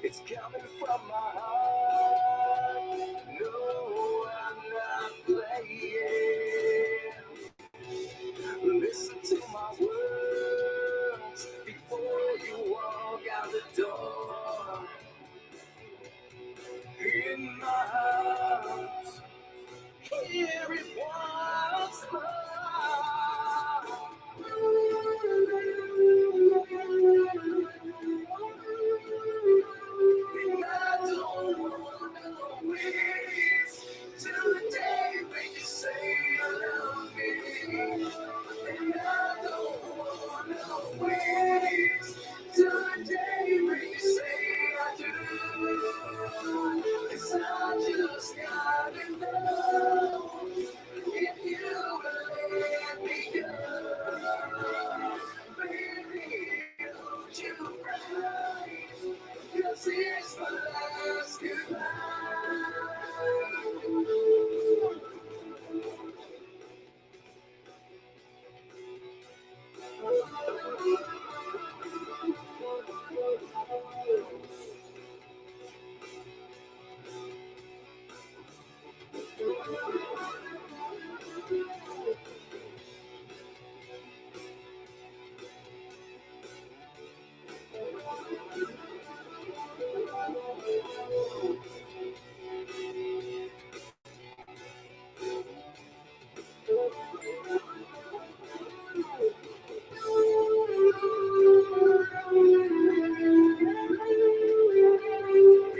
It's coming from my heart. No, I'm not playing. Listen to my words before you walk out the door. In my heart, hear it once and I don't wanna wait till the day when you say you love me. And I don't wanna wait till the day when you say I do. 'Cause I just gotta know if you will let me go. Baby, don't you cry, 'cause it's my last goodbye.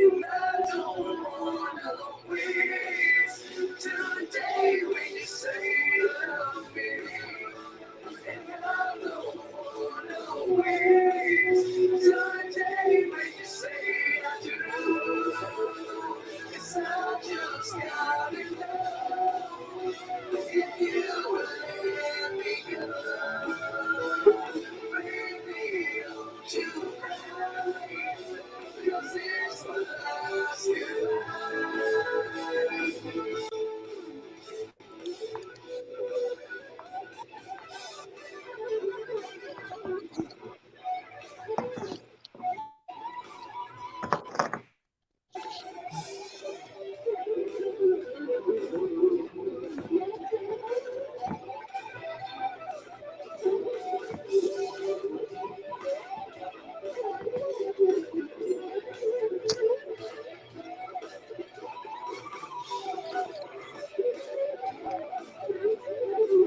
And I don't wanna wait till the day when you say you love me. And I don't wanna wait till the day when you say I do. 'Cause I just gotta know if you will let me go. Baby, don't you cry, 'cause it's my last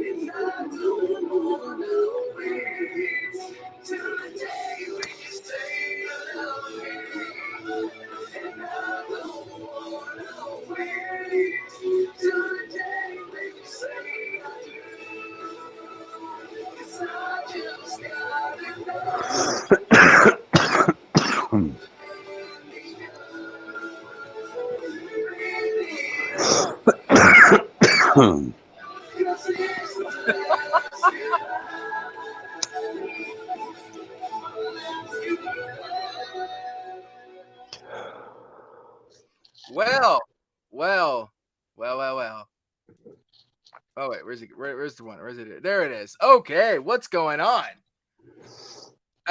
and I don't wanna wait till the day when you say you love me. And I don't wanna wait till the day when you say I do. 'Cause I just gotta know. 'Cause it's my last Well, well. Oh wait, where's it? Where's the one? Where's it? There it is. Okay, what's going on?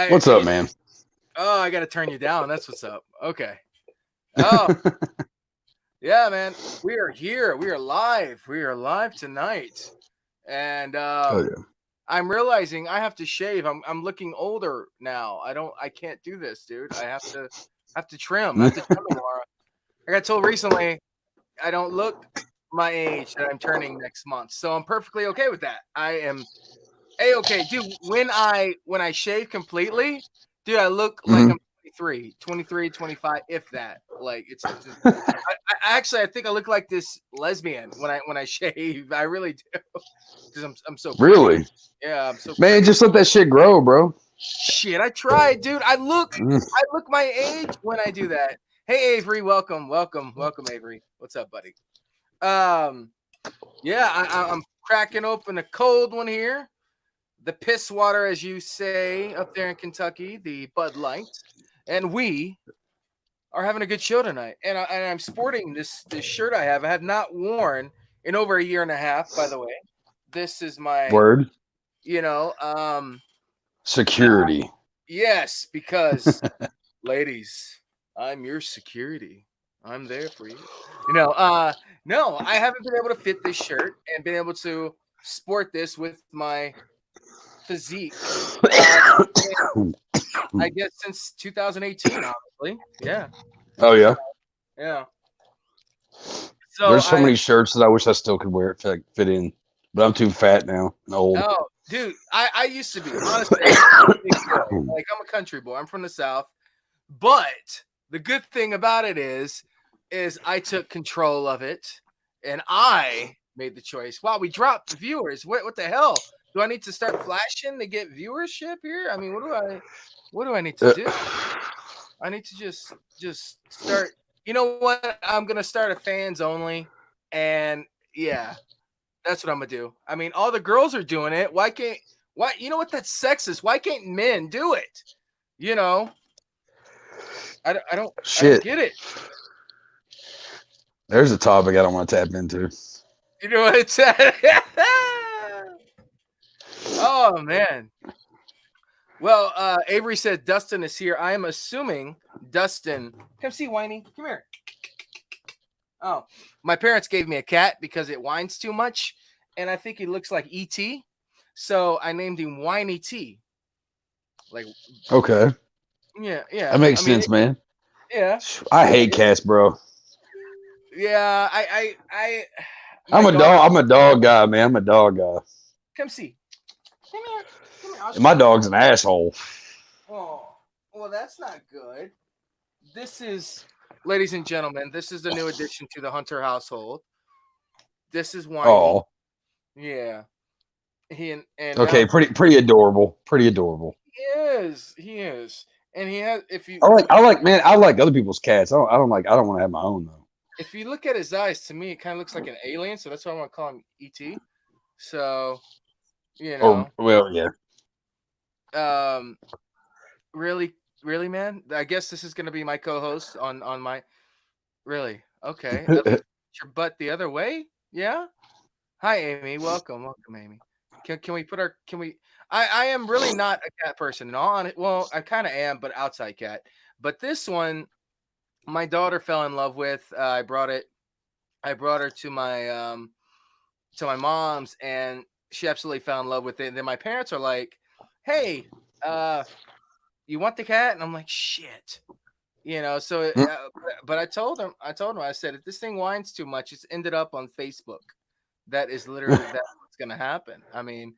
What's up, man? Oh, I gotta turn you down. That's what's up. Okay. Oh yeah, man. We are here. We are live. We are live tonight, and Oh yeah. I'm realizing I have to shave. I'm looking older now. I can't do this, dude. I have to trim. I have to trim tomorrow. I got told recently I don't look my age that I'm turning next month. So I'm perfectly okay with that. I am okay, dude. When I shave completely, dude, I look like I'm 23, 25, if that. Like it's just, I think I look like this lesbian when I shave. I really do. Because I'm so pretty. Really? Yeah, I'm so Man, pretty. just let that shit grow, bro. Shit, I tried, dude. I look my age when I do that. Hey Avery, welcome, Avery. What's up, buddy? Yeah, I'm cracking open a cold one here. The piss water, as you say up there in Kentucky, the Bud Light, and we are having a good show tonight. And I'm sporting this shirt I have not worn in over a year and a half. By the way, this is my Word. you know Security. yes, because ladies, I'm your security. I'm there for you. No, I haven't been able to fit this shirt and been able to sport this with my physique. I guess since 2018, honestly. Yeah, Oh yeah. yeah. So There's so many shirts that I wish I still could wear it fit in, but I'm too fat now and old. oh, dude, I used to be honestly. I used to be a big deal. Like I'm a country boy. I'm from the South, but the good thing about it is I took control of it and I made the choice. Wow, we dropped viewers. What the hell? Do I need to start flashing to get viewership here? I mean, what do I need to do? I need to just start. You know what? I'm gonna start a fans only, and yeah, that's what I'm gonna do. I mean, all the girls are doing it. Why can't? Why? You know what? That's sexist. Why can't men do it? You know, I don't get it. There's a topic I don't want to tap into. You know what it's Oh man. Well, Avery said Dustin is here. I am assuming Dustin. Come see Whiny. Come here. Oh, my parents gave me a cat because it whines too much, and I think he looks like E.T. So I named him Whiny T. Like, okay, yeah. That makes sense, man. Yeah. I hate cats, bro. Yeah, I'm a dog guy, man. I'm a dog guy. Come see. Come here. My dog's an asshole. Oh, well, that's not good. This is, ladies and gentlemen, this is the new addition to the Hunter household. This is Whiny. Oh, yeah. He and okay, pretty adorable. Pretty adorable. He is, and he has. If you, I like other people's cats. I don't want to have my own though. If you look at his eyes, to me, it kind of looks like an alien. So that's why I want to call him ET. So, you know. Oh well, yeah. Really, man. I guess this is gonna be my co-host on my. Really? Okay. Your butt the other way? Yeah. Hi, Amy. Welcome, Amy. Can we put our? Can we? I am really not a cat person. In all honest, well, I kind of am, but outside cat. But this one, my daughter fell in love with. I brought her to my mom's, and she absolutely fell in love with it. And then my parents are like, "Hey, you want the cat?" And I'm like, "Shit." You know, so but I told him, I said, if this thing whines too much, it's ended up on Facebook. That is literally that's what's gonna happen. I mean,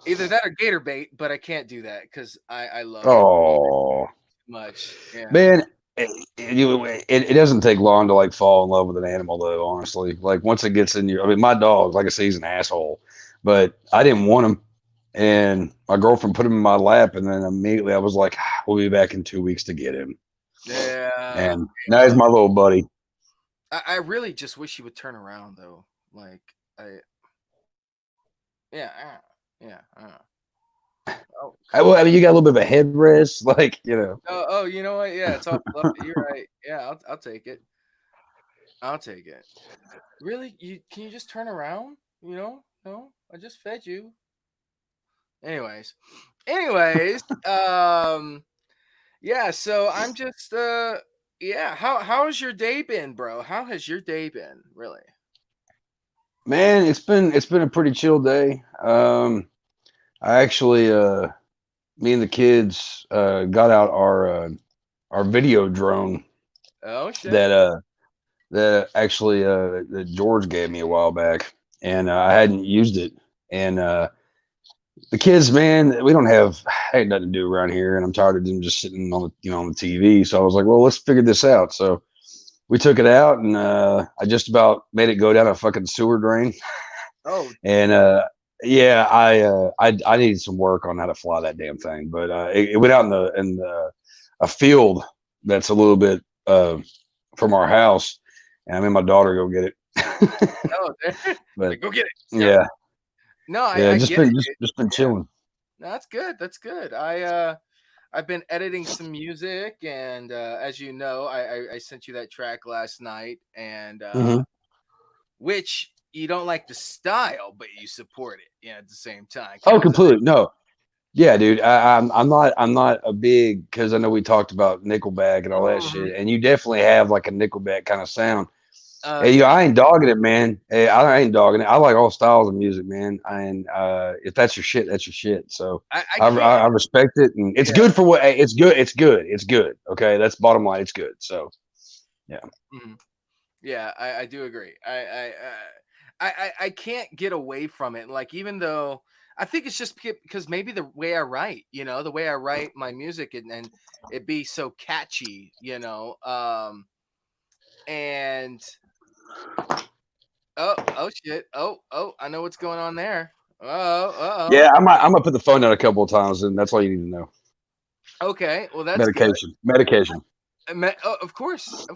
either that or gator bait, but I can't do that because I love it too much. Yeah. Man, it doesn't take long to like fall in love with an animal though, honestly. Like once it gets in your, I mean, my dog, like I say, he's an asshole, but I didn't want him. And my girlfriend put him in my lap, and then immediately I was like, we'll be back in 2 weeks to get him. Yeah. And now he's my little buddy. I really just wish he would turn around though. Like yeah. Oh, well, I mean, you got a little bit of a headrest, like, you know. Oh, you know what? Yeah, it's all you're right. Yeah, I'll take it. I'll take it. Really? Can you just turn around? You know? No, I just fed you. Anyways, yeah. So I'm just yeah. How's your day been, bro? How has your day been, really? Man, it's been a pretty chill day. I actually me and the kids got out our video drone. Oh shit. That actually that George gave me a while back, and I hadn't used it. And the kids, man, we don't have ain't nothing to do around here, and I'm tired of them just sitting on the on the TV. So I was like, well, let's figure this out. So we took it out, and I just about made it go down a fucking sewer drain. Oh. And yeah, I needed some work on how to fly that damn thing, but it went out in a field that's a little bit from our house, and I made my daughter go get it. Oh, but go get it. Yeah. No, I just been chilling. No, that's good. That's good. I've been editing some music, and as you know, I sent you that track last night, and which you don't like the style, but you support it, at the same time. Oh, completely. No, Yeah, dude. I'm not a big because I know we talked about Nickelback and all that Mhm. shit, and you definitely have like a Nickelback kind of sound. Hey, Yeah. I ain't dogging it, man. Hey, I ain't dogging it. I like all styles of music, man. And if that's your shit, that's your shit. So I I can't. respect it, and it's Yeah. good for what hey, it's good. It's good. It's good. Okay, that's bottom line. It's good. So yeah, Mhm. Yeah, I do agree. I can't get away from it. Like even though I think it's just because maybe the way I write, the way I write my music and it be so catchy, and oh shit, I know what's going on there. yeah. I'm gonna put the phone down a couple of times, and that's all you need to know. Okay, well that's good. Medication. Oh, of course.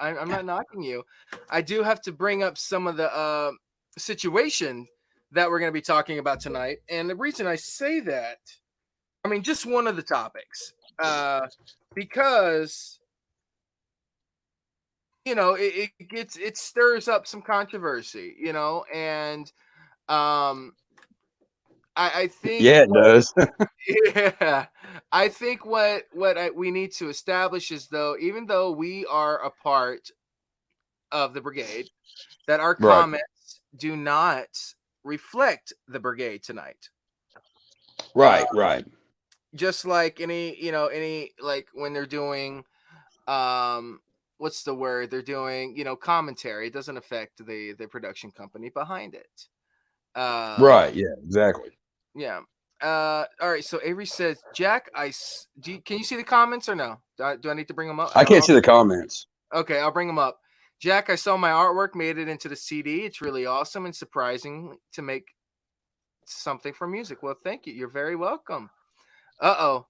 I'm not knocking you. I do have to bring up some of the situation that we're going to be talking about tonight, and the reason I say that, I mean, just one of the topics, because it stirs up some controversy, and I think Yeah, it what does. yeah, I think we need to establish is though, even though we are a part of the brigade, that our Right. comments do not reflect the brigade tonight. Uh, Right. Right. just like any like when they're doing um what's the word they're doing, commentary, it doesn't affect the production company behind it. Right. Yeah. Exactly. Yeah. All right, so Avery says, Jack, can you see the comments or no? Do I need to bring them up? I can't see the comments. Okay, I'll bring them up. Jack, I saw my artwork made it into the CD. It's really awesome and surprising to make something for music. Well, thank you. You're very welcome. Uh-oh.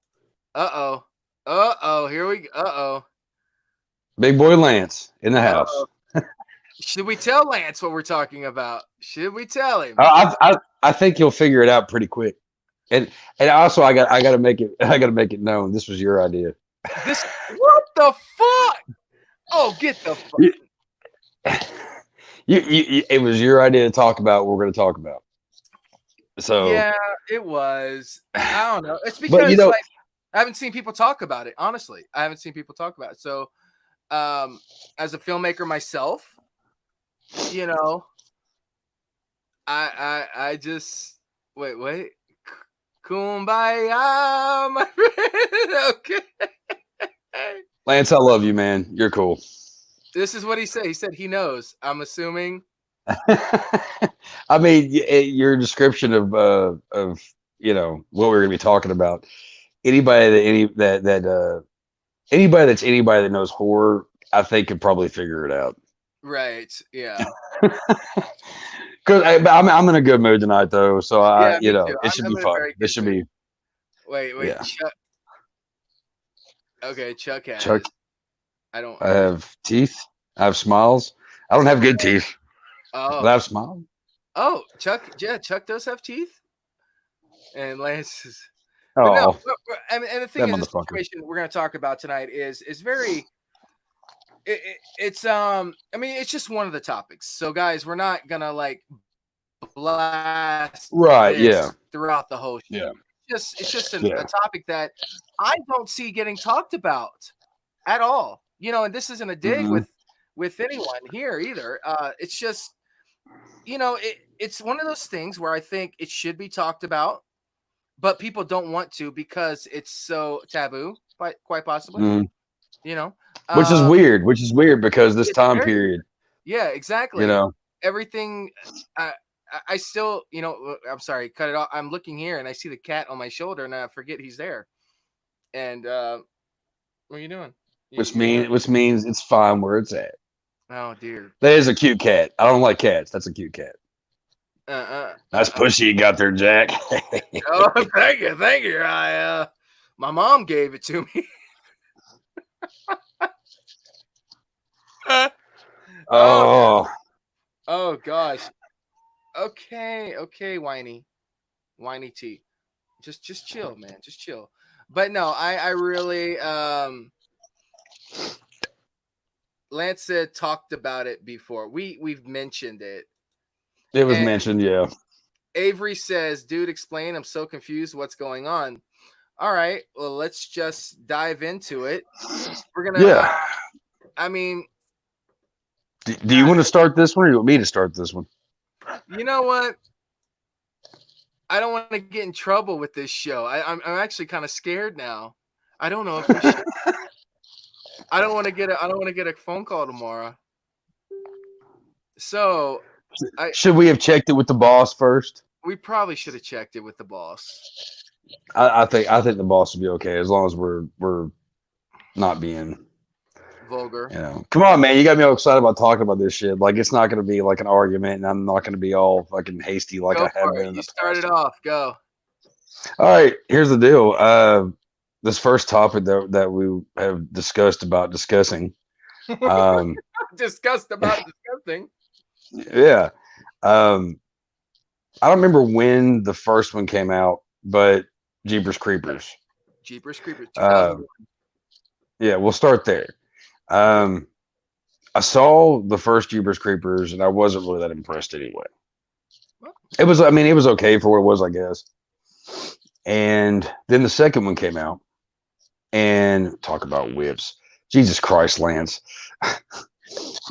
Uh-oh. Uh-oh. Here we go. Uh-oh. Big boy Lance in the house. Uh-oh. Should we tell Lance what we're talking about? Should we tell him? I think you'll figure it out pretty quick. And also I got to make it known this was your idea. What the fuck? Oh, get the fuck. You, it was your idea to talk about what we're going to talk about. So, Yeah, it was. I don't know. It's but because like I haven't seen people talk about it. Honestly, I haven't seen people talk about it. So, as a filmmaker myself, you know, I just wait. Kumbaya, my friend. Okay. Lance, I love you, man. You're cool. This is what he said. He said he knows. I'm assuming. I mean, your description of what we're going to be talking about. Anybody anybody that's anybody that knows horror, I think could probably figure it out. Right. Yeah. Because I'm in a good mood tonight, though. So Yeah, me too. it should I'm be in a fun. very This good should mood. be. Wait. Yeah. Chuck. Okay, Chuck has. Chuck, I don't. I have teeth. I have smiles. I don't have good teeth, but I Oh. have smiles. Oh, Chuck. Yeah, Chuck does have teeth. And Lance is. But no. Oh, And the thing that is, the motherfucker. situation we're going to talk about tonight is very. It's I mean, it's just one of the topics. So guys, we're not gonna like blast Right? Yeah. this throughout the whole show. Yeah. It's just a Yeah. topic that I don't see getting talked about at all. And this isn't a dig Mhm. with anyone here either. It's just it's one of those things where I think it should be talked about, but people don't want to because it's so taboo, quite possibly. Mhm. Which Which is weird because this it's time very period, yeah, you exactly. know. Everything. I still, I'm sorry, cut it off. I'm looking here and I see the cat on my shoulder and I forget he's there. And what are you doing? Which You doing? means it's fine where it's at. Oh dear. That is a cute cat. I don't like cats. That's a cute cat. Nice Uh. pussy you got there, Jack. Oh, thank you. My mom gave it to me. Oh, Oh gosh. Okay, whiny T. Just chill, man. Just chill. But no, I really Lance said talked about it before. We've mentioned it. it was And mentioned, yeah. Avery says, "Dude, explain. I'm so confused. What's going on?" All right. Well, let's just dive into it. We're gonna. Yeah. I mean, Do you want to start this one, or you want me to start this one? you know what? I don't want to get in trouble with this show. I'm actually kind of scared now. I don't know if we should. I don't want to get a phone call tomorrow. So Should we have checked it with the boss first? we probably should have checked it with the boss. I think the boss will be okay as long as we're not being, Vulgar. Come on, man, you got me all excited about talking about this shit. Like it's not going to be like an argument, and I'm not going to be all fucking hasty like Go I have for been. it. In You the started past. off. Go. All right, here's the deal. This first topic that we have discussed about discussing. Discussed about disgusting. Yeah. I don't remember when the first one came out, but Jeepers Creepers. Jeepers Creepers. Uh, 2001. yeah, we'll start there. I saw the first Jeepers Creepers, and I wasn't really that impressed anyway. It was okay for what it was, I guess. And then the second one came out, and talk about whips. Jesus Christ, Lance.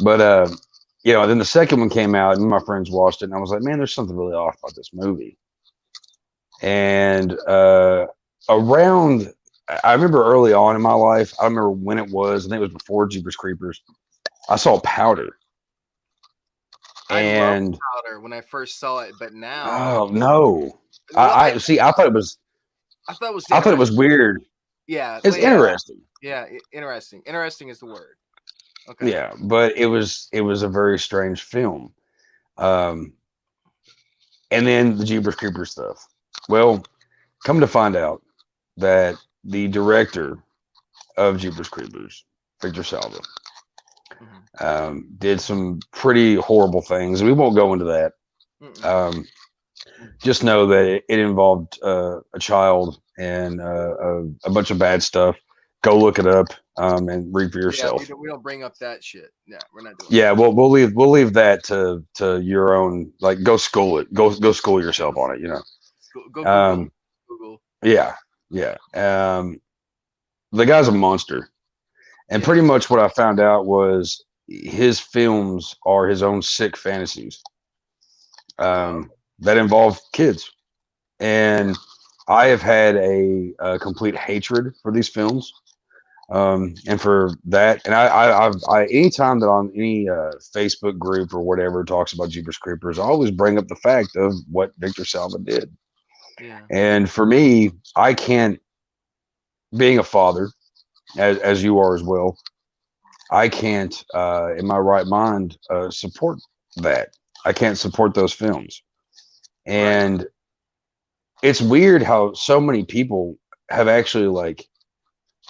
But then the second one came out, and my friends watched it, and I was like, man, there's something really off about this movie. And around, I remember early on in my life, I don't remember when it was, I think it was before Jeepers Creepers, I saw Powder. I And loved Powder when I first saw it, but now oh no, Well, I thought it was I thought it was weird. Yeah, It's interesting. Yeah, interesting. Interesting is the word. Okay. Yeah, but it was a very strange film. And then the Jeepers Creepers stuff. Well, come to find out that the director of Jeepers Creepers, Victor Salva, did some pretty horrible things. We won't go into that. Just know that it involved a child and a bunch of bad stuff. Go look it up and read for yourself. Yeah, we don't bring up that shit. Yeah, we're not doing. Yeah, we'll leave that to your own. Like, go school it. Go school yourself on it. Go Google. Google. Yeah. The guy's a monster, and pretty much what I found out was his films are his own sick fantasies that involve kids, and I have had a complete hatred for these films. And for that, and I anytime that on any Facebook group or whatever talks about Jeepers Creepers, I always bring up the fact of what Victor Salva did. Yeah. And for me, I can't, being a father, as you are as well, I can't, in my right mind, support that. I can't support those films. And it's weird how so many people have actually like,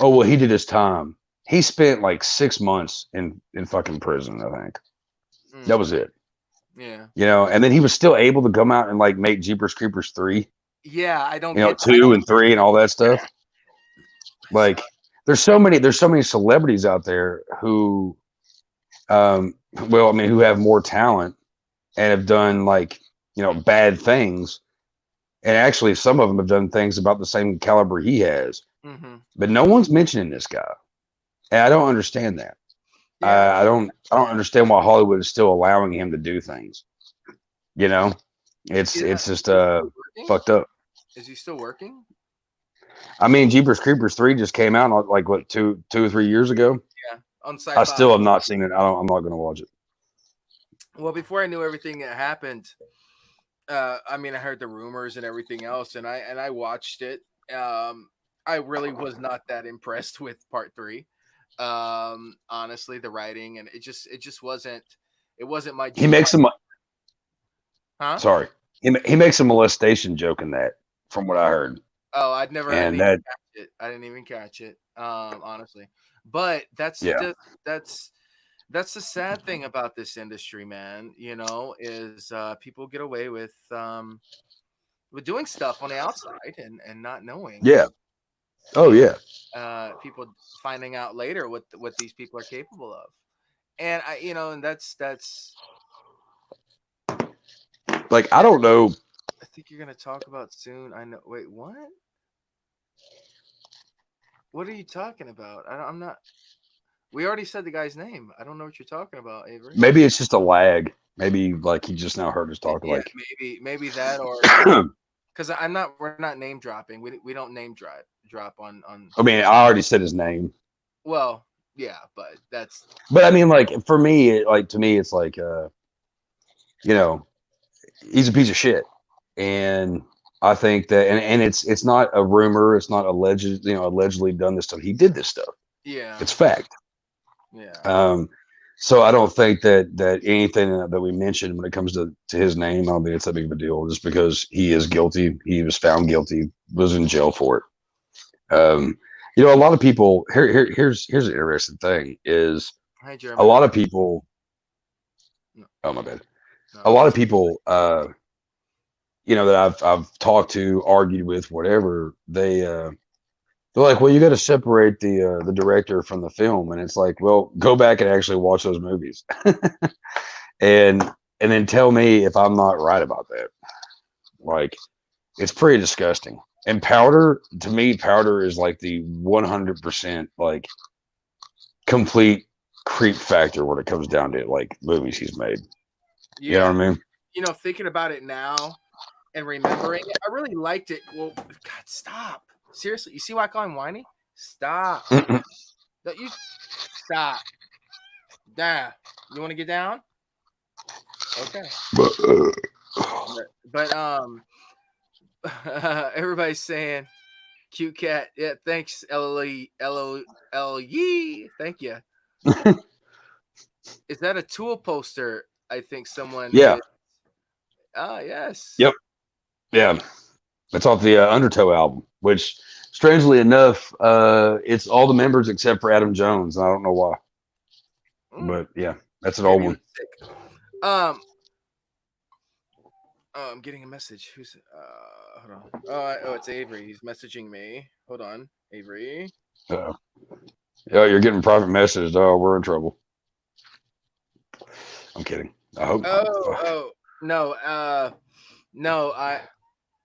oh, well, he did his time. He spent like 6 months in fucking prison, I think. That was it. Yeah. And then he was still able to come out and like make Jeepers Creepers 3. Yeah, I don't get 2 and 3 and all that stuff. Like, there's so many celebrities out there who, who have more talent and have done like, bad things. And actually, some of them have done things about the same caliber he has. But no one's mentioning this guy, and I don't understand that. I don't understand why Hollywood is still allowing him to do things. It's just fucked up. Is he still working? I mean, Jeepers Creepers 3 just came out like what 2 or 3 years ago. Yeah, on Sci-Fi. I still have not seen it. I'm not going to watch it. Well, before I knew everything that happened, I heard the rumors and everything else, and I watched it. I really was not that impressed with part 3. Honestly, the writing, and it just wasn't. It wasn't my. He makes some. Huh? Sorry, he makes a molestation joke in that, from what I heard. Oh, I didn't even catch it. Honestly, but that's the sad thing about this industry, man. Is people get away with doing stuff on the outside and not knowing. Yeah. Oh yeah. People finding out later what these people are capable of, and and that's like, I don't know I think you're gonna talk about soon. I know. Wait, what? What are you talking about? I'm not. We already said the guy's name. I don't know what you're talking about, Avery. Maybe it's just a lag. Maybe like he just now heard us talk. Yeah, Like, maybe that, or because I'm not. We're not name dropping. We don't name drop on. I mean, I already said his name, Well, yeah, but that's but I mean, like for me, like to me, it's like, you know, he's a piece of shit, and I think that, and it's not a rumor. It's not alleged. Allegedly done this stuff. He did this stuff. yeah, It's fact. yeah. So I don't think that anything that we mentioned when it comes to his name, I don't think it's that big of a deal. Just because he is guilty, he was found guilty, was in jail for it. A lot of people here's an interesting thing is Hi, a Jeremy. lot of people. No. Oh my bad. No, A lot of people, that I've talked to, argued with, whatever, they're like, well, you got to separate the director from the film, and it's like, well, go back and actually watch those movies, and then tell me if I'm not right about that. Like, it's pretty disgusting. And Powder, to me, Powder is like the 100% like complete creep factor when it comes down to like movies he's made. yeah. You know what I mean? Thinking about it now and remembering it, I really liked it. Well, God, stop. Seriously, you see why I call him whiny? Stop. Don't you stop. Damn. You want to get down? Okay. But everybody's saying cute cat. Yeah, thanks, L-O-L-E. Thank you. Is that a Tool poster? I think someone. Yeah. Ah, yes. Yep. Yeah. It's off the Undertow album, which, strangely enough, it's all the members except for Adam Jones. I don't know why. But yeah, that's an old one. I'm getting a message. Who's hold on. Oh, it's Avery. He's messaging me. Hold on, Avery. Yeah, you're getting private messages. Oh, we're in trouble. I'm kidding. I hope. No.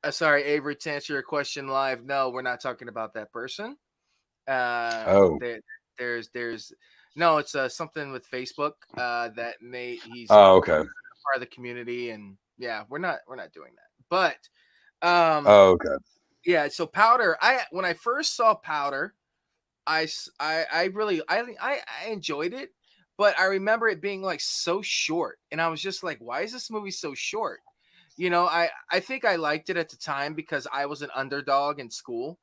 Sorry, Avery. To answer your question live, no, we're not talking about that person. There's no. It's something with Facebook that he's okay, part of the community, and yeah, we're not doing that. But okay. Yeah, so Powder, when I first saw Powder, I really enjoyed it, but I remember it being like so short, and I was just like, why is this movie so short? I think I liked it at the time because I was an underdog in school.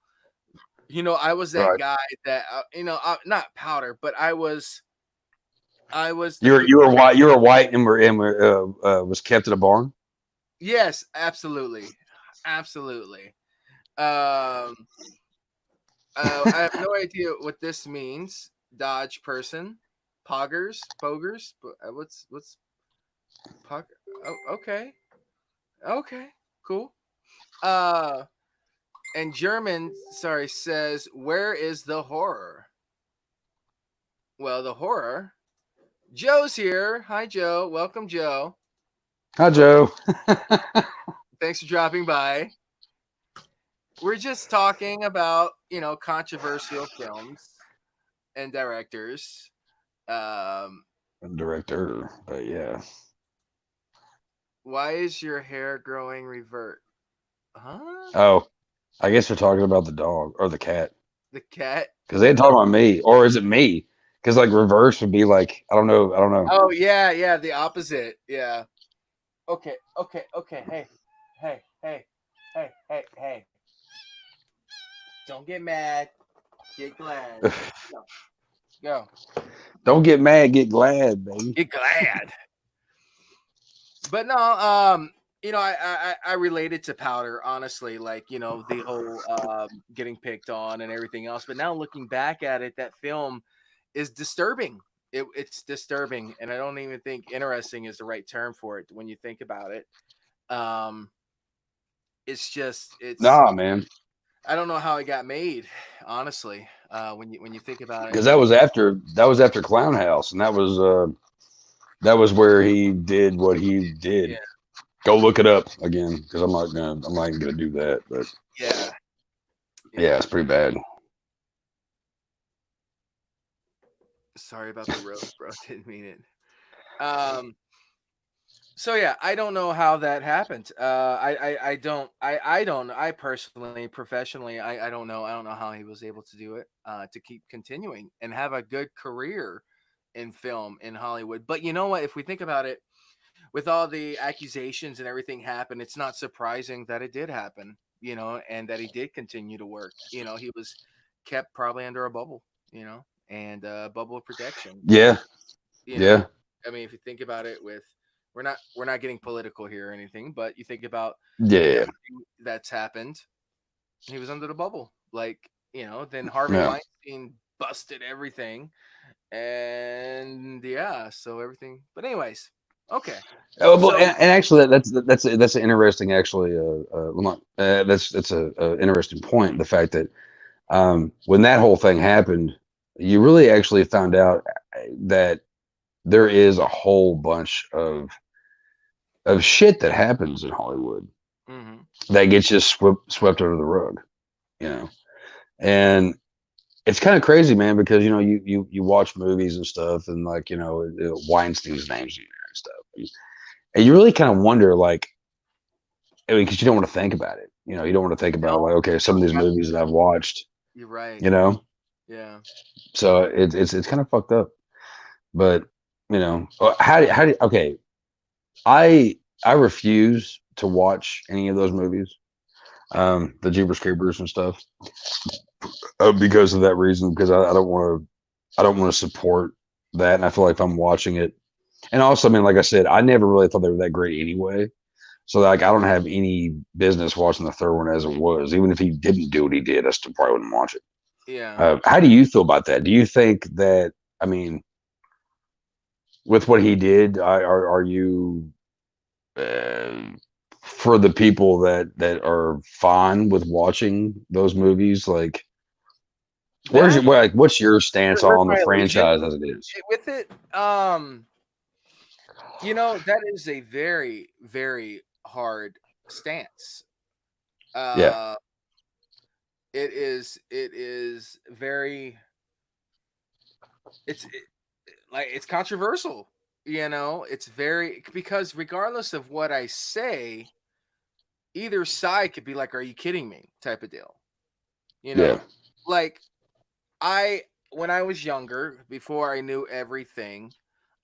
I was that guy that not Powder, but I was. You were white. You were white and was kept in a barn. Yes, absolutely. I have no idea what this means. Dodge person, pogers. What's pog? Oh, okay, cool. And German, says, where is the horror? Well, the horror. Joe's here. Hi, Joe. Welcome, Joe. Hi, Joe. Thanks for dropping by. We're just talking about, controversial films and directors. Director, but yeah. Why is your hair growing revert? Huh? Oh, I guess we're talking about the dog or the cat. The cat? Because they ain't talking about me. Or is it me? Because like reverse would be like, I don't know. Oh, yeah, the opposite. Yeah. Okay. Hey. Don't get mad. Get glad. Go. Don't get mad. Get glad, baby. Get glad. But no, I related to Powder, honestly, like, the whole getting picked on and everything else. But now looking back at it, that film is disturbing. It's disturbing, and I don't even think interesting is the right term for it when you think about it. It's nah, man. I don't know how it got made, honestly. When you think about it, because that was after Clown House, and that was where he did what he did. Yeah. Go look it up again because I'm not gonna do that. But Yeah, yeah, yeah. it's pretty bad. Sorry about the roast, bro. Didn't mean it. Um. So yeah, I don't know how that happened. I personally, professionally, I don't know how he was able to do it. To keep continuing and have a good career in film in Hollywood. But you know what? If we think about it, with all the accusations and everything happened, it's not surprising that it did happen. And that he did continue to work. He was kept probably under a bubble. And bubble of protection. Yeah, you yeah, know I mean, if you think about it, with we're not getting political here or anything, but you think about yeah, everything that's happened. He was under the bubble, like, then Harvey yeah. Weinstein busted everything. And yeah, so everything, but anyways. Okay. Oh, well, So and actually, that's an interesting actually. Lamont, that's a interesting point. The fact that when that whole thing happened, you really actually found out that there is a whole bunch of shit that happens in Hollywood mhm. that gets just swept under the rug, you know. And it's kind of crazy, man, because you watch movies and stuff, and like Weinstein's name's in there and stuff, and you really kind of wonder, like, I mean, because you don't want to think about it, you don't want to think about like, No, okay, some of these movies that I've watched, you're right. you know, Yeah. so it's kind of fucked up, but how do okay, I I refuse to watch any of those movies, the Jeepers Creepers and stuff, because of that reason. Because I don't want to support that, and I feel like if I'm watching it, and also, I mean, like I said, I never really thought they were that great anyway. So like, I don't have any business watching the third one as it was. Even if he didn't do what he did, I still probably wouldn't watch it. Yeah. How do you feel about that? Do you think that? I mean, with what he did, are you uh, for the people that are fine with watching those movies? Like, That what's your stance hurt on the my allegiance franchise as it is? with it. That is a very, very hard stance. Yeah. Uh, it is very, like, it's controversial. It's very, because regardless of what I say, either side could be like, "Are you kidding me?" type of deal. You Yeah. know, like, I when I was younger, before I knew everything,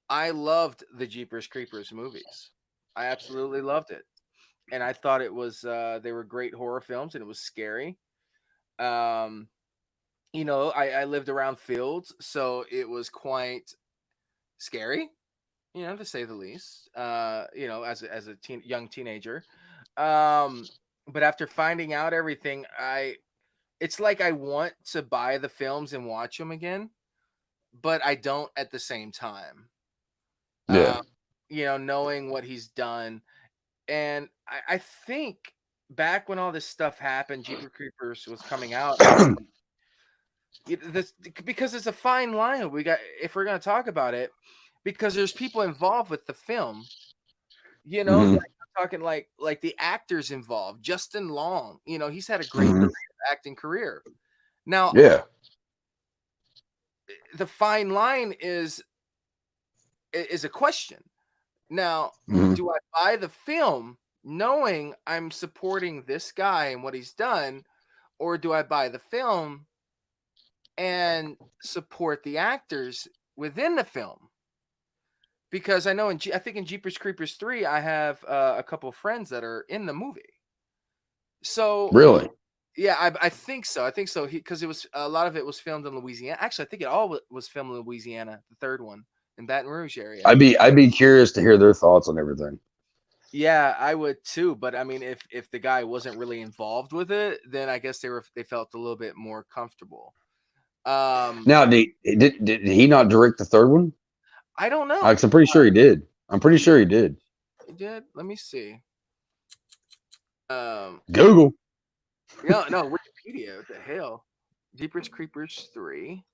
I loved the Jeepers Creepers movies. I absolutely loved it. And I thought it was they were great horror films, and it was scary. Um, I lived around fields, so it was quite scary, to say the least. As a young teenager. Um, but after finding out everything, it's like I want to buy the films and watch them again, but I don't at the same time. Yeah. Uh, knowing what he's done. And I think back when all this stuff happened, Jeepers Creepers was coming out. This, because it's a fine line. We got If we're gonna talk about it, because there's people involved with the film. Like, Hmm. I'm talking like the actors involved. Justin Long. He's had a great Hmm. career, acting career. Now, Yeah. the fine line is a question. Now, Hmm. do I buy the film knowing I'm supporting this guy and what he's done, or do I buy the film and support the actors within the film? Because I think in Jeepers Creepers 3, I have a couple of friends that are in the movie. So Really? yeah, I think so. I think so. Because it was a lot of it was filmed in Louisiana. Actually, I think it all was filmed in Louisiana. The third one in Baton Rouge area. I'd be curious to hear their thoughts on everything. Yeah, I would too. But I mean, if the guy wasn't really involved with it, then I guess they felt a little bit more comfortable. Um, Now, did he not direct the third one? I don't know. 'Cause I'm pretty sure he did. I'm pretty He sure he did. he did. Let me see. Um, Google. no, Wikipedia. What the hell? Jeepers Creepers 3.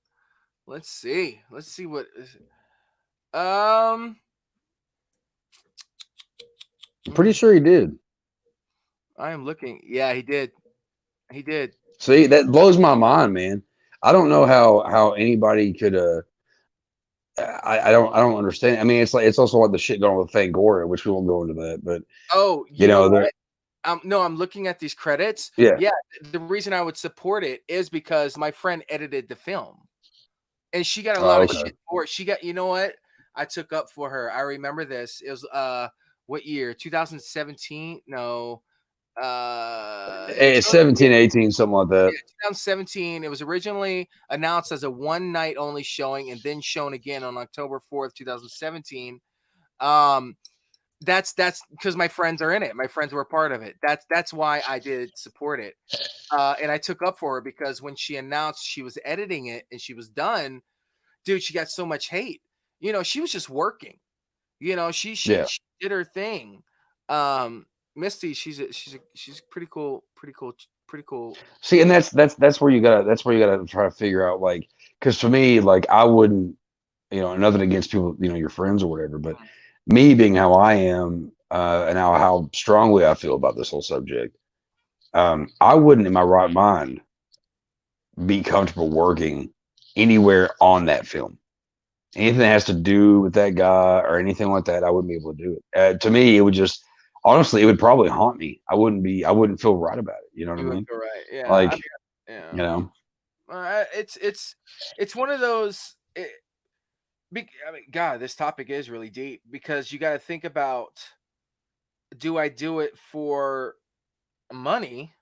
Let's see. Let's see what is. Um, I'm pretty sure he did. I am looking. Yeah, he did. He did. See, that blows my mind, man. I don't know how anybody could I don't understand. I mean, it's like it's also like the shit going on with Fangoria, which we won't go into that, but Oh, you you know know, there what? No, I'm looking at these credits. yeah. Yeah, the reason I would support it is because my friend edited the film, and she got a Oh, lot of okay. shit for it. She got, you know what? I took up for her. I remember this. It was what year? 2017? No. It was It's 17, 18, something like that. yeah, 2017. It was originally announced as a one night only showing and then shown again on October 4th, 2017. Um that's because my friends are in it. My friends were a part of it. That's why I did support it. And I took up for her because when she announced she was editing it and she was done, dude, she got so much hate. She was just working. She Yeah. she did her thing. Um, Misty, she's pretty cool See, and lady. that's where you gotta try to figure out like because for me, like I wouldn't, nothing against people, your friends or whatever, but me being how I am, and how strongly I feel about this whole subject, I wouldn't in my right mind be comfortable working anywhere on that film. Anything that has to do with that guy or anything like that, I wouldn't be able to do it. To me, it would just honestly, it would probably haunt me. I wouldn't feel right about it. You know what I You would mean? feel right. Yeah, I Like, mean, yeah. you know, It's one of those. I mean, God, this topic is really deep because you got to think about: do I do it for money?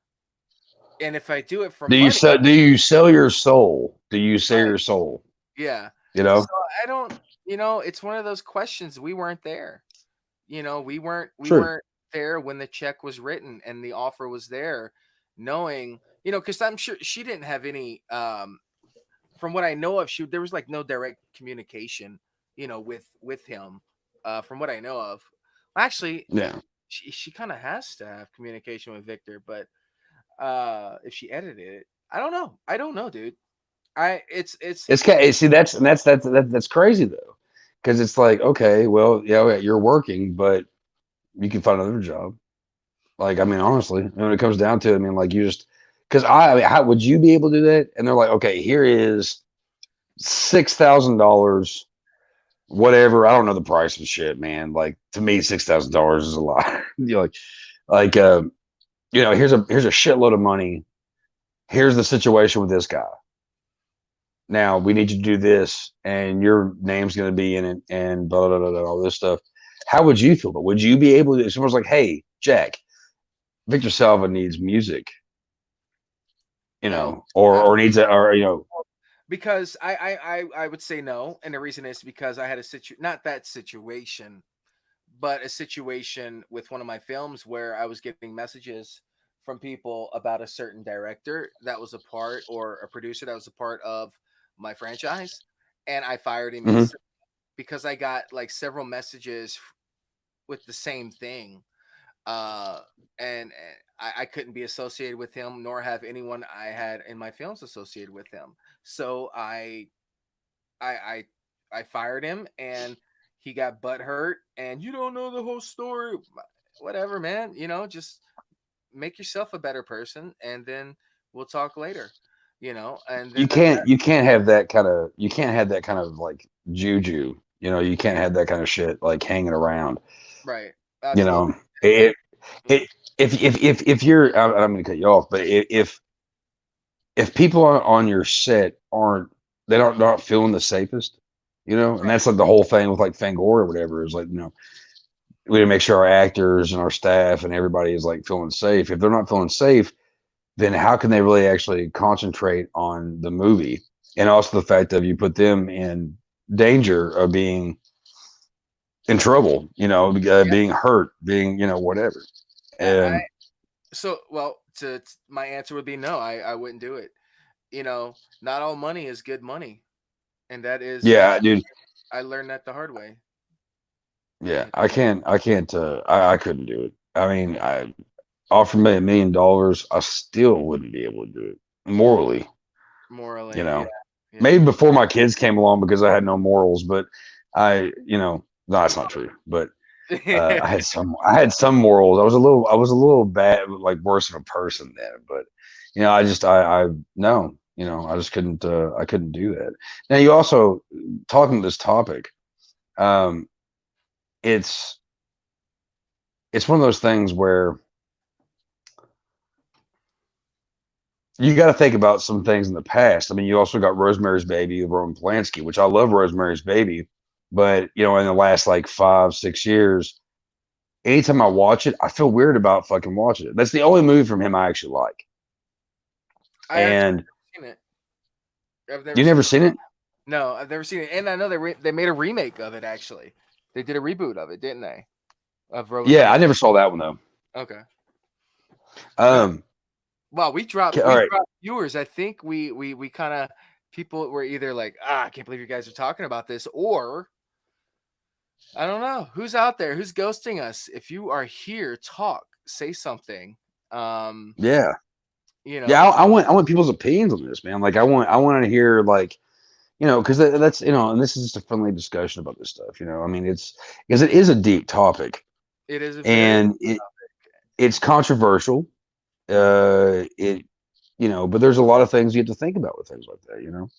And if I do it for money, do you sell your soul? Do you sell right? your soul? Yeah. You So know? I don't. It's one of those questions. We weren't there. We True. weren't there when the check was written and the offer was there, knowing because I'm sure she didn't have any. From what I know of, there was like no direct communication, with him. From what I know of, actually, Yeah. she kind of has to have communication with Victor, but if she edited it, I don't know, dude. It's It's kind see that's crazy though. Because it's like, okay, well, yeah, you're working, but you can find another job. Like, I mean, honestly, when it comes down to it, I mean, like you just because I mean, how would you be able to do that? And they're like, okay, here is $6,000, whatever. I don't know the price of shit, man. Like to me, $6,000 is a lot. You're like, here's a shitload of money. Here's the situation with this guy. Now we need you to do this, and your name's going to be in it, and blah, blah, blah, blah, all this stuff. How would you feel? But would you be able to? If someone's like, "Hey, Jack, Victor Salva needs music," no. or needs a, or Because I would say no, and the reason is because I had not that situation, but a situation with one of my films where I was getting messages from people about a certain director that was a part or a producer that was a part of my franchise, and I fired him mhm. instantly because I got like several messages with the same thing, uh, and I couldn't be associated with him, nor have anyone I had in my films associated with him. So I I I fired him, and he got butt hurt. And you don't know the whole story, whatever, man. Just make yourself a better person, and then we'll talk later. And You then that, can't you can't have that kind of like juju. You can't have that kind of shit like hanging around. right, You absolutely, know, and it if you're I'm going to cut you off, but if people on your set they don't not feeling the safest, and that's like the whole thing with like Fangoria or whatever is like, we need to make sure our actors and our staff and everybody is like feeling safe. If they're not feeling safe, then how can they really actually concentrate on the movie? And also the fact that you put them in danger of being in trouble, yeah, being hurt, being, whatever. I And so well my answer would be no. I wouldn't do it. Not all money is good money, and that is yeah, dude, I learned that the hard way. yeah, I couldn't do it. I mean, I offer me $1 million, I still wouldn't be able to do it morally, you Morally, yeah, know. yeah. Maybe before my kids came along because I had no morals, but no, that's not true. But I had some morals. I was a little bad, like worse of a person then. But I no, I just couldn't. I couldn't do that. Now you also talking to this topic. Um, it's it's one of those things where you got to think about some things in the past. I mean, you also got Rosemary's Baby of Roman Polanski, which I love Rosemary's Baby, but in the last like 5, 6 years, anytime I watch it, I feel weird about fucking watching it. That's the only movie from him I actually like. I actually And seen it. I've never you seen never it. seen it? No, I've never seen it, and I know they made a remake of it. Actually, they did a reboot of it, didn't they? Of Yeah, Rosemary. I never saw that one though. Okay. Um, Well, we dropped all right. viewers. I think we kind of people were either like, I can't believe you guys are talking about this, or I don't know who's out there who's ghosting us. If you are here, talk, say something. Um, Yeah. you Yeah, know, I want people's opinions on this, man. Like I want to hear like, because that's and this is just a friendly discussion about this stuff. I mean, it's because it is a deep topic it is a very and it's controversial. It but there's a lot of things you have to think about with things like that.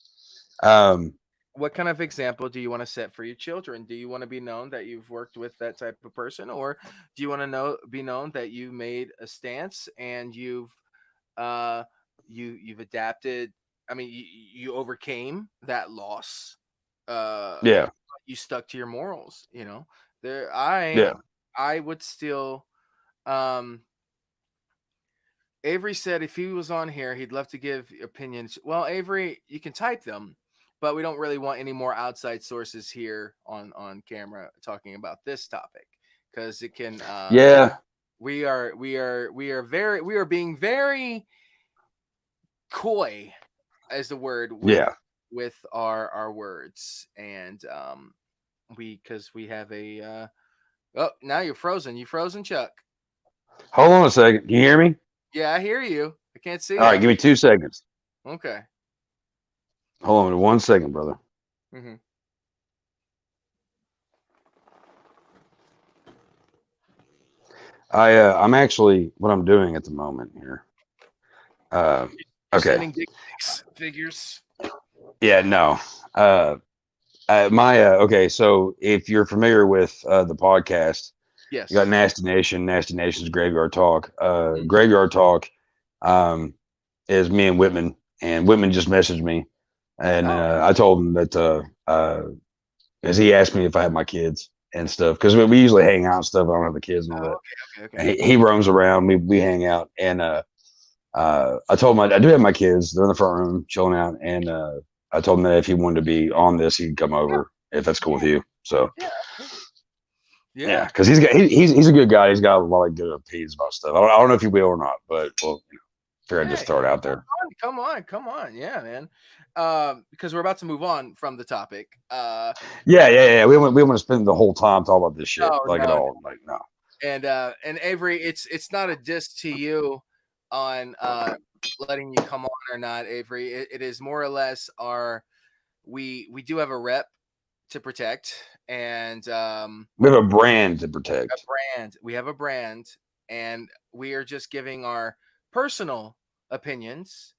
Um, what kind of example do you want to set for your children? Do you want to be known that you've worked with that type of person, or do you want to be known that you made a stance and uh you've adapted? I mean, you overcame that loss. yeah, You stuck to your morals. There, yeah, I would still. Um, Avery said if he was on here, he'd love to give opinions. Well, Avery, you can type them, but we don't really want any more outside sources here on camera talking about this topic because it can. yeah, We are being very coy, as the word yeah. with our words, and because we have a. Oh, now you're frozen. You frozen, Chuck? Hold on a second. Can you hear me? Yeah, I hear you. I can't see All right, that. give me 2 seconds. Okay. Hold on 1 second, brother. Mm-hmm. I'm actually what I'm doing at the moment here. You're Okay. sending dick pics, figures. Yeah, no. Okay. So if you're familiar with the podcast, Yes. you got Nasty Nation, Nasty Nation's Graveyard Talk. Mhm. Graveyard Talk is me and Whitman, and Whitman just messaged me, and I told him that as he asked me if I had my kids and stuff, because we usually hang out and stuff. I don't have the kids and all that. Okay. And he roams around. We hang out, and I told him I do have my kids. They're in the front room chilling out, and I told him that if he wanted to be on this, he'd come over if that's cool with you. So yeah, because he's a good guy. He's got a lot of good opinions about stuff. I don't know if he will or not, but well, figured I'd just throw it out there. Come on. Yeah, man. Because we're about to move on from the topic. Yeah. We want to spend the whole time talking about this shit at all. Like no. And Avery, it's not a diss to you on letting you come on or not, Avery. It is more or less we do have a rep to protect, and we have a brand to protect. We have a brand, and we are just giving our personal opinions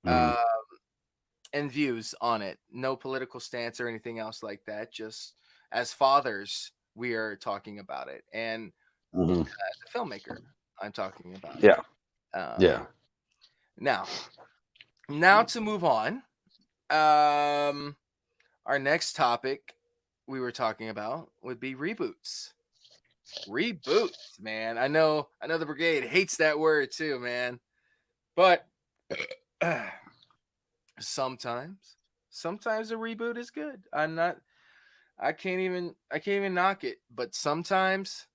and views on it. No political stance or anything else like that. Just as fathers, we are talking about it, and as a filmmaker, I'm talking about it. Yeah. Now to move on. Our next topic we were talking about would be reboots. Reboots, man. I know the brigade hates that word too, man. But sometimes a reboot is good. I can't even knock it, but sometimes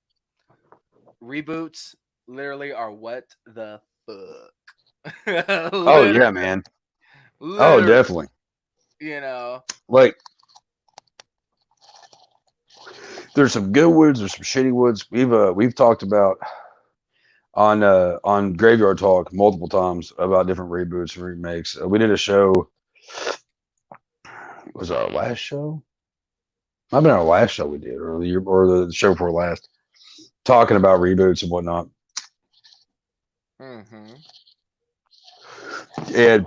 reboots literally are what the fuck. Oh yeah, man. Oh, definitely. Like there's some good woods, there's some shitty woods. We've talked about on Graveyard Talk multiple times about different reboots and remakes. We did a show. Was our last show? I've been on our last show we did, or the show before last, talking about reboots and whatnot. Mm-hmm. And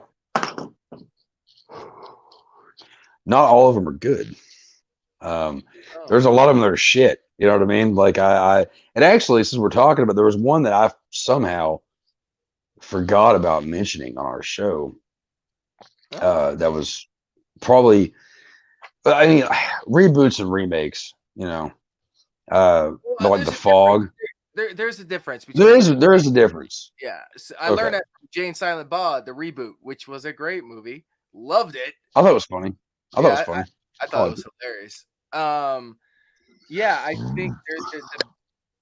not all of them are good. Um, Oh, there's a lot of them that are shit. You know what I mean? Like and actually, since we're talking about, there was one that I somehow forgot about mentioning on our show. oh. That was probably, I mean, reboots and remakes. Well, But like there's the a difference. Fog. There's a difference between There is a difference. yeah. I Okay, learned that from Jane Silent Bob, the reboot, which was a great movie. Loved it. I thought it was funny. I thought it was Yeah, funny. I I thought it liked was it. hilarious. Yeah, I think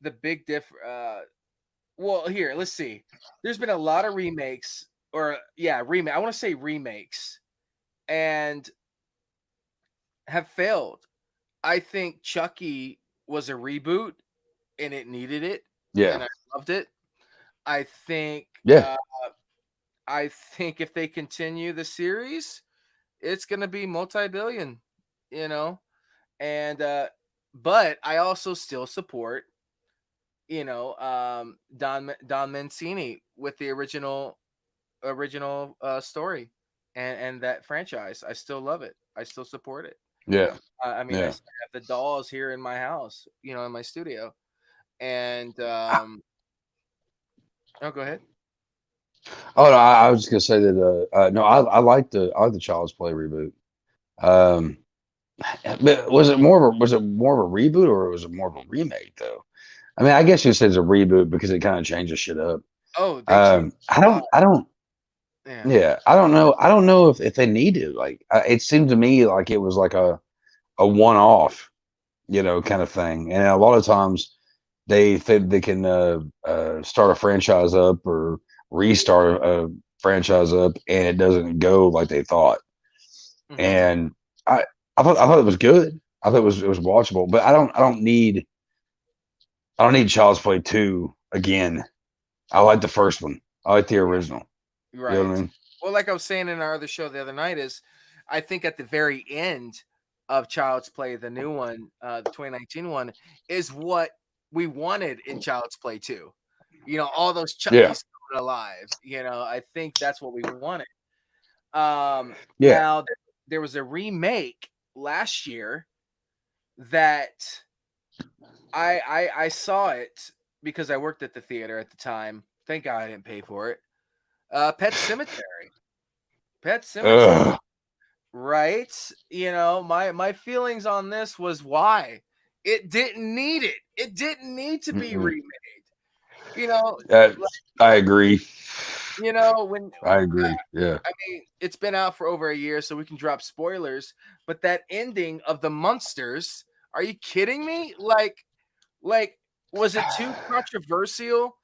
the big diff. Well, here, let's see. There's been a lot of remakes, or yeah, remake. I want to say remakes, and have failed. I think Chucky was a reboot, and it needed it, Yeah, and I loved it. I think. yeah. I think if they continue the series, it's gonna be multi-billion. You know, and but I also still support Don Mancini with the original story and that franchise. I still love it. I still support it. Yeah, I mean, I yeah. still have the dolls here in my house, in my studio. And oh, go ahead. Oh no, I was just gonna say that. No, I like the Child's Play reboot. Um, but was it more of a reboot or was it more of a remake though? I mean, I guess you said it's a reboot because it kind of changes shit up. Oh, they changed a lot. I don't, Yeah. yeah, I don't know. I don't know if they need to. Like, it seemed to me like it was like a one off, kind of thing. And a lot of times they think they can start a franchise up or restart a franchise up, and it doesn't go like they thought. Hmm. And I I thought it was good. I thought it was watchable, but I don't need Child's Play 2 again. I like the first one. I like the original. You know what I Right. mean? Well, like I was saying in our other show the other night, is I think at the very end of Child's Play, the new one, the 2019 one, is what we wanted in Child's Play 2. All those Yeah. Chuckies coming alive. I think that's what we wanted. Yeah. Now there was a remake last year that I saw it because I worked at the theater at the time. Thank God I didn't pay for it. Pet Cemetery. Pet Cemetery. Ugh. Right? My feelings on this was why it didn't need it. It didn't need to be Mm-mm. remade. You know, That, like, I agree. when I agree. Yeah. I mean, it's been out for over a year, so we can drop spoilers. But that ending of the Munsters, are you kidding me? Like, was it too controversial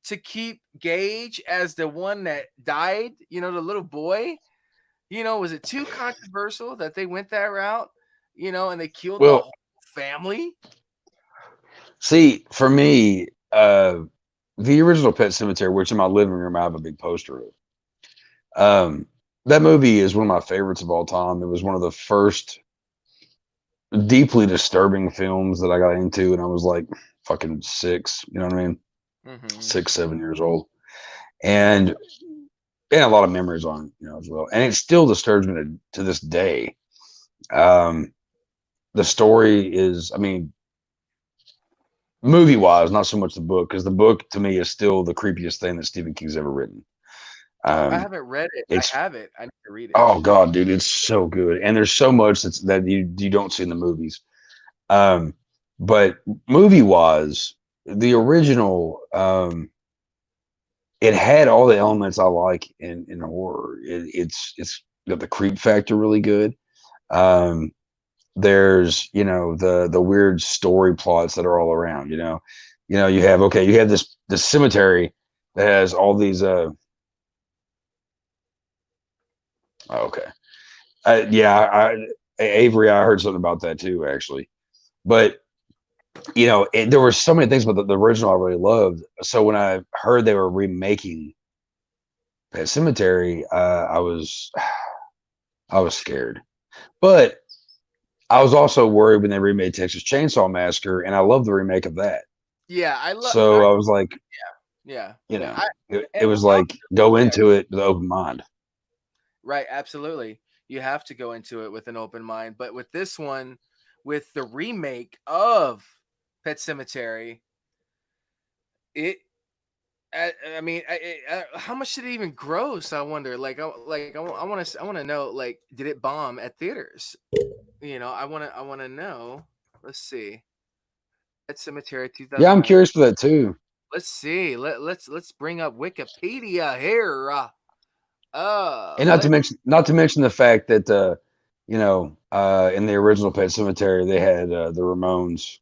to keep Gage as the one that died? The little boy. Was it too controversial that they went that route? And they killed the Well, whole family. see, for me, the original Pet Cemetery, which in my living room I have a big poster of. That movie is one of my favorites of all time. It was one of the first deeply disturbing films that I got into when I was like fucking 6. You know what I mean? Mm-hmm. 6, 7 years old, and a lot of memories on it, as well. And it still disturbs me to this day. Um, the story is, I mean, movie wise, not so much the book, because the book to me is still the creepiest thing that Stephen King's ever written. I Um, haven't read it. I it's have it. I need to read it. Oh god, dude, it's so good, and there's so much that you don't see in the movies. Um, but movie wise, the original, it had all the elements I like in horror. It's got the creep factor really good. Um, there's the weird story plots that are all around. You have this cemetery that has all these. Okay, yeah, Avery, I heard something about that too, actually. But there were so many things about the original I really loved. So when I heard they were remaking Pet Cemetery, I was scared. But I was also worried when they remade Texas Chainsaw Massacre, and I love the remake of that. Yeah, I love. So I was like, Yeah, you yeah. know, it And was like go yeah, into it with an open mind. right. Absolutely, you have to go into it with an open mind. But with this one, with the remake of Pet Cemetery, it. I mean, how much did it even gross? I wonder. I want to know. Like, did it bomb at theaters? I want to know. Let's see. Pet Cemetery Yeah, I'm 2009. curious for that too. Let's see. Let's bring up Wikipedia here. And Let not to mention the fact that in the original Pet Cemetery they had the Ramones,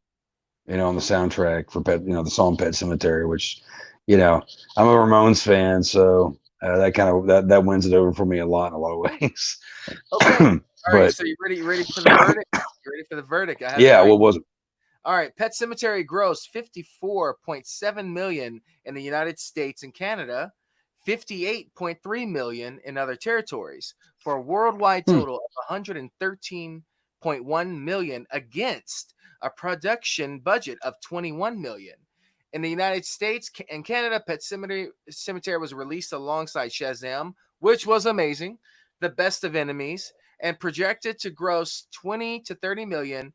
on the soundtrack for the song Pet Cemetery, which, I'm a Ramones fan, so that kind of that wins it over for me a lot of ways. Okay. All right. But So you ready for the verdict? You ready for the verdict? I have it yeah, right. what was it? All right. Pet Cemetery grossed 54.7 million in the United States and Canada, 58.3 million in other territories, for a worldwide total of 113.1 million against a production budget of 21 million. In the United States and Canada, Pet Cemetery was released alongside Shazam, which was amazing, The Best of Enemies, and projected to gross 20 to 30 million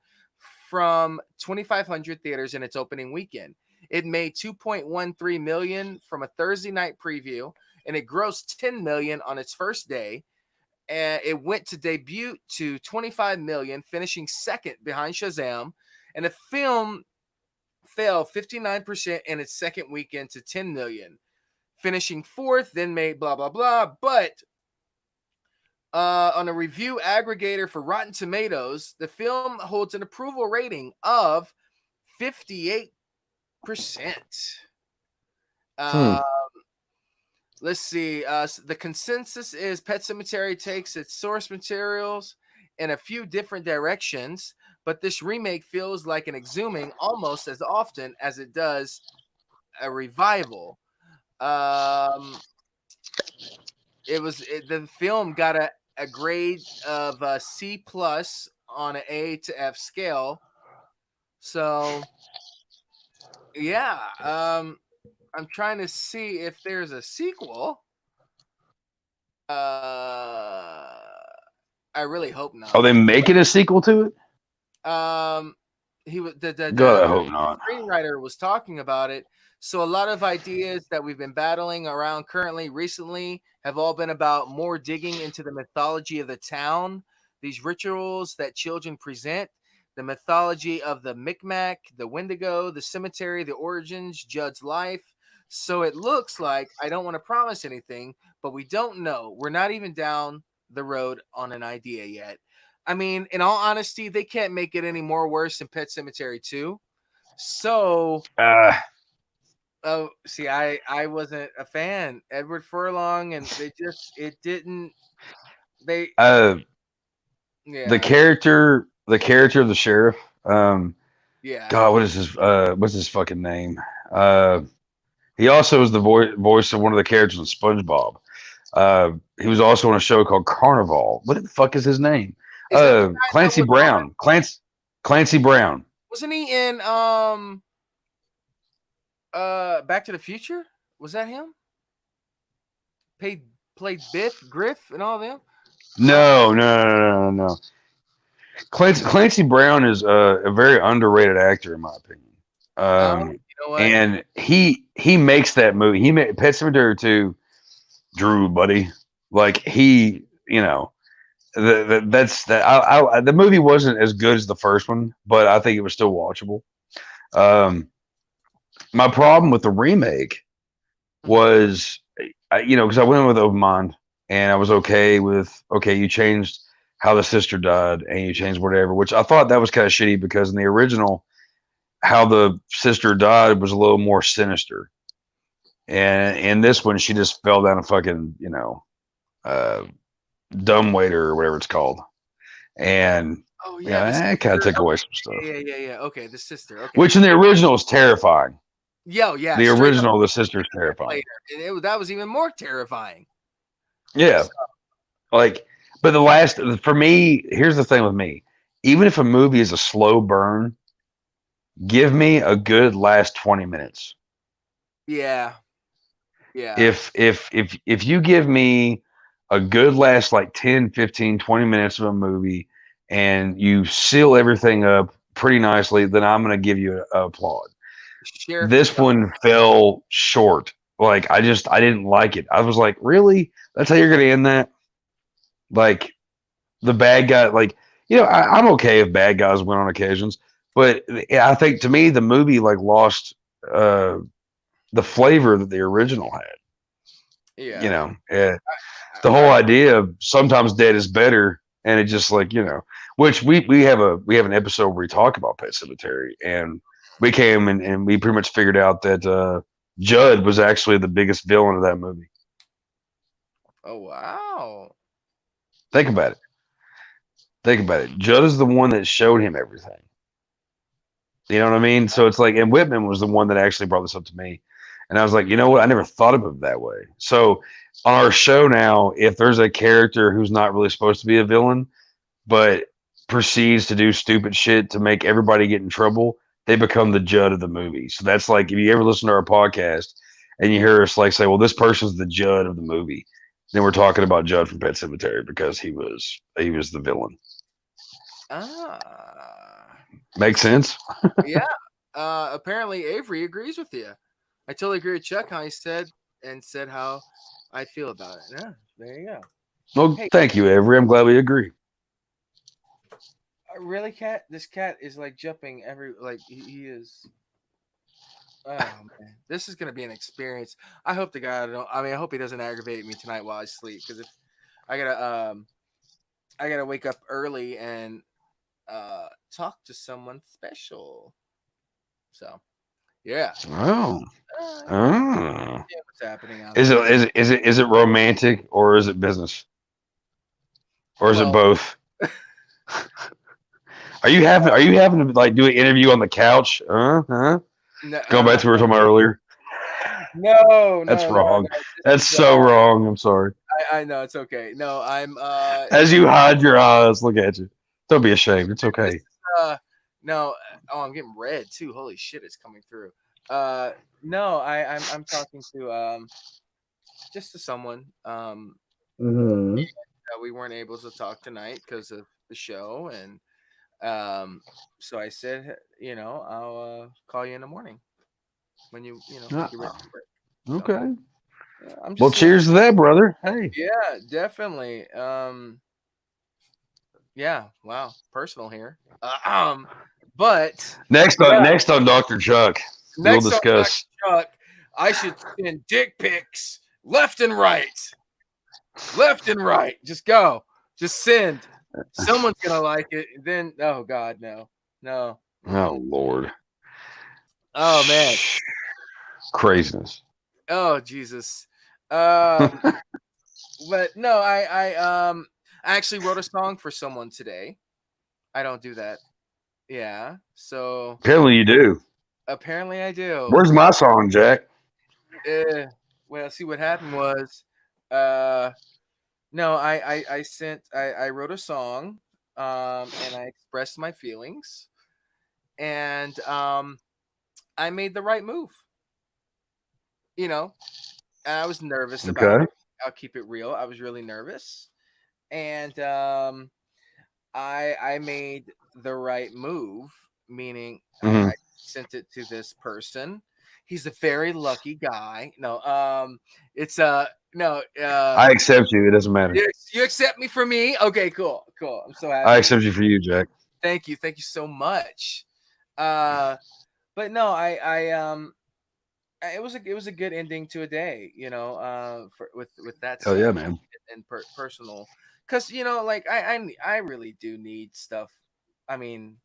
from 2,500 theaters in its opening weekend. It made 2.13 million from a Thursday night preview, and it grossed 10 million on its first day. And it went to debut to 25 million, finishing second behind Shazam. And the film fell 59% in its second weekend to 10 million, finishing fourth, then made blah, blah, blah. But on a review aggregator for Rotten Tomatoes, the film holds an approval rating of 58%. Let's see. The consensus is Pet Cemetery takes its source materials in a few different directions, but this remake feels like an exhuming almost as often as it does a revival. The film got a grade of C plus on an A to F scale. So yeah, I'm trying to see if there's a sequel. I really hope not. Are they making a sequel to it? He was the God, I hope not. screenwriter was talking about it. So a lot of ideas that we've been battling around recently have all been about more digging into the mythology of the town, these rituals that children present, the mythology of the Micmac, the Wendigo, the cemetery, the origins, Judd's life. So it looks like, I don't want to promise anything, but we don't know. We're not even down the road on an idea yet. I mean, in all honesty, they can't make it any more worse than Pet Cemetery 2. So, see, I wasn't a fan. Edward Furlong, and it didn't. The character of the sheriff. Yeah. God, what's his fucking name? He also was the voice of one of the characters in SpongeBob. He was also on a show called Carnival. What the fuck is his name? Clancy Brown. Clancy Brown. Wasn't he in Back to the Future? Was that him? Played Biff, Griff, and all them? No. Clancy Brown is a very underrated actor, in my opinion. You know what? And he makes that movie. He made Pet Cemetery 2. Drew, buddy, like he, the movie wasn't as good as the first one, but I think it was still watchable. My problem with the remake was, because I went in with open mind, and I was okay, you changed how the sister died, and you changed whatever, which I thought that was kind of shitty, because in the original, how the sister died was a little more sinister. And in this one, she just fell down a fucking, dumbwaiter or whatever it's called. And that kind of took away some stuff. Yeah. Okay, the sister. Okay. Which in the original is terrifying. Yeah. The original, the sister's terrifying. That was even more terrifying. Yeah. But for me, here's the thing with me. even if a movie is a slow burn, give me a good last 20 minutes. Yeah. Yeah. If you give me a good last like 10, 15, 20 minutes of a movie and you seal everything up pretty nicely, then I'm going to give you a applaud. Sheriff This Jones. one fell short. Like I didn't like it. I was like, really? That's how you're going to end that? Like the bad guy, like, I'm okay if bad guys win on occasions, but I think to me the movie like lost uh, the flavor that the original had. Yeah. The I, whole I idea of sometimes dead is better, and it just like which we have an episode where we talk about Pet Cemetery, and we came and we pretty much figured out that Judd was actually the biggest villain of that movie. oh wow. Think about it. Think about it. Judd is the one that showed him everything. You know what I mean? So it's like, and Whitman was the one that actually brought this up to me. And I was like, you know what? I never thought of it that way. So on our show now, if there's a character who's not really supposed to be a villain, but proceeds to do stupid shit to make everybody get in trouble, they become the Judd of the movie. So that's like, if you ever listen to our podcast and you hear us like say, well, this person's the Judd of the movie, then we're talking about Judd from Pet Cemetery because he was the villain. Ah. Make sense? Yeah. Apparently Avery agrees with you. I totally agree with Chuck how he said how I feel about it. Yeah, there you go. Well, Hey, thank you, Avery. I'm glad we agree. really, cat? This cat is like jumping every like he is. Oh man, this is gonna be an experience. I hope the guy don't. I mean, I hope he doesn't aggravate me tonight while I sleep because if I gotta I gotta wake up early and talk to someone special. So yeah, Oh, yeah, oh. yeah, what's happening out Is it there? is it is it is it romantic or is it business or is it Well, both? Are you having to like do an interview on the couch? Huh? no, Going back to what we were talking about earlier. no, That's no, no, wrong. no. This That's is so wrong. I'm sorry. I know it's okay. No, I'm As you hide your eyes, look at you. Don't be ashamed. It's this okay. is no. Oh, I'm getting red too. Holy shit, it's coming through. No, I'm talking to just to someone. Mm-hmm. We weren't able to talk tonight because of the show, and so I said, I'll call you in the morning when you're ready for it. So Okay. yeah, I'm Well, just cheers to that, brother. Hey. yeah, definitely. Yeah, wow, personal here. But yeah, Next on Dr. Chuck, we'll next on Dr. discuss. Chuck, I should send dick pics left and right. Left and right. Just go. Just send. Someone's gonna like it. Then oh god, no. No. Oh Mm-mm. Lord. Oh man. Craziness. Oh Jesus. Um but no, I actually wrote a song for someone today. I don't do that. Yeah. So Apparently you do. apparently I do. Where's my song, Jack? Eh, well, see what happened was uh no, I sent I wrote a song and I expressed my feelings and I made the right move. You know, I was nervous about Okay. it. I'll keep it real. I was really nervous and I made the right move, meaning Hmm. I sent it to this person. He's a very lucky guy. No, it's no, I accept you. It doesn't matter. you accept me for me? Okay, cool, cool. I'm so I happy. accept you for you, Jack. Thank you so much. Uh, but no, it was a good ending to a day, with that Hell yeah, song man. and personal, because like I really do need stuff. I mean,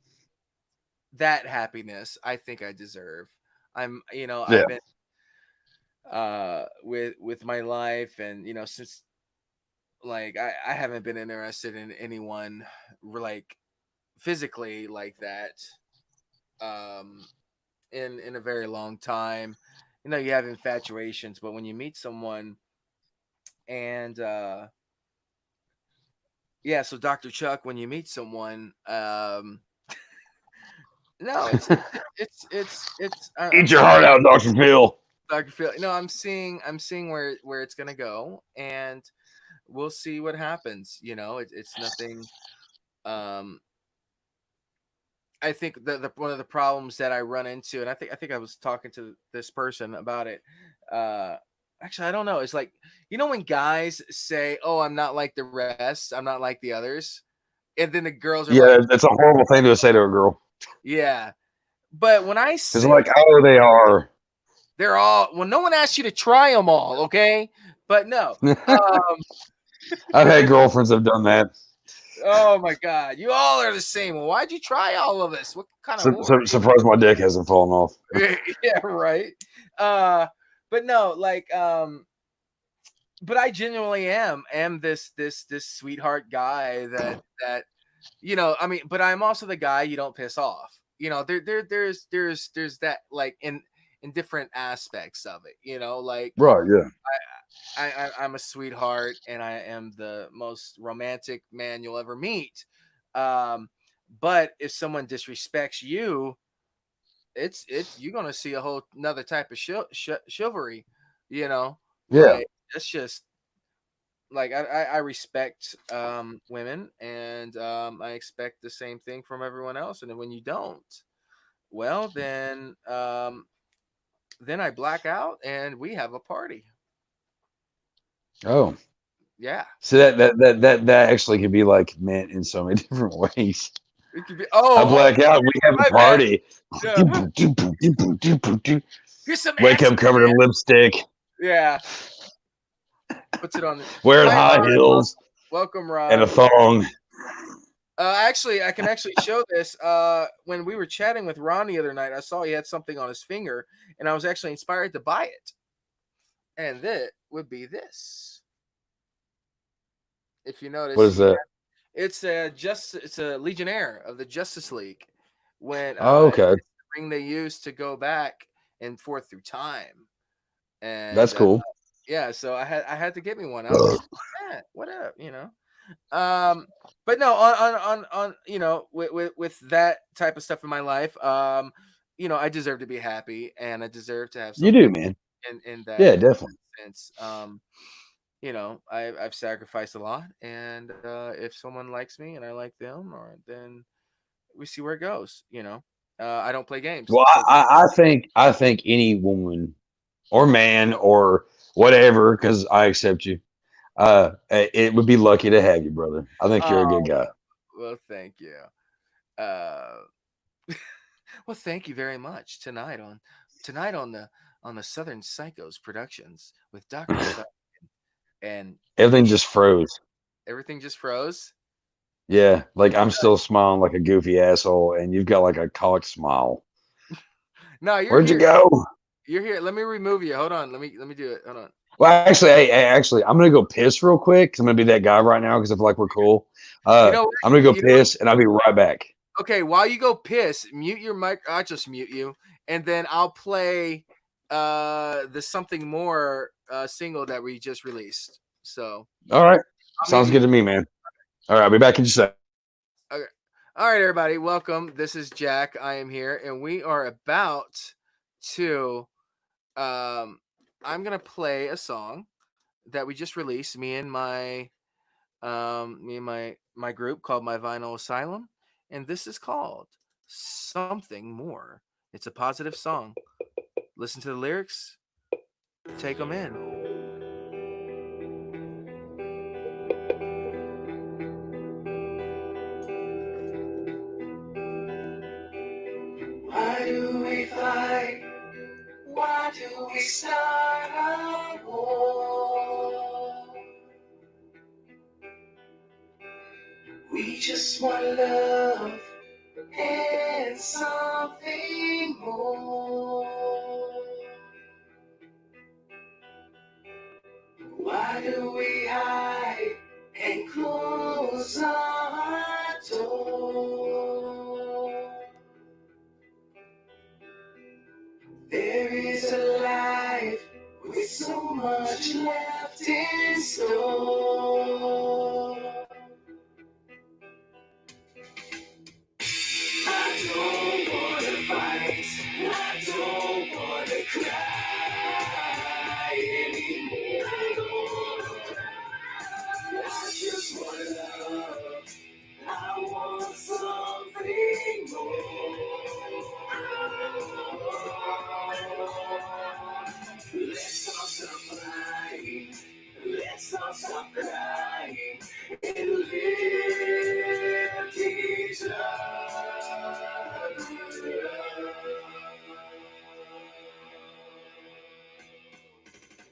that happiness I think I deserve. Yeah. I've been with my life, and since like I haven't been interested in anyone like physically like that um in a very long time. You have infatuations, but when you meet someone and Yeah, so Dr. Chuck, when you meet someone, no, I'm Eat your seeing heart out, Dr. Phil. Dr. Phil. No, I'm seeing where it's gonna go, and we'll see what happens. You know, it's nothing. Um, I think the one of the problems that I run into, and I think I was talking to this person about it. Uh, Actually, I don't know. It's like, when guys say, "Oh, I'm not like the rest. I'm not like the others," and then the girls are Yeah, like, that's a horrible thing to say to a girl. "Yeah." But when I Because say like, oh, they are. they're all, well, no one asked you to try them all, okay? But no. Um, I've had girlfriends that have done that. oh my God, you all are the same. Well, why'd you try all of us? What kind of whore are you? Surprised my dick hasn't fallen off. Yeah, right. Uh, but no, like, but I genuinely am this sweetheart guy that I mean, but I'm also the guy you don't piss off. There's that, like, in different aspects of it. Like, Right, yeah. I'm a sweetheart and I am the most romantic man you'll ever meet. Um, but if someone disrespects you, it's you're gonna see a whole another type of chivalry. Yeah. Like, that's just like, I respect women, and I expect the same thing from everyone else. And then when you don't, well, then I black out and we have a party. Oh. Yeah. So that actually could be like meant in so many different ways. It could be. I Oh, black out. We have a my bad. party. Yeah. Here's some Wake up covered in lipstick, Yeah. Puts it on the. wearing Hi, high Ron. heels Welcome, and a Ron. thong. Actually, I can actually show this. When we were chatting with Ron the other night, I saw he had something on his finger, and I was actually inspired to buy it. And that would be this. If you What notice, is that? it's a Legionnaire of the Justice League. When Oh, okay. it's the ring they used to go back and forth through time. That's And cool. yeah, so I had to get me one. I was just like, what up, but no, on with that type of stuff in my life, I deserve to be happy, and I deserve to have You do, something man. in that Yeah, definitely. sense. I've sacrificed a lot, and if someone likes me and I like them, or then we see where it goes. I don't play games, Well, so I think any woman or man or whatever, because I accept you. It would be lucky to have you, brother. I think you're a good oh, guy. well, thank you. Uh, well, thank you very much. Tonight on the Southern Psychos Productions with Dr. Chuck and Everything H. just froze. Everything just froze. Yeah, like I'm still smiling like a goofy asshole, and you've got like a cocked smile. No, you're Where'd you here. go? You're here. Let me remove you. Hold on. Let me do it. Hold on. Well, actually, actually, I'm gonna go piss real quick because I'm gonna be that guy right now because I feel like we're cool. You know what? I'm gonna go You know what? piss, and I'll be right back. Okay, while you go piss, mute your mic. I'll just mute you, and then I'll play the Something More single that we just released. So All right, I'll mute sounds you. good to me, man. All right, I'll be back in just a sec. Okay. All right, everybody, welcome. This is Jack. I am here, and we are about to. I'm gonna play a song that we just released. Me and my group called My Vinyl Asylum, and this is called Something More. It's a positive song. Listen to the lyrics. Take them in. Why do we fight? Why do we start a war? We just want love and something more. Why do we hide and close our door? There is a life with so much left in store.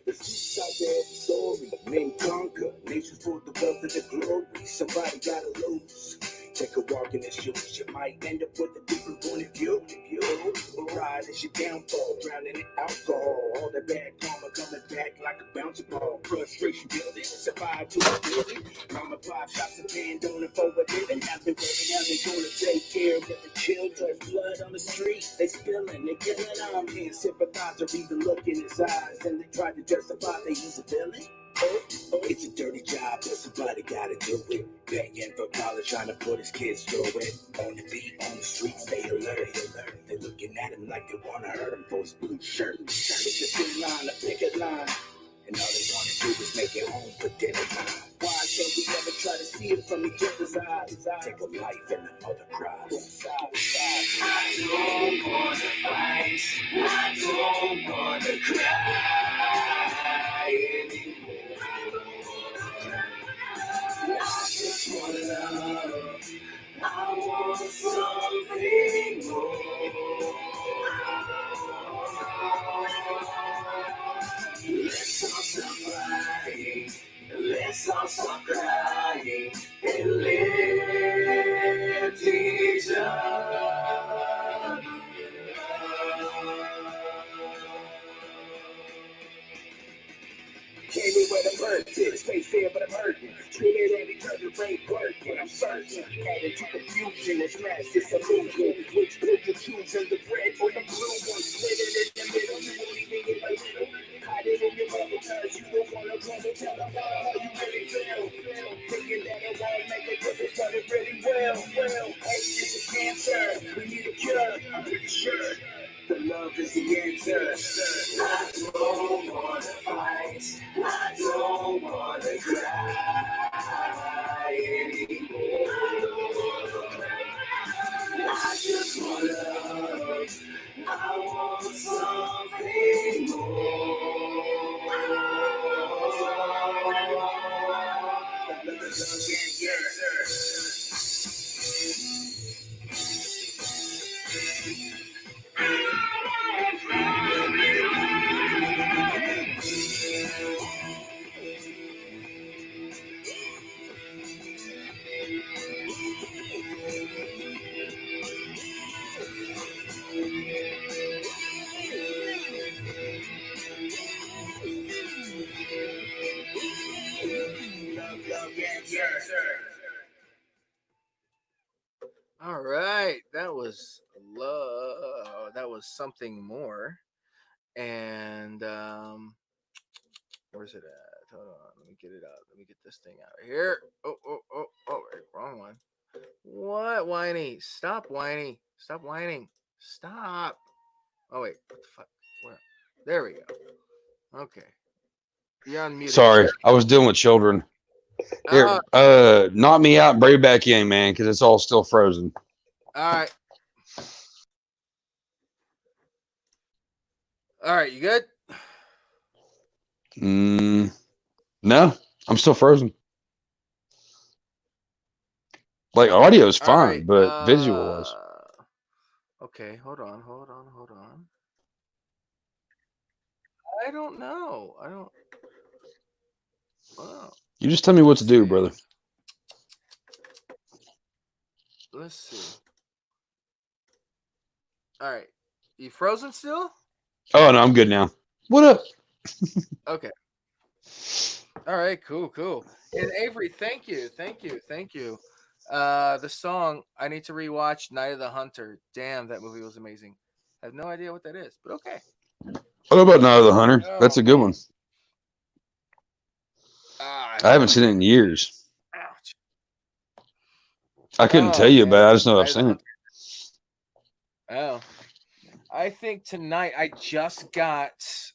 The streets out there, the story. Men conquer, nations for the wealth and the glory. Somebody gotta lose. Take a walk in the shoes, you might end up with a different point of view. Pride is your downfall, drowning in alcohol. All the bad karma coming back like a bouncy ball. Frustration building, survive to a building. Mama pop shops and pandora for a living. I've been working out, they gonna take care of the children. Blood on the street, they spilling, they killing. I'm here, sympathizer, even look in his eyes. And they try to justify that he's a villain. Oh, it's a dirty job, but somebody gotta do it. Begging for college, trying to put his kids through it. On the beat, on the streets, they alert. They looking at him like they wanna hurt him for his blue shirt. It's a thin line, a picket line. And all they wanna do is make it home for dinner time. Why can't we ever try to see it from each other's eyes? Take a life and the mother cries. I don't wanna fight. I don't wanna cry anymore. I just wanna love. I want something more. Let's all stop fighting. Let's all stop crying and lift each other. Came in where the birth is, face fair but I'm hurting. Screaming at each other, ain't working, I'm certain. Added to confusion, it's mass disillusion. Which pick you choose in the bread or the blue one? Split it in the middle, you won't even get a little. Hide it in your mother cause you don't wanna run and tell them how you really feel. Thinking that it won't make a difference, but it really will. Hate is a cancer, we need a cure, I'm pretty sure. The love is the answer. I don't wanna fight. I don't wanna cry anymore. I just wanna love. I want something more. All right, that was love. That was something more. And where's it at? Hold on, let me get it out. Let me get this thing out of here. Oh, wait, wrong one. What, whiny? Stop whining. Stop whining. Stop. Oh wait, what the fuck? Where? There we go. Okay. You're on mute. Sorry, I was dealing with children. Here, knock me out and bring it back in, man, because it's all still frozen. All right. All right, you good? No, I'm still frozen. Like audio is fine, right, but visual was. Okay, hold on. I don't know. Wow. You just tell me what to do, brother. Let's see. All right. You frozen still? Oh, no, I'm good now. What up? Okay. All right, cool. And Avery, thank you. The song, I need to rewatch Night of the Hunter. Damn, that movie was amazing. I have no idea what that is, but okay. What about Night of the Hunter? That's a good one. I haven't seen it in years. Ouch. I couldn't tell you about it. I just know I've seen it. Oh. I think tonight I just got,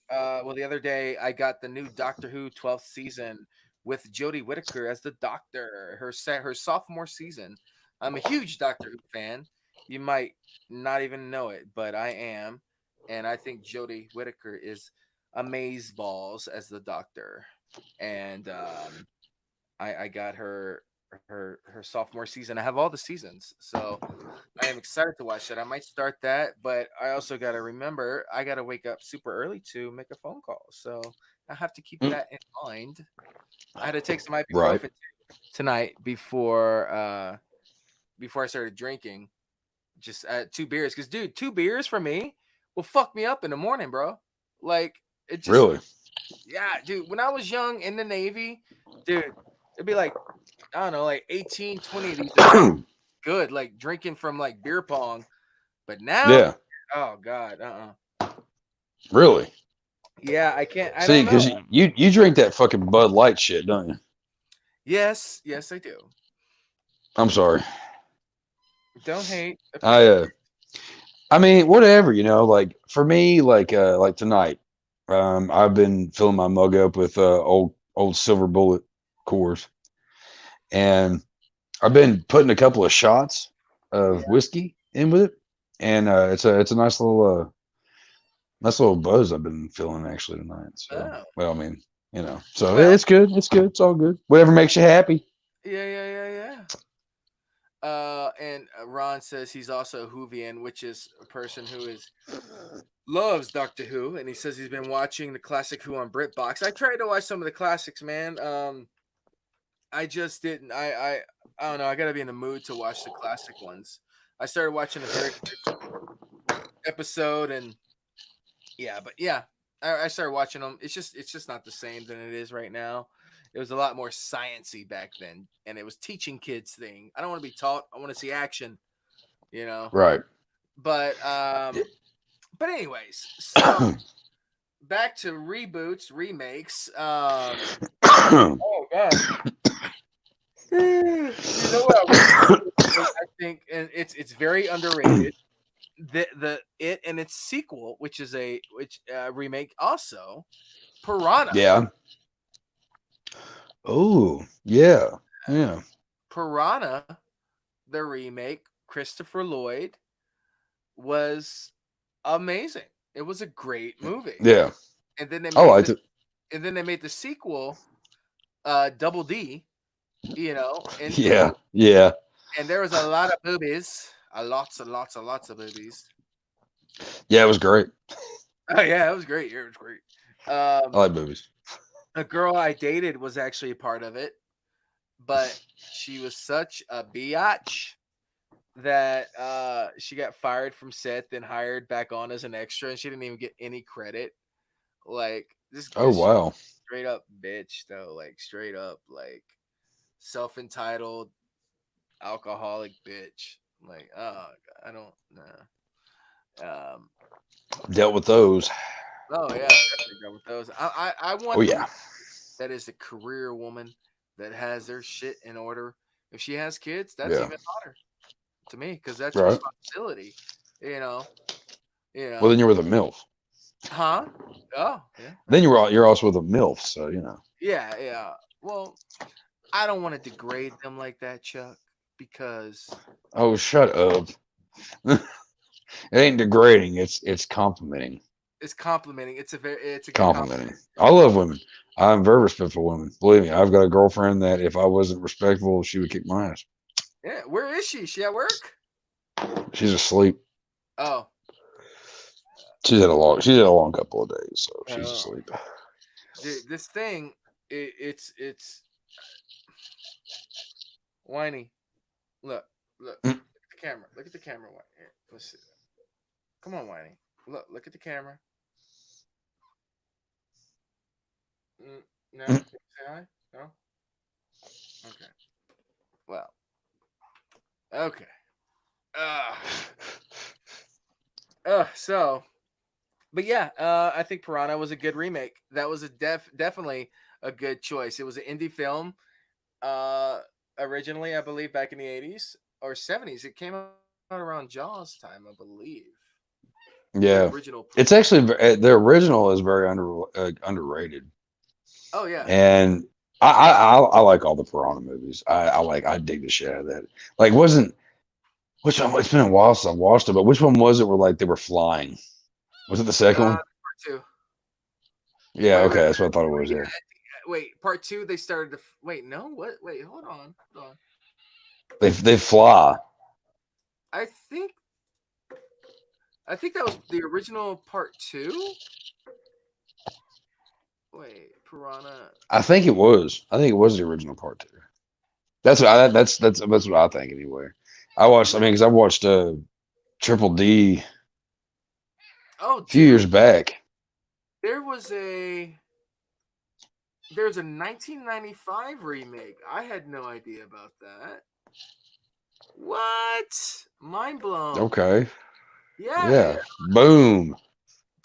the other day I got the new Doctor Who 12th season with Jodie Whittaker as the Doctor, her sophomore season. I'm a huge Doctor Who fan. You might not even know it, but I am. And I think Jodie Whittaker is amazeballs as the Doctor. And I got her sophomore season. I have all the seasons, so I am excited to watch it. I might start that, but I also got to remember I got to wake up super early to make a phone call. So I have to keep Mm. that in mind. I had to take some Right. ibuprofen tonight before I started drinking. Just 2 beers, because dude, 2 beers for me will fuck me up in the morning, bro. Like it just, Really? yeah, dude. When I was young in the Navy, dude, it'd be like, I don't know, like 18, 20 of these a day. Good, like drinking from like beer pong. But now, Yeah. oh god, Really? yeah, I can't. I See, don't know. because you drink that fucking Bud Light shit, don't you? Yes, I do. I'm sorry. Don't hate, I appreciate. I mean, whatever, like for me, like tonight, I've been filling my mug up with old Silver Bullet cores, and I've been putting a couple of shots Yeah. of whiskey in with it, and it's a nice little buzz I've been feeling actually tonight. So, Oh. well, I mean, so Well, it's good. It's good. It's all good. Whatever makes you happy. yeah. And Ron says he's also a Whovian, which is a person who loves Doctor Who, and he says he's been watching the classic Who on BritBox. I tried to watch some of the classics, man. I just didn't. I don't know. I got to be in the mood to watch the classic ones. I started watching the very first episode, and yeah, but yeah, I started watching them. It's just not the same than it is right now. It was a lot more sciency back then, and it was teaching kids thing. I don't want to be taught. I want to see action, you know. Right. But anyways, so back to reboots, remakes. Oh god. You know what I think, and it's very underrated. The It and its sequel, which is a remake, also Piranha. Yeah. Oh, yeah. Yeah. Piranha, the remake, Christopher Lloyd, was amazing. It was a great movie. Yeah. And then they I made liked it. and then they made the sequel, Double D, and Yeah. Yeah. there was a lot of boobies, lots and lots and lots of boobies. Yeah, it was great. Oh yeah, it was great. It was great. I like movies. A girl I dated was actually a part of it, but she was such a biatch that she got fired from set, then hired back on as an extra, and she didn't even get any credit. Like Oh, wow. straight up bitch though, like straight up like self entitled alcoholic bitch. Like, oh, I don't know. Dealt with those. Oh yeah, definitely done with those. I want Oh, yeah. that is a career woman that has their shit in order. If she has kids, that's Yeah. even hotter to me, because that's Right. responsibility. You know. Well, then you're with a MILF. Huh? Oh, yeah. Then you're also with a MILF, so Yeah. Well, I don't want to degrade them like that, Chuck, because Oh, shut up. It ain't degrading. It's complimenting. it's complimenting. It's a good Complimenting. I love women. I'm very respectful of women. Believe me, I've got a girlfriend that if I wasn't respectful, she would kick my ass. Yeah. Where is she? She at work? She's asleep. Oh. She's had a long couple of days, so she's asleep. Dude, this thing, it's whiny. Look at the camera. Look at the camera. Here, let's see. Come on, whiny. Look at the camera. No, say hi. No. Okay. Well. Okay. So, but yeah, I think Piranha was a good remake. That was definitely a good choice. It was an indie film. Originally, I believe back in the 80s or 70s. It came out around Jaws time, I believe. Yeah, The original. it's actually the original is very underrated. Oh yeah, And I like all the Piranha movies. I dig the shit out of that. Like, which one? It's been a while since I watched it, but which one was it where like they were flying? Was it the second one? Part two. Yeah, Wait, okay, that's what I thought it was. Yeah. Wait, part two. They started to wait. No, what? Wait, hold on. They fly. I think that was the original part two. Wait, Piranha. I think it was. I think it was the original part two. That's what I think anyway. I watched. I mean, because I watched Triple D Oh, a few years dude, back. there was a there's a 1995 remake. I had no idea about that. What? Mind blown. Okay. Yeah. Yeah. Boom.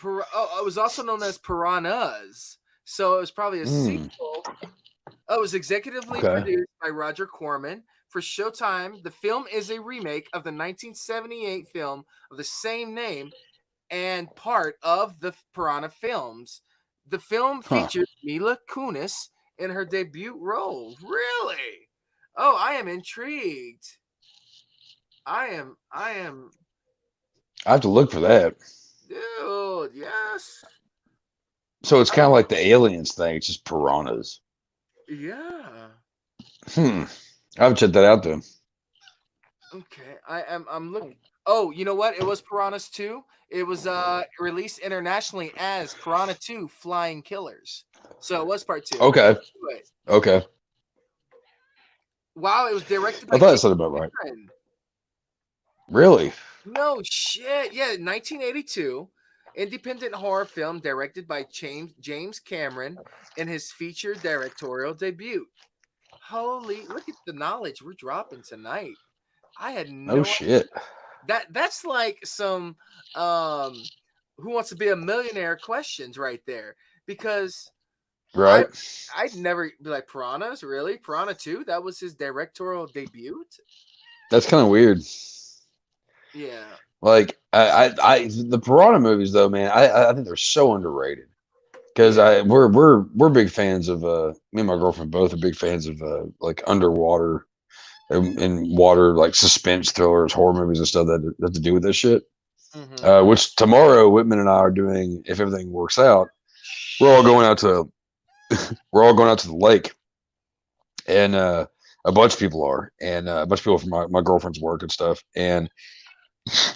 It was also known as Piranhas. So it was probably a Mm. sequel. Oh, it was executively Okay. produced by Roger Corman for Showtime. The film is a remake of the 1978 film of the same name and part of the Piranha films. The film Huh. features Mila Kunis in her debut role. Really? Oh, I am intrigued. I am I have to look for that. dude, yes. So it's kind of Oh, like the aliens thing. It's just piranhas. yeah. Hmm. I have to check that out then. Okay. I'm looking. Oh, you know what? It was Piranhas 2. It was released internationally as Piranha 2 Flying Killers. So it was part 2. Okay. Wait. Okay. Wow, it was directed I by thought it James sounded about right. Cameron. Really? No shit. Yeah, 1982. Independent horror film directed by James Cameron in his feature directorial debut. Holy, look at the knowledge we're dropping tonight. I had No no shit. that's like some who wants to be a millionaire questions right there because I Right? I'd never be like Piranhas, really? Piranha 2? That was his directorial debut? That's kind of weird. Yeah. Like the piranha movies though, man. I think they're so underrated because Yeah. we're big fans of me and my girlfriend both are big fans of like underwater and water like suspense thrillers, horror movies and stuff that have to do with this shit. Mm-hmm. Which tomorrow Whitman and I are doing if everything works out. We're all going out to we're all going out to the lake, and a bunch of people are, and a bunch of people from my girlfriend's work and stuff, and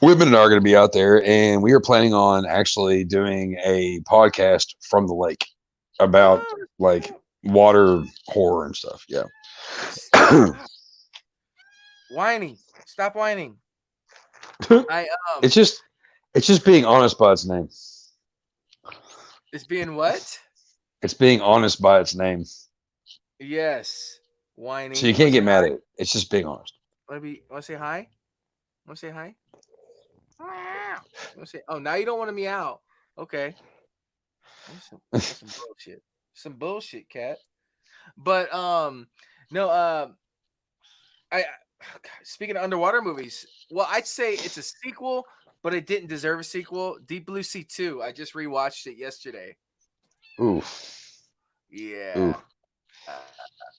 Whitman and I are going to be out there, and we are planning on actually doing a podcast from the lake about like water horror and stuff. Yeah. Whining. Stop whining. I it's just being honest by its name. It's being what? It's being honest by its name. Yes. Whining. So you can't get mad at it. It's just being honest. Want to say hi? Want to say hi? Say, oh, now you don't want to meow. Okay. That's some bullshit. Some bullshit, cat. But no, speaking of underwater movies, well, I'd say it's a sequel, but it didn't deserve a sequel. Deep Blue Sea 2. I just rewatched it yesterday. Oof. Yeah.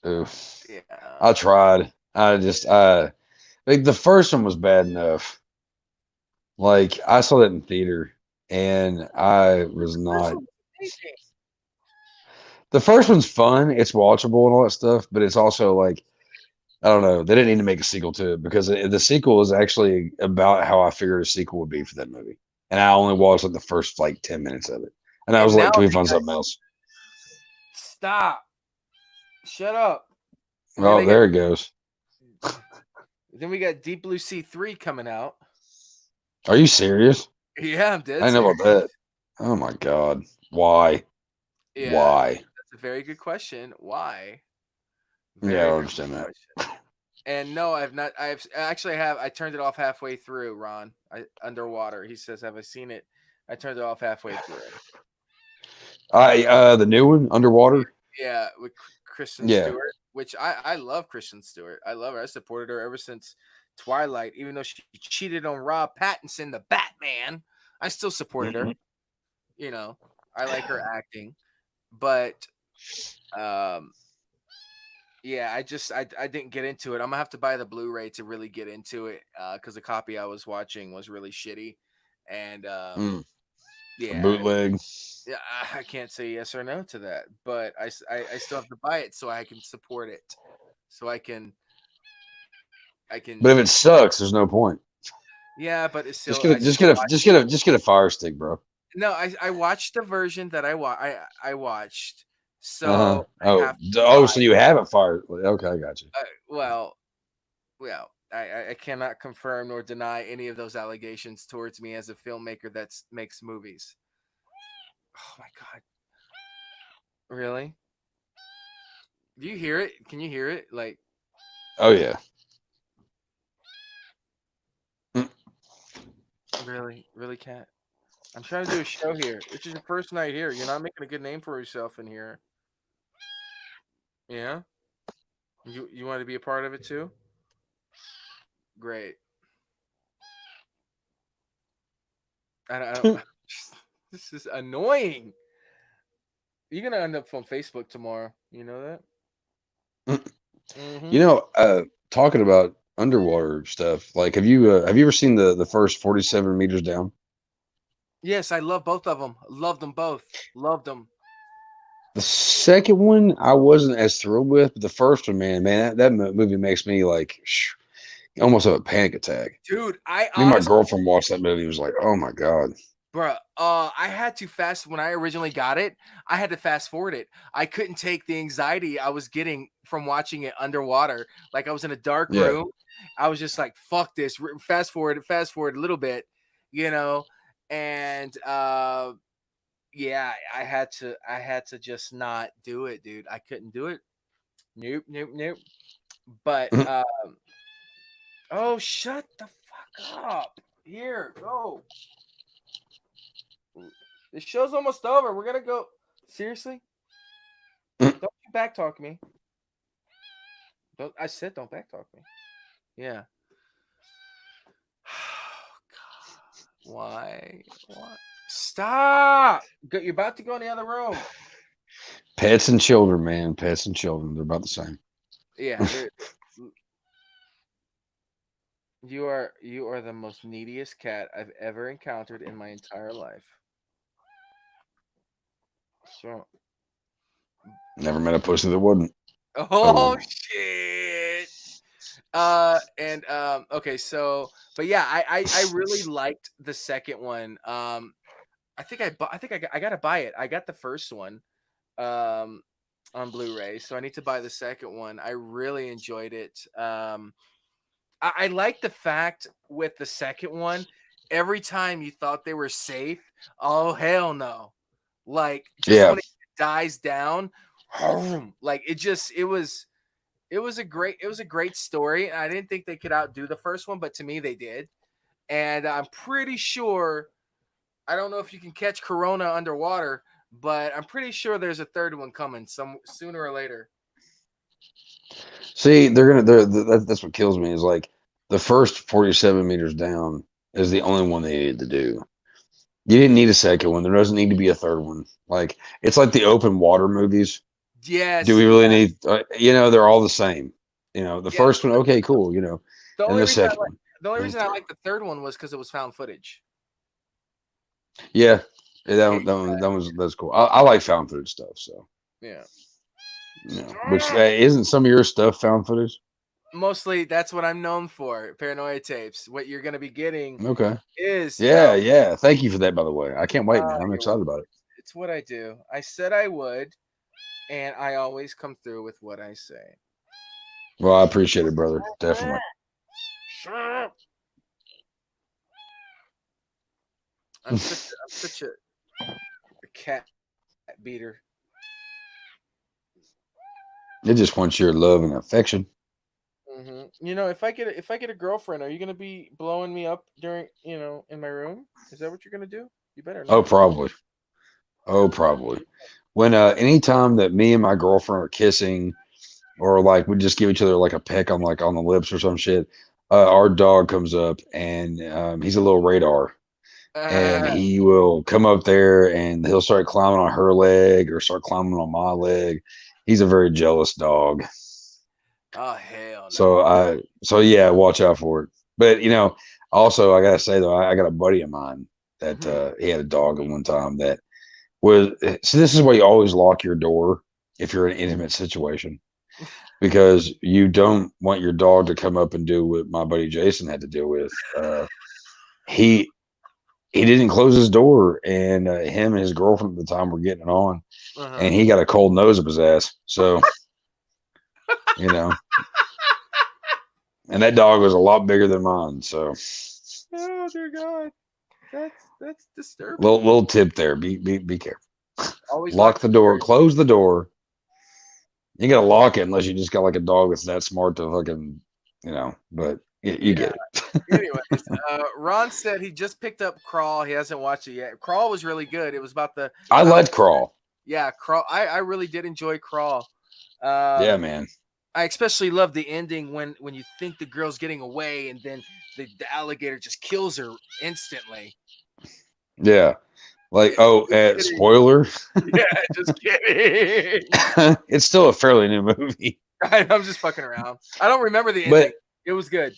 Oof. Yeah. I tried. I just like the first one was bad enough. Like I saw that in theater and I was not. The first one's fun, it's watchable and all that stuff, but it's also like I don't know. They didn't need to make a sequel to it because the sequel is actually about how I figured a sequel would be for that movie, and I only watched like the first like 10 minutes of it, and I was like, "Can we find something else?" Stop. Shut up. Oh, there it goes. Then we got Deep Blue Sea 3 coming out. Are you serious? Yeah, I'm dead. I know about that. Oh my god. Why? Yeah, Why? that's a very good question. Why? Yeah, I understand that. And no, I've not. I turned it off halfway through. Ron, Underwater. He says, "Have I seen it?" I turned it off halfway through. The new one, Underwater. Yeah, with Kristen Stewart, which I love Kristen Stewart. I love her. I supported her ever since Twilight, even though she cheated on Rob Pattinson, the Batman. I still supported her. You know, I like her acting, but yeah, I didn't get into it. I'm gonna have to buy the Blu-ray to really get into it because the copy I was watching was really shitty, and yeah, bootleg. Yeah, I can't say yes or no to that, but I still have to buy it so I can support it, so I can. But if it sucks, there's no point. Yeah, but it's still just get a Fire Stick, bro. No, I watched the version that I watched, Uh-huh. so I Oh, have to so buy. you haven't fired. Okay, I got you. Well, I cannot confirm nor deny any of those allegations towards me as a filmmaker that makes movies. Oh my god, really? Do you hear it? Can you hear it? Like, Oh yeah. Mm. really, cat? I'm trying to do a show here. This is your first night here. You're not making a good name for yourself in here. Yeah, you want to be a part of it too? Great. I don't. This is annoying. You're gonna end up on Facebook tomorrow. You know that? Mm. Mm-hmm. You know, talking about underwater stuff, like have you ever seen the first 47 meters down? Yes, I love both of them. Loved them both. Loved them. The second one I wasn't as thrilled with, but the first one, man, that movie makes me like almost have a panic attack. Dude, I Me and my honestly, girlfriend watched that movie. Was like, oh my god. bruh, I had to fast when I originally got it. I had to fast forward it. I couldn't take the anxiety I was getting from watching it underwater. Like I was in a dark Yeah. room. I was just like, "Fuck this!" Fast forward a little bit, you know, and yeah, I had to just not do it, dude. I couldn't do it. Nope, nope, nope. But oh, shut the fuck up. Here, go. The show's almost over. We're gonna go. Seriously? Don't you backtalk me. Don't I said don't backtalk me. Yeah. God. Why? Why? Stop! You're about to go in the other room. Pets and children, man. Pets and children. They're about the same. Yeah, you are the most neediest cat I've ever encountered in my entire life. So Never met a pussy that wouldn't. oh shit. And okay, so but yeah, I really liked the second one. I gotta buy it. I got the first one um on Blu-ray, so I need to buy the second one. I really enjoyed it. I like the fact with the second one, every time you thought they were safe, oh hell no. Like just Yeah. when it dies down, like it was a great story. I didn't think they could outdo the first one, but to me they did. And I'm pretty sure I don't know if you can catch Corona underwater, but I'm pretty sure there's a third one coming some sooner or later. See, that's what kills me is like the first 47 meters down is the only one they needed to do. You didn't need a second one. There doesn't need to be a third one. Like it's like the open water movies. Do Yes, we really yeah, need? They're all the same. The yeah. first one, okay, cool. The And only the reason second one, the only reason I like the third one was because it was found footage. yeah, Yeah, that's cool. I like found footage stuff. So yeah. which isn't some of your stuff found footage? Mostly that's what I'm known for. Paranoia tapes. What you're gonna be getting Okay. is Yeah, found. yeah. Thank you for that, by the way. I can't wait, man. I'm You're excited welcome. about it. It's what I do. I said I would, and I always come through with what I say. Well, I appreciate it, brother. Definitely. I'm such a cat beater. It just wants your love and affection. You know, if I get a girlfriend, are you gonna be blowing me up during in my room? Is that what you're gonna do? You better Oh, not. probably. Oh, probably. When anytime that me and my girlfriend are kissing, or like we just give each other like a peck on on the lips or some shit, our dog comes up and he's a little radar, and he will come up there and he'll start climbing on her leg or start climbing on my leg. He's a very jealous dog. Oh hell So no. yeah, watch out for it. But also I gotta say though, I got a buddy of mine that Mhm. he had a dog at one time that was. So this is why you always lock your door if you're in an intimate situation, because you don't want your dog to come up and do what my buddy Jason had to deal with. He he didn't close his door, and him and his girlfriend at the time were getting it on, Uh-huh. and he got a cold nose up his ass. So, you know, and that dog was a lot bigger than mine. So, Oh dear God, that's disturbing. little tip there: be careful. Always Lock the door, close the door. You gotta lock it unless you just got like a dog that's that smart to fucking, But you get it. Anyways, Ron said he just picked up Crawl. He hasn't watched it yet. Crawl was really good. It was about the. I liked Crawl. Yeah, Crawl. I really did enjoy Crawl. Yeah, man. I especially love the ending when you think the girl's getting away and then the alligator just kills her instantly. Yeah. Like, spoiler. Yeah, just kidding. It's still a fairly new movie. I'm just fucking around. I don't remember the ending. It was good.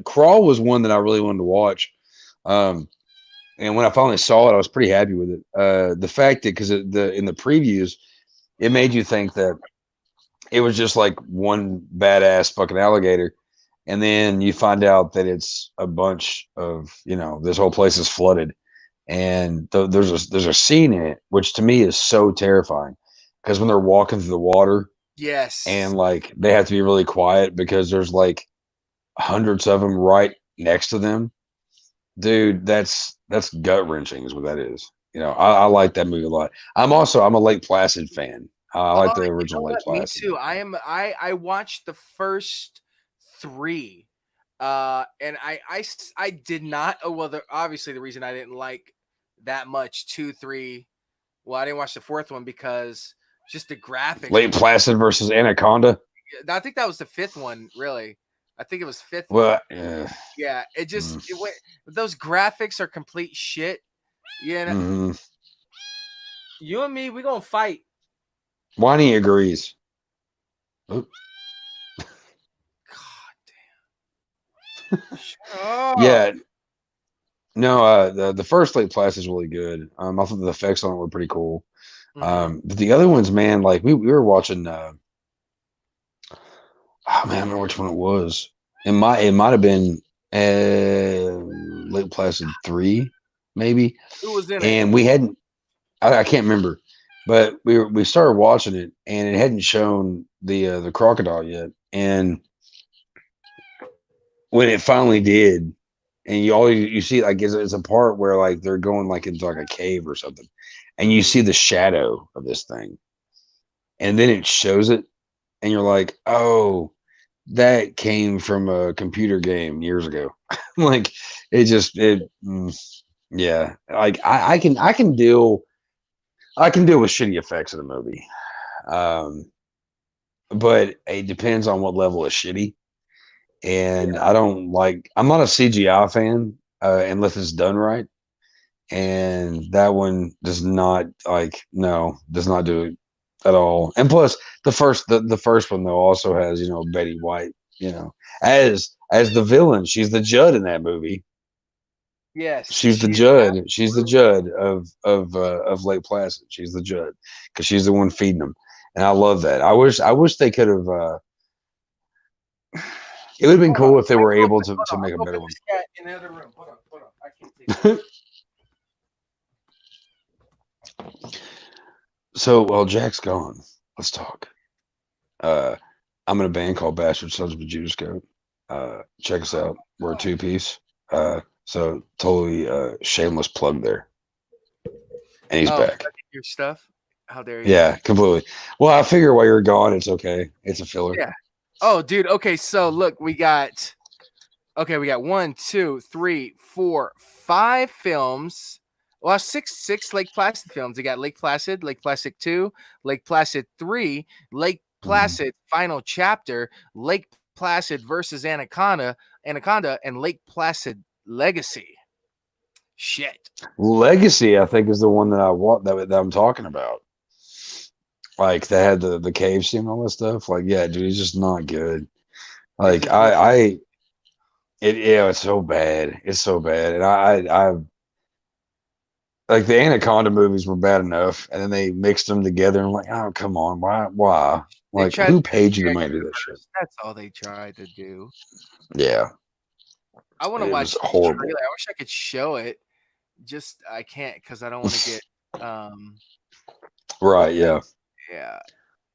Crawl was one that I really wanted to watch. And when I finally saw it, I was pretty happy with it. The fact that because in the previews, it made you think that it was just like one badass fucking alligator, and then you find out that it's a bunch of this whole place is flooded, and there's a scene in it which to me is so terrifying because when they're walking through the water, yes, and like they have to be really quiet because there's like hundreds of them right next to them. Dude, that's gut wrenching is what that is. I like that movie a lot. I'm a Lake Placid fan. I like the original Lake Placid. Me too. I watched the first 3, and I did not. Oh well, obviously the reason I didn't like that much 2, 3. Well, I didn't watch the 4th one because just the graphics. Lake Placid versus Anaconda. I think that was the 5th one. Really, I think it was 5th. Well, yeah. It just it went. Those graphics are complete shit. Yeah. Mm-hmm. You and me, we gonna fight. Whiney agrees. Oop. God damn. Shut up. Yeah. No, the first Lake Placid is really good. I thought the effects on it were pretty cool. But the other ones, man, like we were watching. Oh man, I don't remember which one it was. It might have been Lake Placid 3, maybe. Who was in it? And we hadn't. I can't remember, but we started watching it, and it hadn't shown the crocodile yet. And when it finally did, and you see like it's a part where like they're going like into like a cave or something, and you see the shadow of this thing, and then it shows it, and you're like, oh, that came from a computer game years ago. Like yeah, like I can deal with shitty effects in a movie, but it depends on what level of shitty. And I'm not a CGI fan unless it's done right. And that one does not do it at all. And plus the first one though also has, Betty White, as the villain. She's the Judd in that movie. Yes. She's the Judd. She's the Judd of Lake Placid. She's the Judd because she's the one feeding them. And I love that. I wish they could have it would have been cool if they were able to make a better one. In the other room. Hold on. I can't take So while Jack's gone, let's talk. I'm in a band called Bastard Sons of a Judas Goat. Check us out. We're a 2-piece. So totally shameless plug there. And he's back. Your stuff? How dare you? Yeah, completely. Well, I figure while you're gone, it's okay. It's a filler. Yeah. Oh, dude. Okay, so look, we got 1, 2, 3, 4, 5 films. Well, six Lake Placid films. We got Lake Placid, Lake Placid 2, Lake Placid 3, Lake Placid Final Chapter, Lake Placid versus Anaconda, and Lake Placid Legacy. Shit. Legacy, I think, is the one that I want that I'm talking about. Like they had the cave scene and all that stuff. Like, yeah, dude, it's just not good. Like it's so bad. It's so bad. And I like the Anaconda movies were bad enough, and then they mixed them together. And I'm like, oh, come on, why? Like, who paid you to make do that shit? That's all they tried to do. Yeah. I want to It watch was the horrible. trailer. I wish I could show it. Just I can't because I don't want to get Right? Yeah. yeah.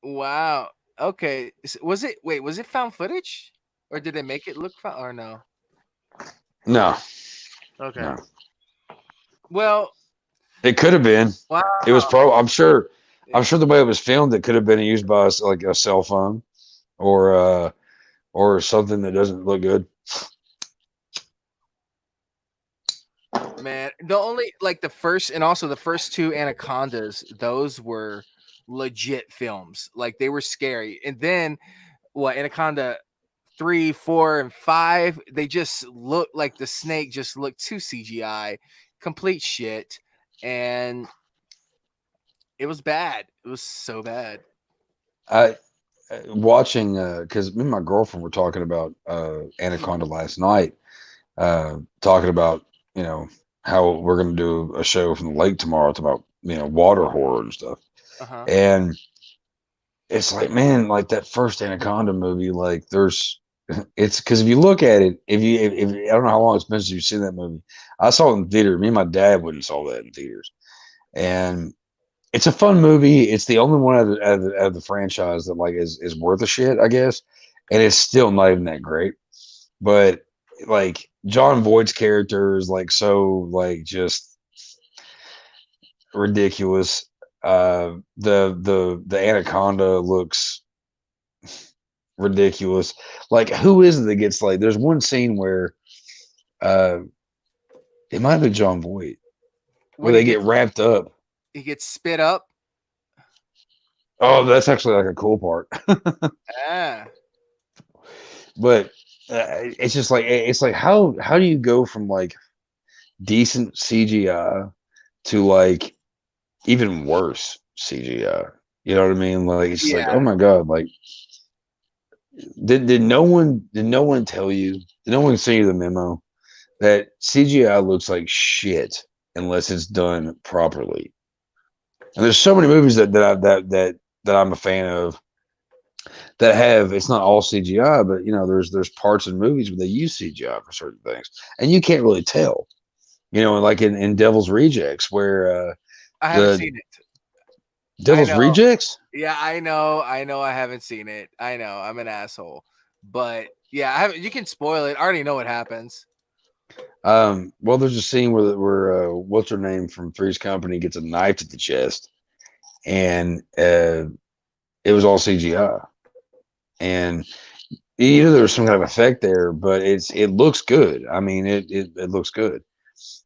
Wow. Okay. Was it wait, was it found footage? Or did they make it look found or no? No. Okay. No. Well, It could have been. wow. It was pro. I'm sure. I'm sure the way it was filmed, it could have been used by like a cell phone or something that doesn't look good. Man, the only like the first and also the first two Anacondas, those were legit films. Like they were scary. And then what Anaconda 3, 4, and 5, they just look like the snake just looked too CGI, complete shit. And it was bad. It was so bad. I watching because me and my girlfriend were talking about Anaconda last night, talking about how we're going to do a show from the lake tomorrow. It's about water horror and stuff, Uh-huh. and it's like, man, like that first Anaconda movie, like there's it's because if you look at it, if I don't know how long it's been since you've seen that movie. I saw it in theater. Me and my dad went and saw that in theaters, and it's a fun movie. It's the only one out of the franchise that like is worth a shit, I guess, and it's still not even that great. But like John Voight's character is like so like just ridiculous. The Anaconda looks ridiculous. Like who is it that gets like? There's one scene where uh, it might have been John Voight where What they get wrapped up. he gets spit up. Oh, that's actually like a cool part. Ah. But it's just like it's like how do you go from like decent CGI to like even worse CGI? You know what I mean? Like it's just like, oh Yeah. my god, like did no one tell you? Did no one send you the memo that CGI looks like shit unless it's done properly? And there's so many movies that I'm a fan of that have it's not all CGI, but there's parts in movies where they use CGI for certain things, and you can't really tell. Like in Devil's Rejects, where I haven't the seen it. Devil's know. Rejects. Yeah, I know. I haven't seen it. I know. I'm an asshole. But yeah, I haven't you can spoil it. I already know what happens. Well, there's a scene where what's her name from Three's Company gets a knife to the chest, and it was all CGI, and there was some kind of effect there, but it looks good. I mean, it looks good.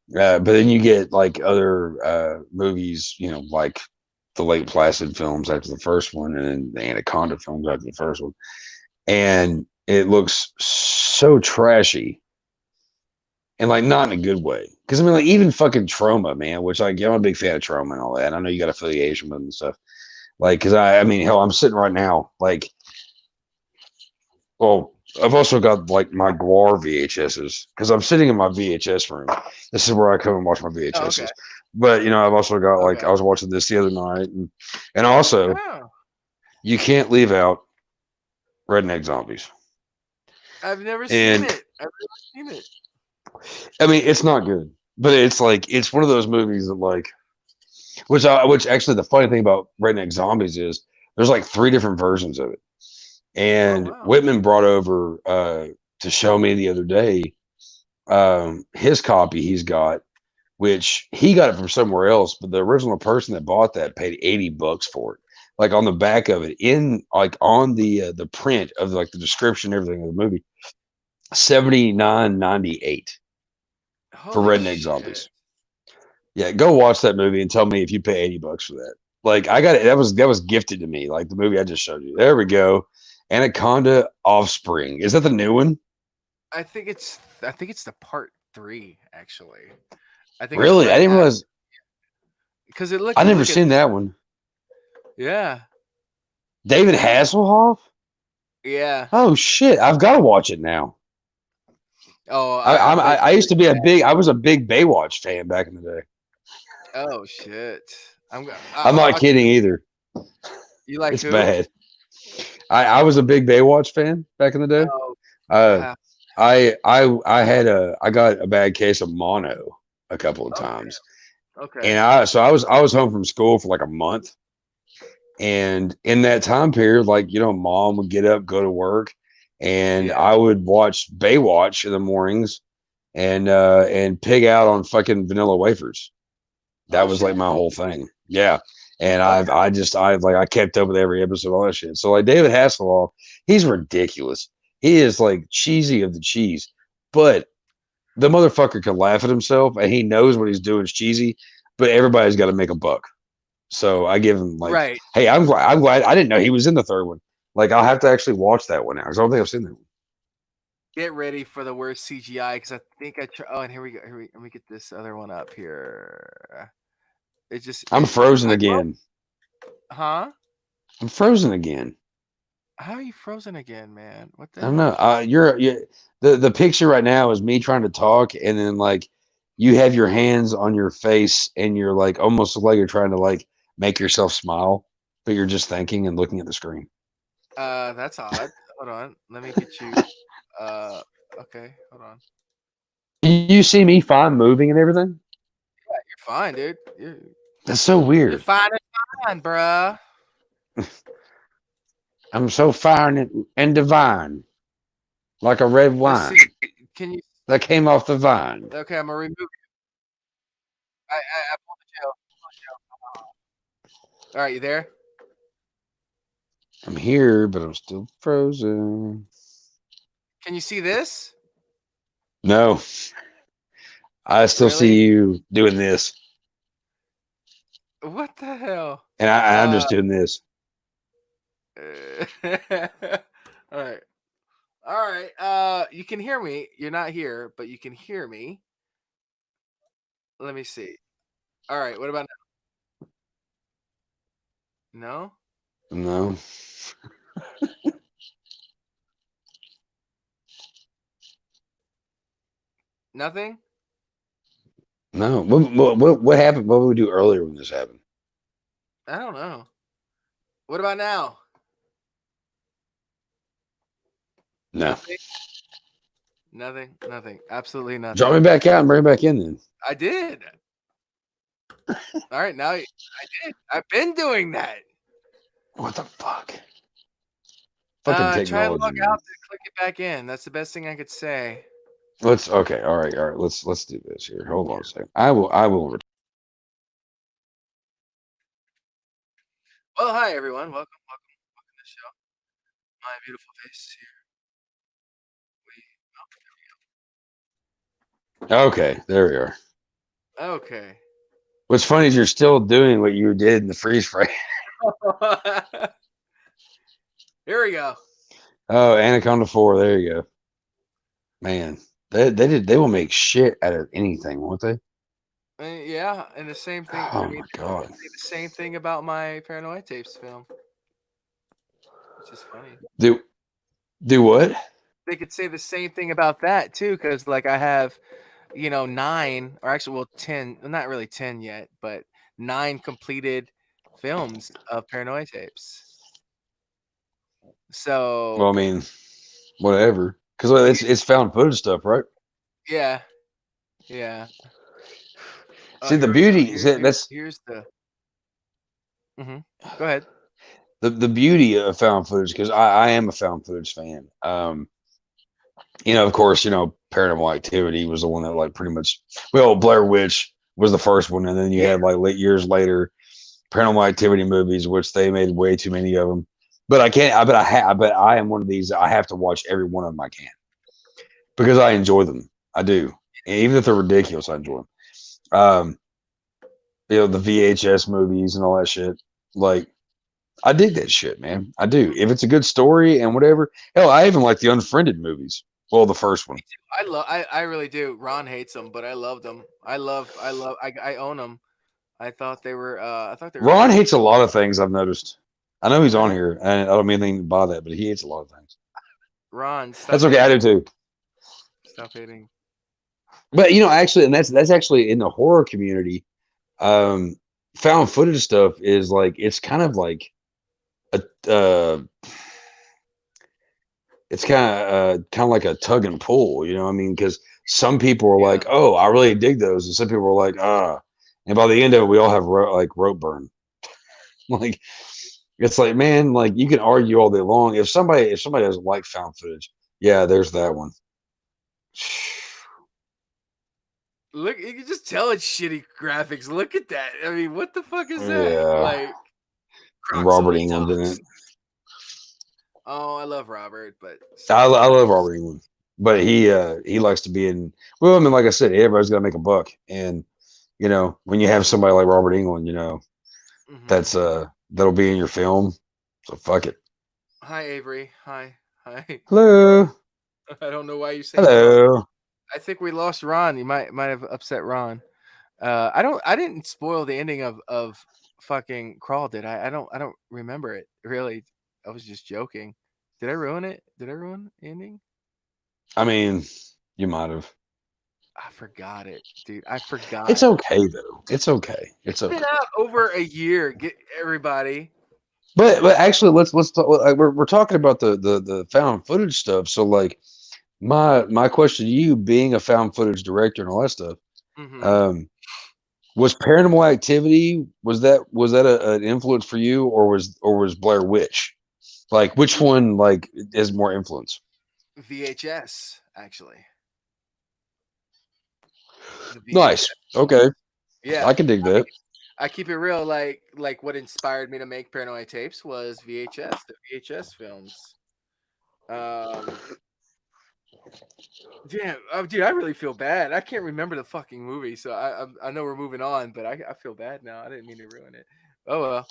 But then you get like other movies, like the Lake Placid films after the first one, and then the Anaconda films after the first one, and it looks so trashy, and like not in a good way. Because I mean, like even fucking Trauma, man, which like I'm a big fan of Trauma and all that. I know you got affiliation with them and stuff. Like, because I mean, hell, I'm sitting right now, like, well, I've also got like my Guar VHSs because I'm sitting in my VHS room. This is where I come and watch my VHSs. Oh, okay. But I've also got like Okay. I was watching this the other night, and also Oh, you can't leave out Redneck Zombies. I've never And- seen it. I've never seen it. I mean, it's not good, but it's like it's one of those movies that like, which actually the funny thing about Redneck Zombies is there's like 3 different versions of it, and wow. Whitman brought over to show me the other day his copy he's got, which he got it from somewhere else, but the original person that bought that paid $80 for it. Like on the back of it, in like on the print of like the description, everything of the movie, $79.98 for Holy Redneck shit. Zombies. Yeah, go watch that movie and tell me if you pay $80 for that. Like I got it. That was gifted to me. Like the movie I just showed you. There we go. Anaconda Offspring. Is that the new one? I think it's the part 3 actually. I think Really? I didn't realize. because it looked. I never seen that one. Yeah. David Hasselhoff. Yeah. Oh shit! I've got to watch it now. Oh, I used to be I was a big Baywatch fan back in the day. Oh shit! I'm not kidding either. You like It's who? bad. I was a big Baywatch fan back in the day. Oh, Uh, I got a bad case of mono a couple of times, Okay. and I was home from school for like a month, and in that time period, like mom would get up, go to work, and Yeah. I would watch Baywatch in the mornings, and pig out on fucking vanilla wafers. Oh That was like shit. my whole thing. Yeah. And Okay. I kept up with every episode, all that shit. So like David Hasselhoff, he's ridiculous. He is like cheesy of the cheese, but the motherfucker can laugh at himself and he knows what he's doing is cheesy, but everybody's got to make a buck. So I give him like, Right. hey, I'm glad I didn't know he was in the third one. Like I'll have to actually watch that one now because I don't think I've seen that one. Get ready for the worst CGI because I think oh, and here we go. Let me get this other one up here. It just I'm frozen I love, again. huh? I'm frozen again. How are you frozen again, man? What the I don't hell? know. The picture right now is me trying to talk, and then like you have your hands on your face, and you're like almost like you're trying to like make yourself smile, but you're just thinking and looking at the screen. That's odd. Hold on. Let me get you. Uh, okay. Hold on. You see me fine moving and everything. You're fine, dude. That's so You're weird. fine and fine, bruh. I'm so fine and divine, like a red Let's wine see. Can you? that came off the vine. Okay, I'm gonna remove you. I pulled the jail. All right, you there? I'm here, but I'm still frozen. Can you see this? No, I still see Really? you doing this, What the hell? and I'm just doing this. All right. All right. You can hear me. You're not here, but you can hear me. Let me see. All right. What about now? No? No. Nothing? No. What happened? What did we do earlier when this happened? I don't know. What about now? No. Nothing? Nothing. Nothing. Absolutely Drop nothing. me back out and bring me back in then. I did. All right. Now I did. I've been doing that. What the fuck? Fucking Try and technology, log man. out to click it back in. That's the best thing I could say. Let's okay. All right. All right. Let's do this here. Hold on a second. I will. Well, hi everyone. Welcome to the show. My beautiful face here. Okay. There we are. Okay. What's funny is you're still doing what you did in the freeze frame. Here we go. Oh, Anaconda 4. There you go. Man, they will make shit out of anything, won't they? Yeah, and the same thing. Oh I mean, my they god. say the same thing about my Paranoid Tapes film, which is funny. Do what? They could say the same thing about that too, because like I have, 9 or actually, well, 10. Not really 10 yet, but 9 completed films of Paranoid Tapes. So Well, I mean, whatever. Because it's found footage stuff, right? yeah, yeah. See, the Here we go. beauty is that's Here's the. Go ahead. the beauty of found footage because I am a found footage fan. Of course, Paranormal Activity was the one that like pretty much, well, Blair Witch was the first one, and then you Yeah. had like late years later Paranormal Activity movies, which they made way too many of them. But I can't. But I am one of these. I have to watch every one of them I can because I enjoy them. I do, and even if they're ridiculous, I enjoy them. The VHS movies and all that shit. Like, I dig that shit, man. I do. If it's a good story and whatever. Hell, I even like the Unfriended movies. Well, the first one. I really do. Ron hates them, but I love them. I own them. I thought they were. I thought they were Ron really. hates a lot of things. I've noticed. I know he's on Really? here, and I don't mean anything by that, but he hates a lot of things. Ron, stop. That's okay. I do too. Stop hating. But actually, and that's actually in the horror community. Found footage stuff is like it's kind of like a it's kind of like a tug and pull, you know what I mean? Because some people are Yeah. like, "Oh, I really dig those," and some people are like, "Ah," and by the end of it, we all have like rope burn. Like it's like, man, like you can argue all day long. If somebody doesn't like found footage, yeah, there's that one. Look, you can just tell it's shitty graphics. Look at that. I mean, what the fuck is that? Yeah, Like and Crocs Robert only England's in it. talks. Oh, I love Robert, but I love sometimes. Robert England, but he likes to be in. Well, I mean, like I said, everybody's got to make a buck, and when you have somebody like Robert England, Mhm. that'll be in your film. So fuck it. Hi, Avery. Hi. Hi. Hello, I don't know why you say hello. hello. I think we lost Ron. You might have upset Ron. I didn't spoil the ending of fucking Crawl, did I? I don't remember it really. I was just joking. Did I ruin it? Did I ruin the ending? I mean, you might have. I forgot it, dude. I forgot. It's okay though. It's okay. It's It's been okay. out over a year. Get everybody. But actually, let's talk. Like, we're talking about the found footage stuff. So like my question to you, being a found footage director and all that stuff, Hmm. um, was Paranormal Activity was that an influence for you, or was Blair Witch? Like which one like is more influence? VHS actually. The Nice. VHS. Okay, I Yeah. can dig I mean, that. I keep it real. Like what inspired me to make Paranoid Tapes was VHS. The VHS films. Um, Damn, dude, I really feel bad. I can't remember the fucking movie, so I know we're moving on, but I feel bad now. I didn't mean to ruin it. Oh well.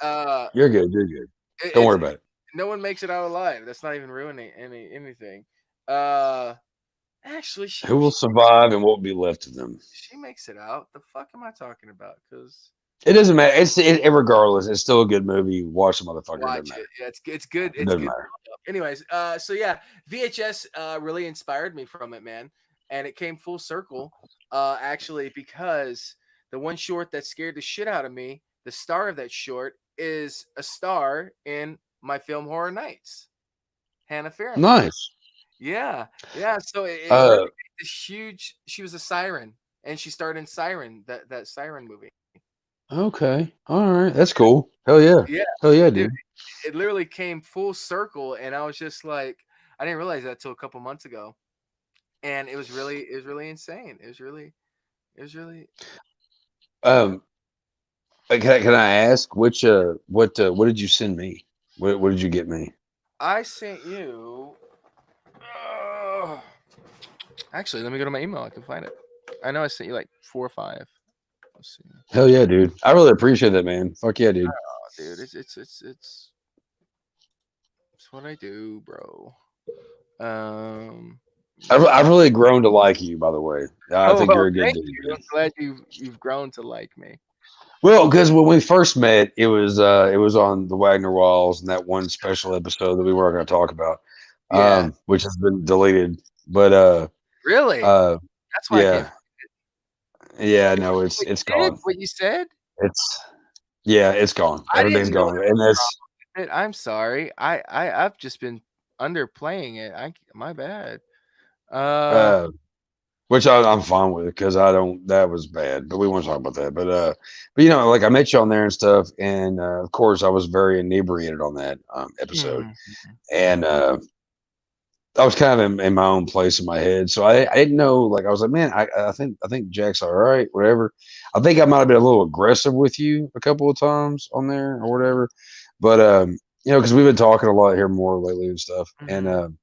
Uh, You're good. You're good. Don't it's worry about it. no one makes it out alive. That's not even ruining anything. Uh, Actually, Who will survive and what will be left of them? she makes it out. The fuck am I talking about? Because It doesn't matter. Regardless. It's still a good movie. Watch the motherfucker. It doesn't watch it. matter. Yeah, it's good. It It's doesn't good. matter. Anyways, so yeah, VHS really inspired me from it, man, and it came full circle. Actually, because the one short that scared the shit out of me, the star of that short is a star in my film Horror Nights, Hannah Fairman. Nice. Yeah, yeah. So it really Uh, made this huge. She was a siren, and she starred in Siren, that Siren movie. okay. All right. That's cool. Hell yeah. Yeah, Hell yeah, dude. dude. It literally came full circle, and I was just like, I didn't realize that till a couple months ago, and it was really insane. It was really. Um, can I ask what did you send me? What did you get me? I sent you. uh, Actually, let me go to my email. I can find it. I know I sent you like 4 or 5. Let's see. Hell yeah, dude. I really appreciate that, man. Fuck yeah, dude. Oh, dude, it's what I do, bro. Um. I've really grown to like you, by the way. I Oh think well, you're a good thank dude, you. man. I'm glad you've grown to like me. Well, because when we first met, it was on the Wagner Walls and that one special episode that we weren't going to talk about, Yeah. which has been deleted. But Really? uh, That's why I can't. yeah, yeah, Is no, that it's what it's you did? gone. What you said? It's yeah, it's gone. I Everything's didn't know gone, there and was a that's problem with it. I'm sorry. I've just been underplaying it. My bad. Uh, uh, which I'm fine with because I don't. That was bad, but we won't talk about that. But like I met you on there and stuff, and of course I was very inebriated on that episode, mhm. and I was kind of in my own place in my head, so I didn't know. Like I was like, man, I think Jack's all right, whatever. I think I might have been a little aggressive with you a couple of times on there or whatever, but because we've been talking a lot here more lately and stuff, and Mhm.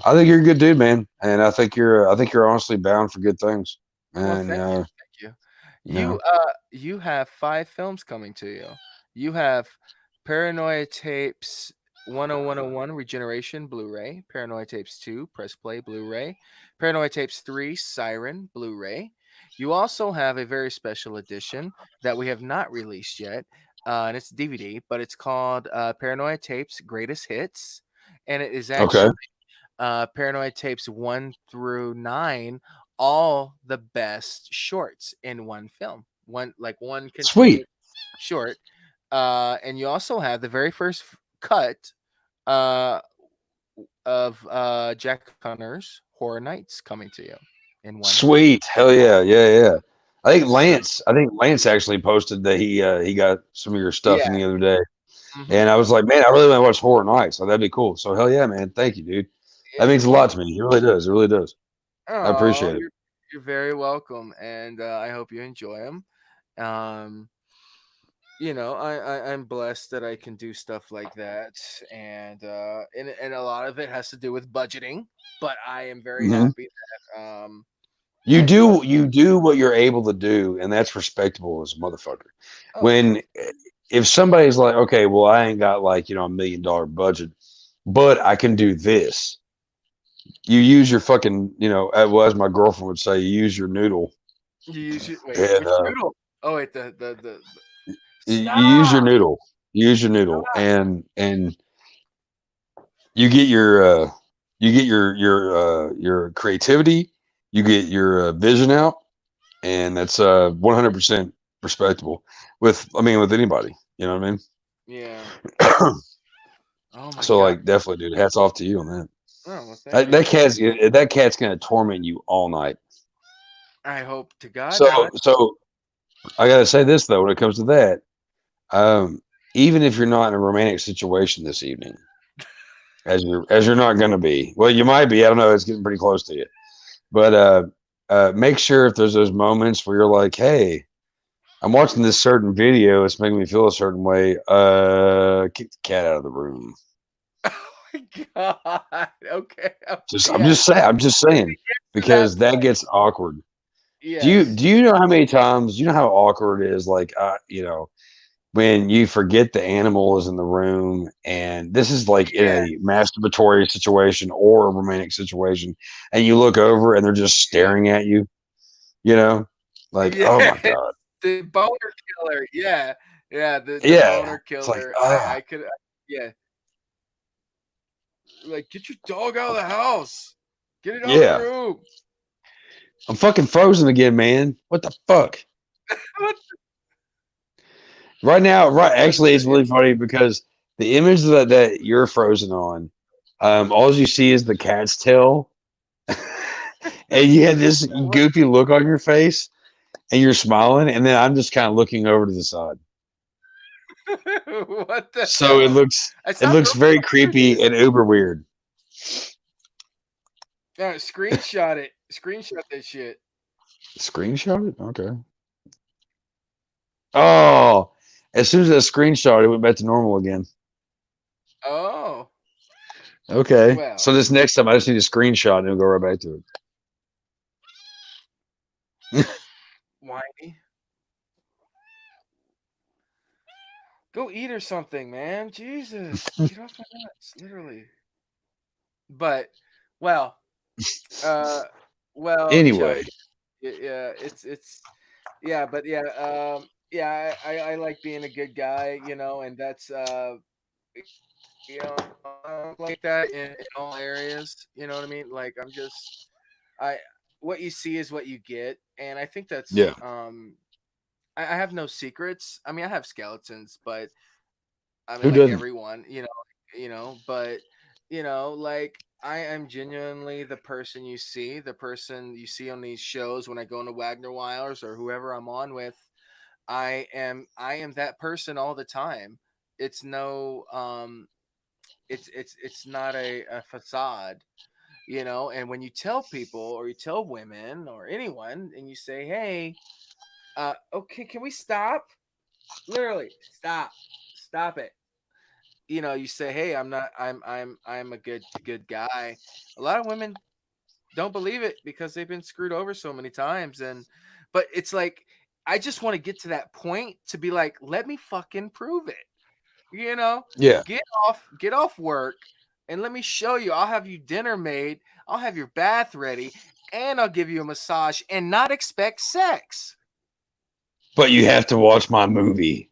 I think you're a good dude, man, and I think you're honestly bound for good things, Well, and thank you, thank you. you know, You have 5 films coming to you. You have Paranoia Tapes 10101 Regeneration Blu-ray, Paranoia Tapes 2 Press Play Blu-ray, Paranoia Tapes 3 Siren Blu-ray. You also have a very special edition that we have not released yet, and it's DVD, but it's called Paranoia Tapes Greatest Hits, and it is okay, actually Paranoid Tapes 1 through 9, all the best shorts in one film, one sweet, continuous short. And you also have the very first cut, uh, of Jack Hunter's Horror Nights coming to you in 1 week. Sweet. Hell yeah. Yeah, yeah. So I think Lance actually posted that he got some of your stuff yeah. in the other day. Hmm. And I was like, man, I really want to watch Horror Nights. So that'd be cool. So hell yeah, man. Thank you, dude. Yeah, That means you're a lot to welcome. me. It really does. It really does. I Oh, appreciate it. you're very welcome, and I hope you enjoy them. Um, I'm blessed that I can do stuff like that, and a lot of it has to do with budgeting. But I am very Hmm. happy that I You do what you're able to do, and that's respectable as a motherfucker. oh When if somebody's like, okay, well, I ain't got like, $1 million budget, but I can do this. You use your fucking, well, as my girlfriend would say, you use your noodle. you use it. Wait, And which noodle? Oh wait, the you use your stop. noodle. You use your noodle, and you get your creativity, you get your vision out, and that's 100% respectable with anybody. You know what I Yeah. mean? Oh my So god. like, definitely, dude. Hats off to you on that. Oh well, thank That, you. that cat's that cat's gonna torment you all night. I hope to God So not. so I gotta say this though, when it comes to that, um, even if you're not in a romantic situation this evening, as you're not gonna be, well, you might be. I don't know. It's getting pretty close to you, but make sure if there's those moments where you're like, hey, I'm watching this certain video, it's making me feel a certain way. Kick the cat out of the room. Oh my god. Okay. I'm Yes. just saying. I'm just When saying we get to because that that point, gets awkward. Do you yes. do you know how many times you know how awkward it is? Like, when you forget the animal is in the room, and this is like in Yeah. a masturbatory situation or a romantic situation, and you look over and they're just Yeah. staring at you. You know, like, oh Yeah. my god, The boner killer. Yeah. Yeah. The yeah. boner It's like, killer. I could. Yeah. Like, get your dog out of the house. Get it out of the yeah. room. I'm fucking frozen again, man. What the fuck? What Right now, right? Actually, it's the- really funny because the image that you're frozen on, all you see is the cat's tail, and you have this what, goofy look on your face, and you're smiling, and then I'm just kind of looking over to the side. what the So it hell? looks I it stopped looks looking very over here. creepy and uber weird. Screenshot it. Screenshot that shit. Screenshot it? Okay. Oh, as soon as I screenshot it, went back to normal again. Oh. Okay. Well, So this next time I just need a screenshot and it'll go right back to it. whiny. Go eat or something, man. Jesus. Get off my nuts. Literally. But well, uh Chuck, Anyway, yeah, it's yeah, but yeah, yeah, I like being a good guy, and that's I'm like that in all areas, you know what I mean? Like I'm just I what you see is what you get, and I think that's yeah. I have no secrets. I mean, I have skeletons, but I mean Who like doesn't? everyone, but like I am genuinely the person you see, the person you see on these shows when I go into Wagner Wiles or whoever I'm on with. I am that person all the time. It's no it's not a facade, and when you tell people or you tell women or anyone and you say, "Hey, okay, can we stop?" Literally, stop it. You say, "Hey, I'm not I'm a good guy." A lot of women don't believe it because they've been screwed over so many times, but it's like I just want to get to that point to be like, "Let me fucking prove it." You know? Yeah. Get off work and let me show you. I'll have you dinner made, I'll have your bath ready, and I'll give you a massage and not expect sex. But you have to watch my movie.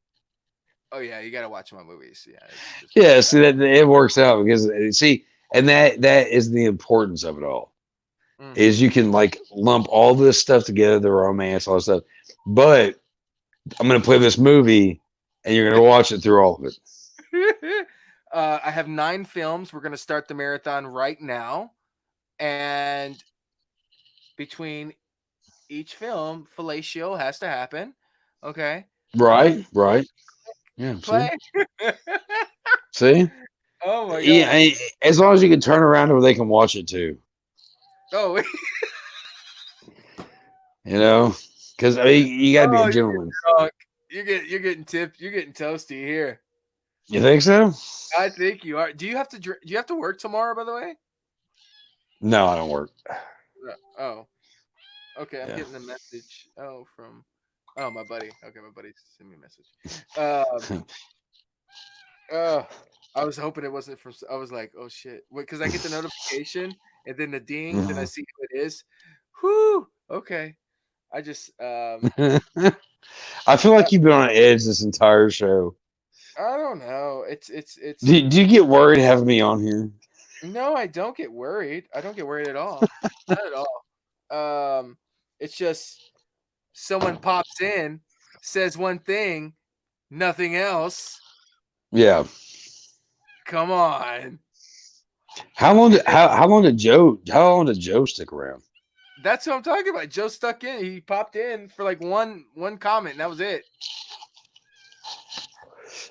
Oh yeah, you gotta watch my movies. Yeah, it's really Yeah, bad. see that it works out because see, and that is the importance of it all. Is Mhm. you can like lump all this stuff together, the romance, all this stuff. But I'm gonna play this movie and you're gonna watch it through all of it. I have 9 films. We're gonna start the marathon right now, and between each film, fellatio has to happen. Okay, I'm gonna Right. Yeah. play. See. Oh my Yeah. god. As long as you can turn around where they can watch it too. Oh, You know, because I mean, you got to be a oh, gentleman. you're getting tipped. You're getting toasty here. You think so? I think you are. Do you have to work tomorrow? By the way. No, I don't work. Oh. Okay, I'm Yeah. getting a message. Oh, from my buddy. Okay, my buddy sent me a message. I was hoping it wasn't from. I was like, oh shit, because I get the notification and then the ding, then I see who it is. Whoo. Okay. I just I feel like you've been on edge this entire show. I don't know. It's Do you get worried having me on here? no, I don't get worried. I don't get worried at all. Not at all. It's just someone pops in, says one thing, nothing else. Yeah. Come on. How long did Joe stick around? That's what I'm talking about. Joe stuck in. He popped in for like one comment, and that was it.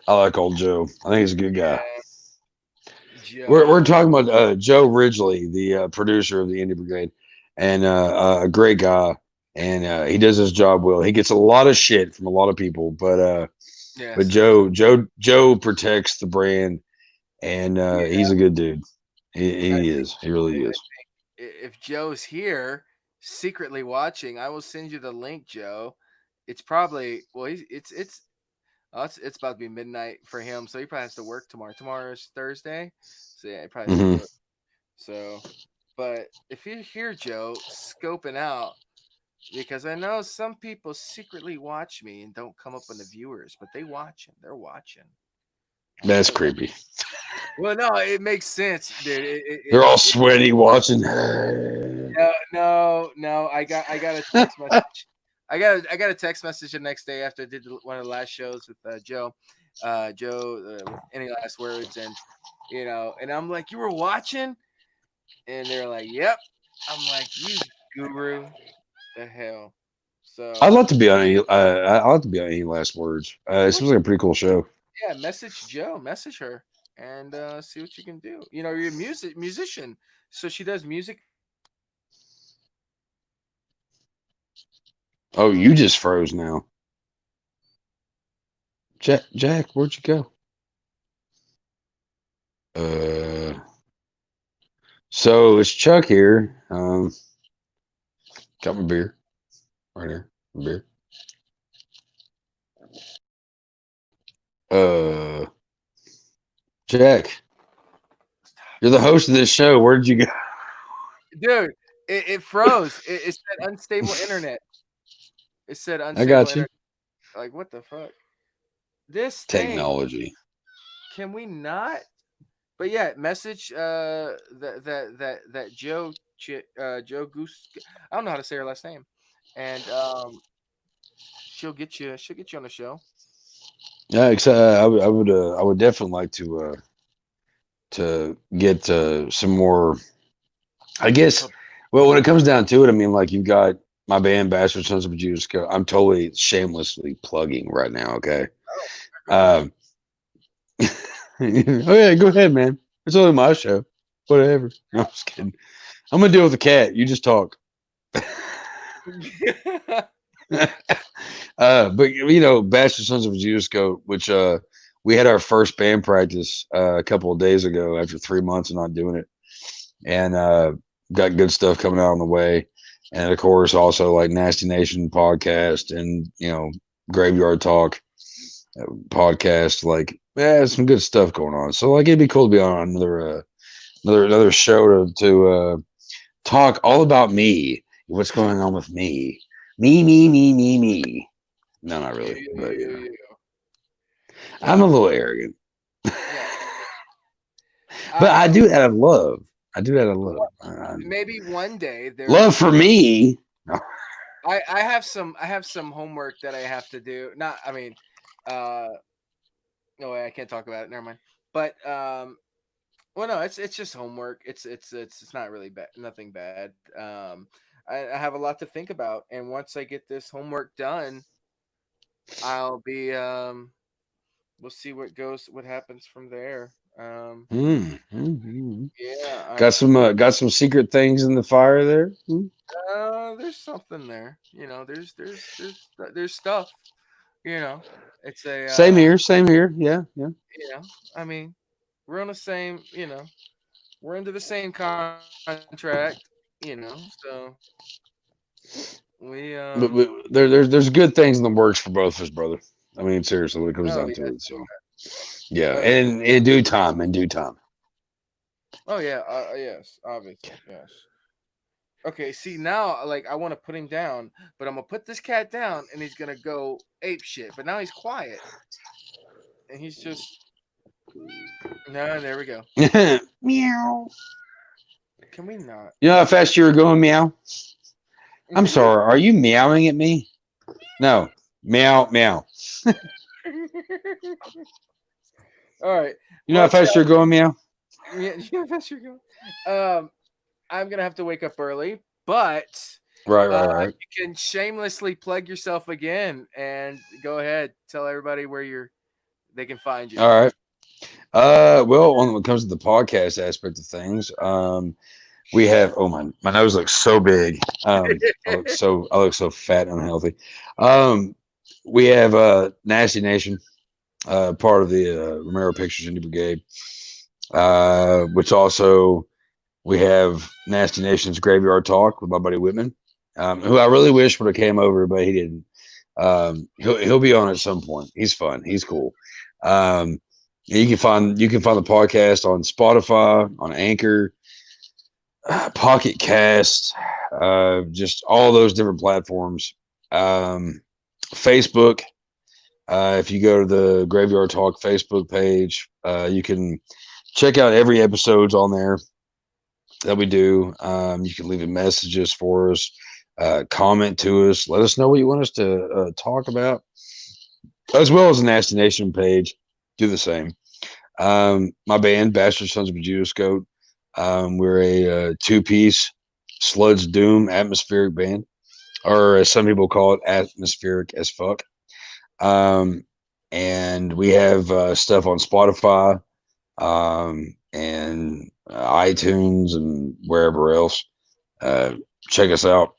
I like old Joe. I think he's a good guy. Joe. We're talking about Joe Ridgely, the producer of the Indie Brigade, and a great guy, and he does his job well. He gets a lot of shit from a lot of people, but Yes. Joe protects the brand, and he's a good dude. He is. He really is. If Joe's here secretly watching, I will send you the link, Joe. It's probably it's about to be midnight for him, so he probably has to work tomorrow. Tomorrow is Thursday, so yeah, he probably has to work. So, but if you're here, Joe, scoping out, because I know some people secretly watch me and don't come up on the viewers, but they watching. They're watching. That's creepy. Well, no, it makes sense, dude. They're all sweaty watching. No. I got a text message. I got a text message the next day after I did one of the last shows with Joe. Joe, with any last words, and and I'm like, you were watching, and they're like, yep. I'm like, you guru, the hell. So I'd love to be on any. I'd love to be on any last words. It seems like a pretty cool show. yeah, message Joe, message her, and see what you can do. You're a musician, so she does music. Oh, you just froze now. Jack, where'd you go? So it's Chuck here. Got my beer right here. My beer. Jack, you're the host of this show. Where did you go? Dude, it froze. It said unstable internet. It said unstable I got you. internet. Like, what the fuck? This thing, Technology. can we not? But yeah, message that Joe Joe Goose. I don't know how to say her last name, and she'll get you on the show. Yeah, I would definitely like to get some more. I guess. Well, when it comes down to it, I mean, like you've got my band, Bastard Sons of Judas. I'm totally shamelessly plugging right now. Okay. Oh yeah, go ahead, man. It's only my show. Whatever. No, I'm just kidding. I'm gonna deal with the cat. You just talk. But Bastard Sons of Judas Goat, which we had our first band practice a couple of days ago after 3 months of not doing it, and got good stuff coming out on the way, and of course also like Nasty Nation podcast and Graveyard Talk podcast. Like, yeah, some good stuff going on. So like it'd be cool to be on another show to talk all about me. What's going on with me? Me. No, not really. But I'm a little arrogant. Yeah. But I do that out of love. Maybe one day love for me. I have some homework that I have to do. No way, I can't talk about it. Never mind. But well, no, it's just homework. It's not really bad, nothing bad. I have a lot to think about, and once I get this homework done, I'll be we'll see what happens from there. Mm. Yeah, Got some secret things in the fire there. there's something there. There's stuff. You know, it's a Same here. Same here. Yeah. Yeah. I mean, we're on the same. We're under the same contract. So we But there's good things in the works for both of us, brother. I mean, seriously, when it comes oh down yes, to it. So yeah, oh yeah, and in due time, in due time. oh yeah, yes, obviously, yes. Okay, see now, like I want to put him down, but I'm gonna put this cat down, and he's gonna go ape shit. But now he's quiet, and he's just no. There we go. Meow. Can we not? You know how fast you were going, meow? I'm sorry. Are you meowing at me? No. Meow, meow. All right. You know how fast you're going, meow? Yeah, that's your go. I'm gonna have to wake up early, but Right. you can shamelessly plug yourself again and go ahead, tell everybody where they can find you. All right. Well, when it comes to the podcast aspect of things, we have. Oh my nose looks so big. I look so fat and unhealthy. We have Nasty Nation, part of the Romero Pictures Indie Brigade, which also we have Nasty Nation's Graveyard Talk with my buddy Whitman, who I really wish would have came over, but he didn't. He'll be on at some point. He's fun. He's cool. You can find the podcast on Spotify, on Anchor, Pocket Cast, just all those different platforms. Facebook. If you go to the Graveyard Talk Facebook page, you can check out every episode's on there that we do. You can leave messages for us, comment to us, let us know what you want us to talk about, as well as the Nasty Nation page. Do the same. My band, Bastard Sons of a Judas Goat, we're a two-piece sludge doom atmospheric band, or as some people call it, atmospheric as fuck. And we have stuff on Spotify, and iTunes and wherever else. Check us out.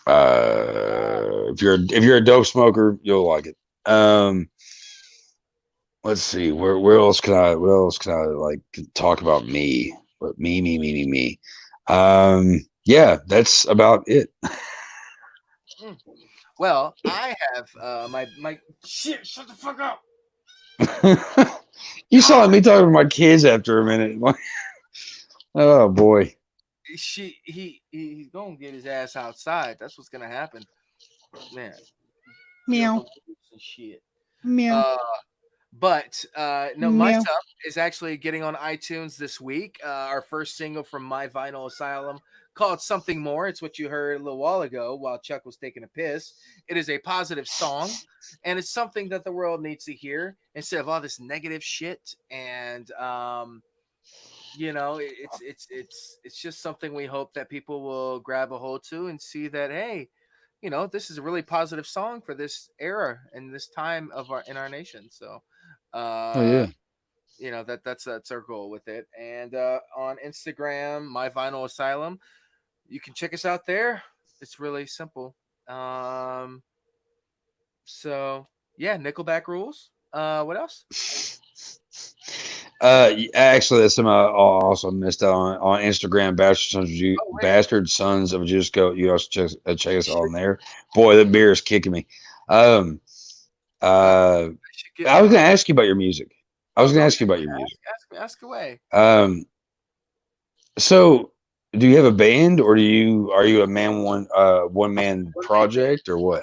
If you're a dope smoker, you'll like it. Let's see, where else can I like talk about me? But me. Yeah, that's about it. Well, I have my shit. Shut the fuck up. You saw me talking to my kids after a minute. Oh boy. He's gonna get his ass outside. That's what's gonna happen, man. Meow. Shit. Meow. But no, My Meow. Stuff is actually getting on iTunes this week. Our first single from My Vinyl Asylum, called Something More. It's what you heard a little while ago while Chuck was taking a piss. It is a positive song, and it's something that the world needs to hear instead of all this negative shit. And it's just something we hope that people will grab a hold to and see that, hey, this is a really positive song for this era and this time in our nation. So Oh yeah. that's our goal with it. And on Instagram, My Vinyl Asylum, you can check us out there. It's really simple. So yeah, Nickelback rules. What else? Actually, that's something I also missed out on Instagram. Bastard Sons of Judas Goat. You also check us on there. Boy, that beer is kicking me. I was gonna ask you about your music. Ask away. So do you have a band, or are you a one man project, or what?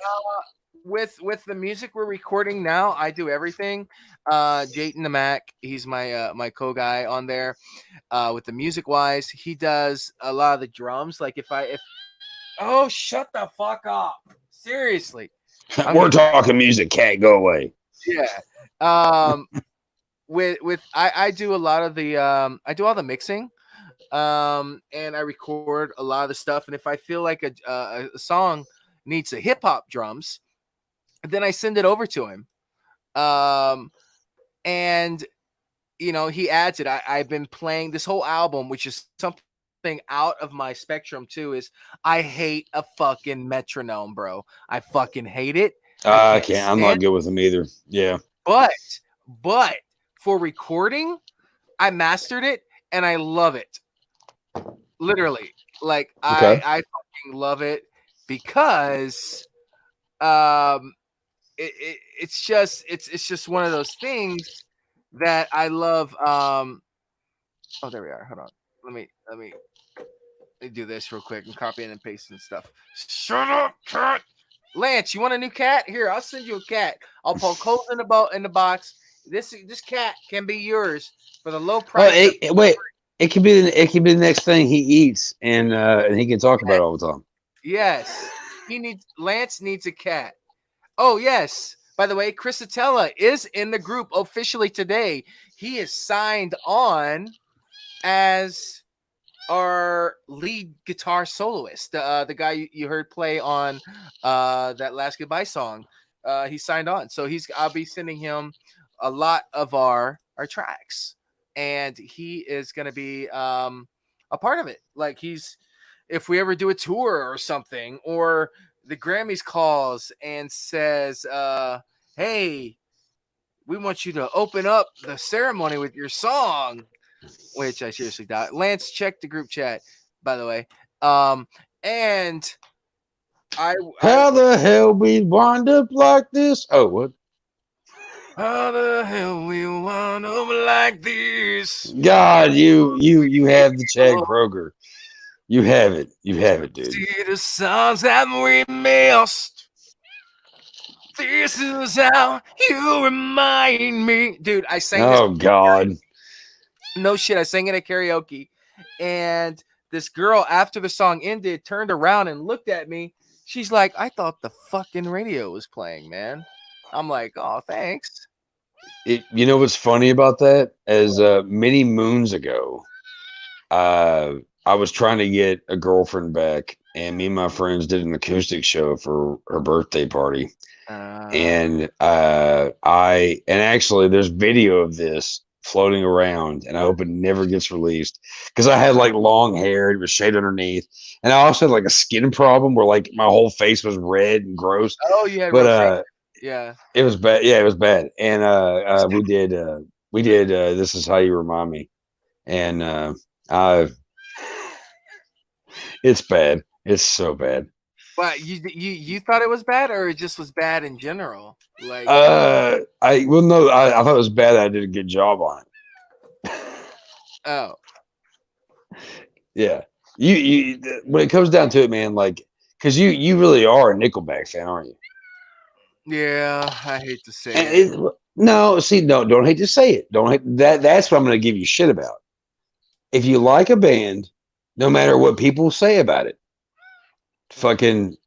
With the music we're recording now, I do everything. Jayton the Mac, he's my co-guy on there. With the music wise, he does a lot of the drums. Like if oh, shut the fuck up. Seriously. We're talking music, cat, go away. Yeah. I do a lot of the I do all the mixing, and I record a lot of the stuff. And if I feel like a song needs a hip hop drums, then I send it over to him. And he adds it. I've been playing this whole album, which is something out of my spectrum too. Is I hate a fucking metronome, bro. I fucking hate it. I can't. I'm not good with them either. Yeah. But for recording, I mastered it and I love it. Literally, like Okay. I fucking love it because it's just one of those things that I love. Oh, there we are. Hold on. Let me do this real quick and copying and pasting stuff. Shut up, cat. Lance, you want a new cat? Here, I'll send you a cat. I'll poke holes in the box. This cat can be yours for the low price. Wait, it could be the next thing he eats, and he can talk about it all the time. Yes, Lance needs a cat. Oh yes. By the way, Chris Atella is in the group officially today. He is signed on as our lead guitar soloist, the guy you heard play on that Last Goodbye song. He signed on, so I'll be sending him a lot of our tracks, and he is going to be a part of it. Like if we ever do a tour or something, or the Grammys calls and says, "Hey, we want you to open up the ceremony with your song," which I seriously doubt. Lance, check the group chat, by the way. And how the hell we wind up like this? Oh, what? How the hell we wind up like this? God, you have the Chad Kroger. You have it, dude. See the songs that we missed. This is how you remind me, dude. I sang. Oh God. No shit, I sang it at karaoke, and this girl, after the song ended, turned around and looked at me. She's like, "I thought the fucking radio was playing, man." I'm like, "Oh, thanks." You know what's funny about that? As many moons ago, I was trying to get a girlfriend back, and me and my friends did an acoustic show for her birthday party. And actually there's video of this floating around, and I hope it never gets released, because I had like long hair, it was shaved underneath, and I also had like a skin problem where like my whole face was red and gross. Oh yeah, but yeah, it was bad. Yeah, it was bad. And we did This Is How You Remind Me, and it's bad. It's so bad. But you thought it was bad, or it just was bad in general? Like, I thought it was bad that I did a good job on it. Oh, yeah. You when it comes down to it, man, like, because you really are a Nickelback fan, aren't you? Yeah, I hate to say it. No, see, no, don't hate to say it. Don't hate that. That's what I'm going to give you shit about. If you like a band, no matter what people say about it, fucking,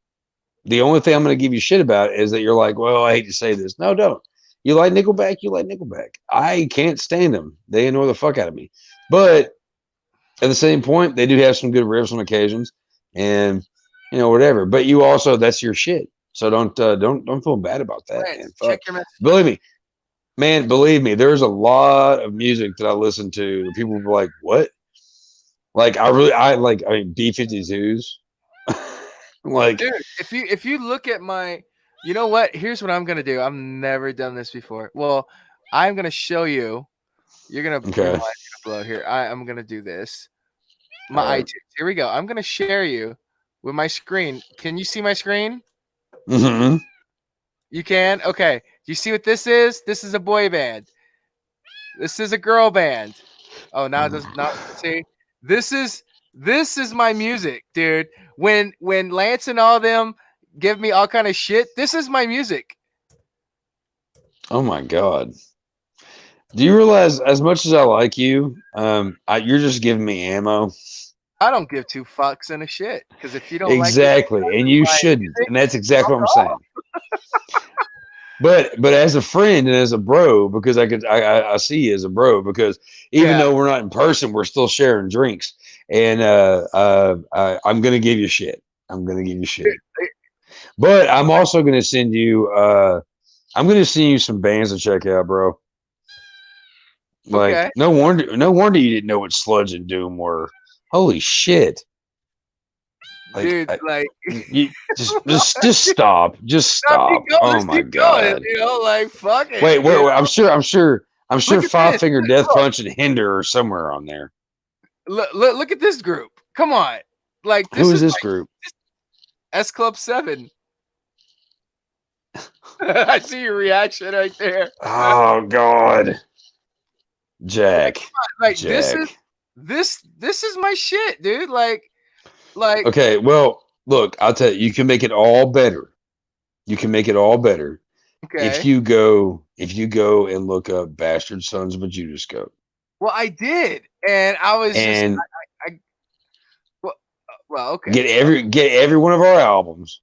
the only thing I'm going to give you shit about is that you're like, well, I hate to say this. No, don't. You like Nickelback? You like Nickelback. I can't stand them. They annoy the fuck out of me. But at the same point, they do have some good riffs on occasions, and whatever. But you also, that's your shit. So don't feel bad about that, right, man. check your message. Believe me, there's a lot of music that I listen to. People were like, what? Like, I mean, B-52s. Like, dude, if you look at my, you know what? Here's what I'm gonna do. I've never done this before. Well, I'm gonna show you. You're gonna blow here. I'm gonna do this. My iTunes. Here we go. I'm gonna share you with my screen. Can you see my screen? Mm-hmm. You can? Okay. Do you see what this is? This is a boy band. This is a girl band. Oh, now it does not see. This is my music, dude. When Lance and all them give me all kind of shit, this is my music. Oh my God. Do you realize, as much as I like you, you're just giving me ammo? I don't give two fucks in a shit, because if you don't exactly, like it, and you shouldn't, and that's exactly what I'm saying. but as a friend and as a bro, because I see you as a bro, because even Yeah. though we're not in person, we're still sharing drinks, and I'm gonna give you shit. I'm gonna give you shit, but I'm also gonna send you. I'm gonna send you some bands to check out, bro. Okay. Like no wonder you didn't know what Sludge and Doom were. Holy shit! Like Dude, like you just stop, just no, keep stop. going. Oh Let's my keep going. god! You know, like fuck it. Wait, You know? I'm sure Look at Five this. Finger Death Look, Punch and Hinder are somewhere on there. look at this group. Come on. Like Who this is is this group? S Club 7. I see your reaction right there. Oh God, Like, Jack, like Jack. this is my shit, dude. Like Okay, well, look, I'll tell you, you can make it all better. You can make it all better okay. if you go and look up Bastard Sons of a Judas Goat. Well, I did, and I was just And I well okay. get every one of our albums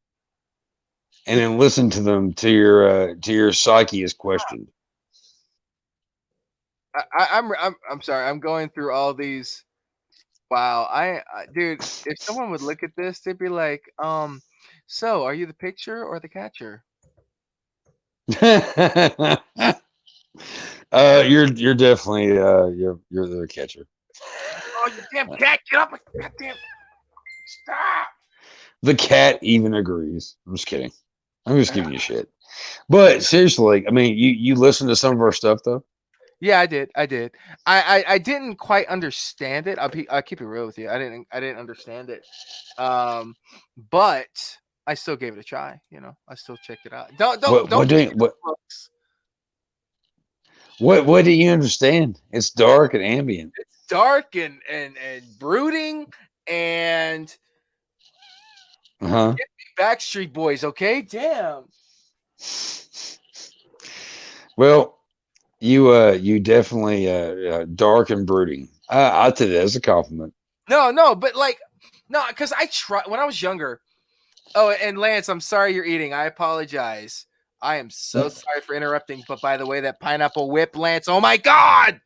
and then listen to them to your psyche is questioned. I'm sorry. I'm going through all these. Wow, dude, if someone would look at this, they'd be like, so are you the pitcher or the catcher? You're definitely you're the catcher. Oh, you damn cat, get up! Goddamn, stop! The cat even agrees. I'm just kidding. I'm just giving you shit. But seriously, I mean, you listen to some of our stuff though. Yeah, I did. I didn't quite understand it. I'll keep it real with you. I didn't understand it. But I still gave it a try. You know, I still checked it out. Don't What do read you, the books. what do you understand? It's dark and ambient. It's dark and brooding and Uh-huh. Backstreet Boys. Okay, damn. Well, you definitely dark and brooding. I'll take that as a compliment. No, but like, no, because I tried when I was younger. Oh, and Lance, I'm sorry you're eating. I apologize. I am so sorry for interrupting. But by the way, that pineapple whip, Lance, oh my God.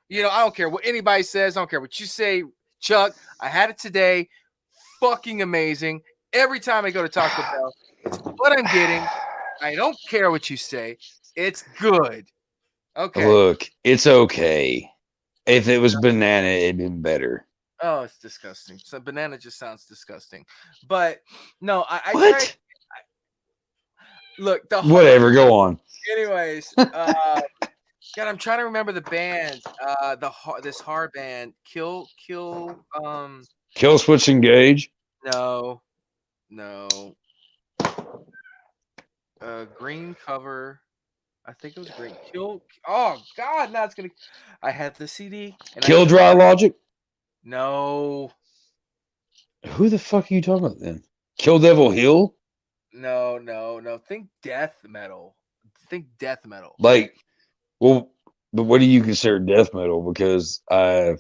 You know, I don't care what anybody says. I don't care what you say, Chuck. I had it today. Fucking amazing. Every time I go to Taco Bell, it's what I'm getting. I don't care what you say. It's good. Okay. Look, it's okay. If it was banana, it'd been better. Oh, it's disgusting. So banana just sounds disgusting. But no, I tried. What? Look, Whatever. Go on. anyways, God, I'm trying to remember the band. This hard band, Kill. Kill switch engage. No. Green cover. I think it was green. Kill. Oh God, now it's gonna. I had the CD. And Kill dry logic. No. Who the fuck are you talking about then? Kill Devil Hill. No. Think death metal. Like, well, but what do you consider death metal? Because I.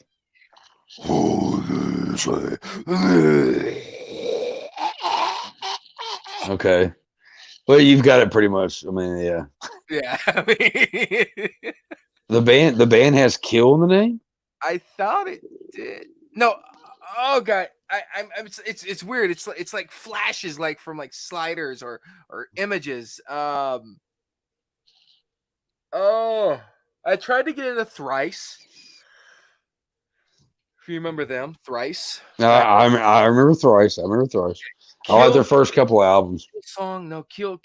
Okay. Well, you've got it pretty much. I mean, yeah. Yeah. I mean, The band has kill in the name. I thought it did. No. Oh God. It's weird. It's like flashes like from like sliders or images. Oh, I tried to get into Thrice. If you remember them, Thrice. I remember Thrice. I like their first couple albums. Song, no, kill.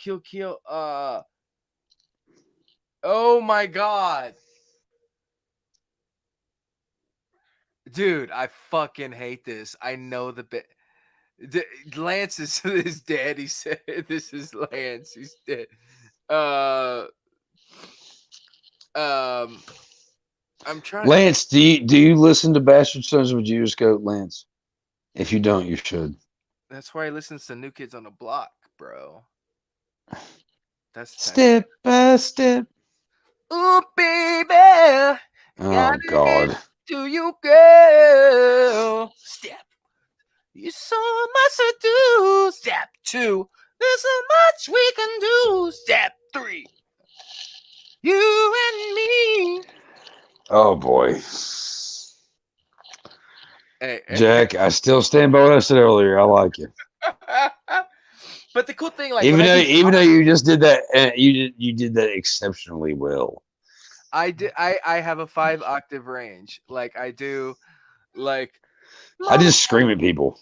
Oh my God. Dude, I fucking hate this. I know the bit. Lance is dead. He said, "This is Lance. He's dead." I'm trying. Lance, do you listen to Bastard Sons of a Judas Goat, Lance? If you don't, you should. That's why he listens to New Kids on the Block, bro. That's Step by step. Ooh, baby. Oh God. Do you go? Step. You so much to do. Step 2. There's so much we can do. Step 3. Oh boy, Hey, Jack, I still stand by what I said earlier. I like you, but the cool thing, like when I do, even though you just did that, you did that exceptionally well. I have a 5 octave range. Like I do, like I Mama just scream at people.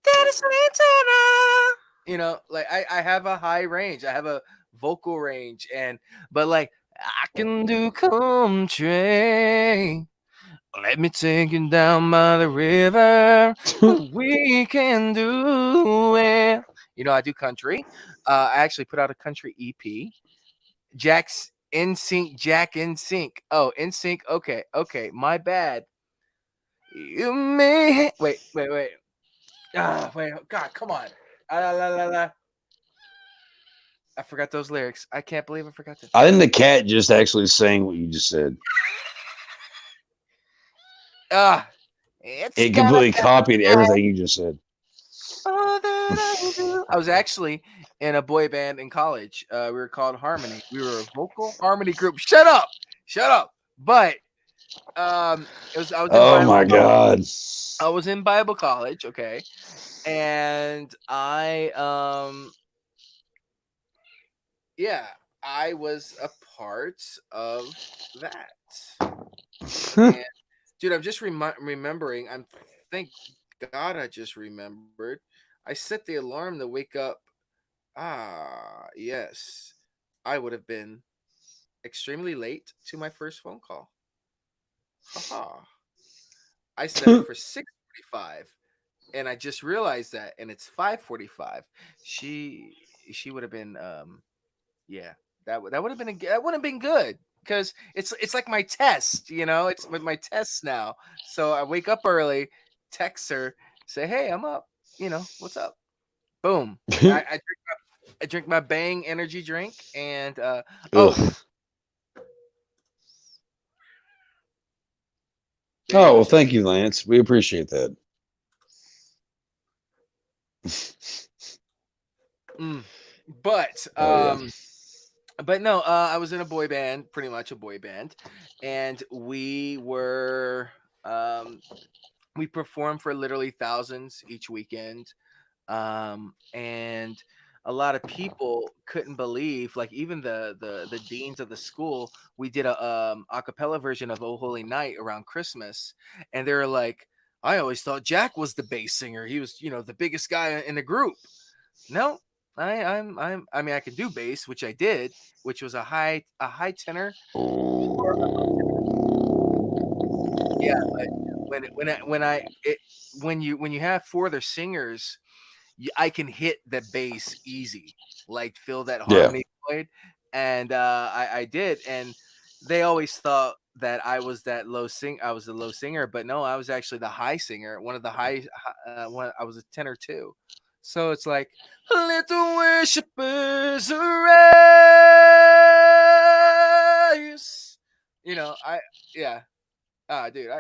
Daddy Santana. You know, like I have a high range. I have a vocal range, but like I can do country. Let me take you down by the river. We can do it. You know, I do country. I actually put out a country EP. Jack's in sync. Jack in sync. Oh, in sync. Okay, okay. My bad. You may wait. Wait. God, come on. La, la, la, la. I forgot those lyrics. I can't believe I forgot them. I think the cat just actually sang what you just said. It's It got completely copied everything you just said. all that I do. I was actually in a boy band in college. We were called Harmony. We were a vocal harmony group. Shut up. But it was I was in Oh Bible my college. god. I was in Bible college, okay, and yeah, I was a part of that. And dude, I'm just remembering. Thank God I just remembered. I set the alarm to wake up. Yes, I would have been extremely late to my first phone call. Haha. I set it for 6:45, and I just realized that, and it's 5:45. She would have been yeah, that would have been that would have been good because it's like my test, you know, it's with my tests now. So I wake up early, text her, say, hey, I'm up, you know, what's up? Boom. I drink my Bang energy drink, and oh, Ugh. there you Oh, go, well, Jack. thank you, Lance. We appreciate that. Mm. But Oh yeah. but no, I was in a boy band, pretty much a boy band, and we performed for literally thousands each weekend. And a lot of people couldn't believe, like even the deans of the school, we did a cappella version of Oh Holy Night around Christmas, and they were like, I always thought Jack was the bass singer. He was, you know, the biggest guy in the group. No, I mean I could do bass, which I did, which was a high tenor or a low tenor. Yeah, but when you have four other singers, I can hit the bass easy, like feel that Yeah. harmony void, and I did, and they always thought that I was the low singer, but no, I was actually the high singer, one of the one. I was a tenor too, so it's like little worshippers arise. You know, yeah, dude,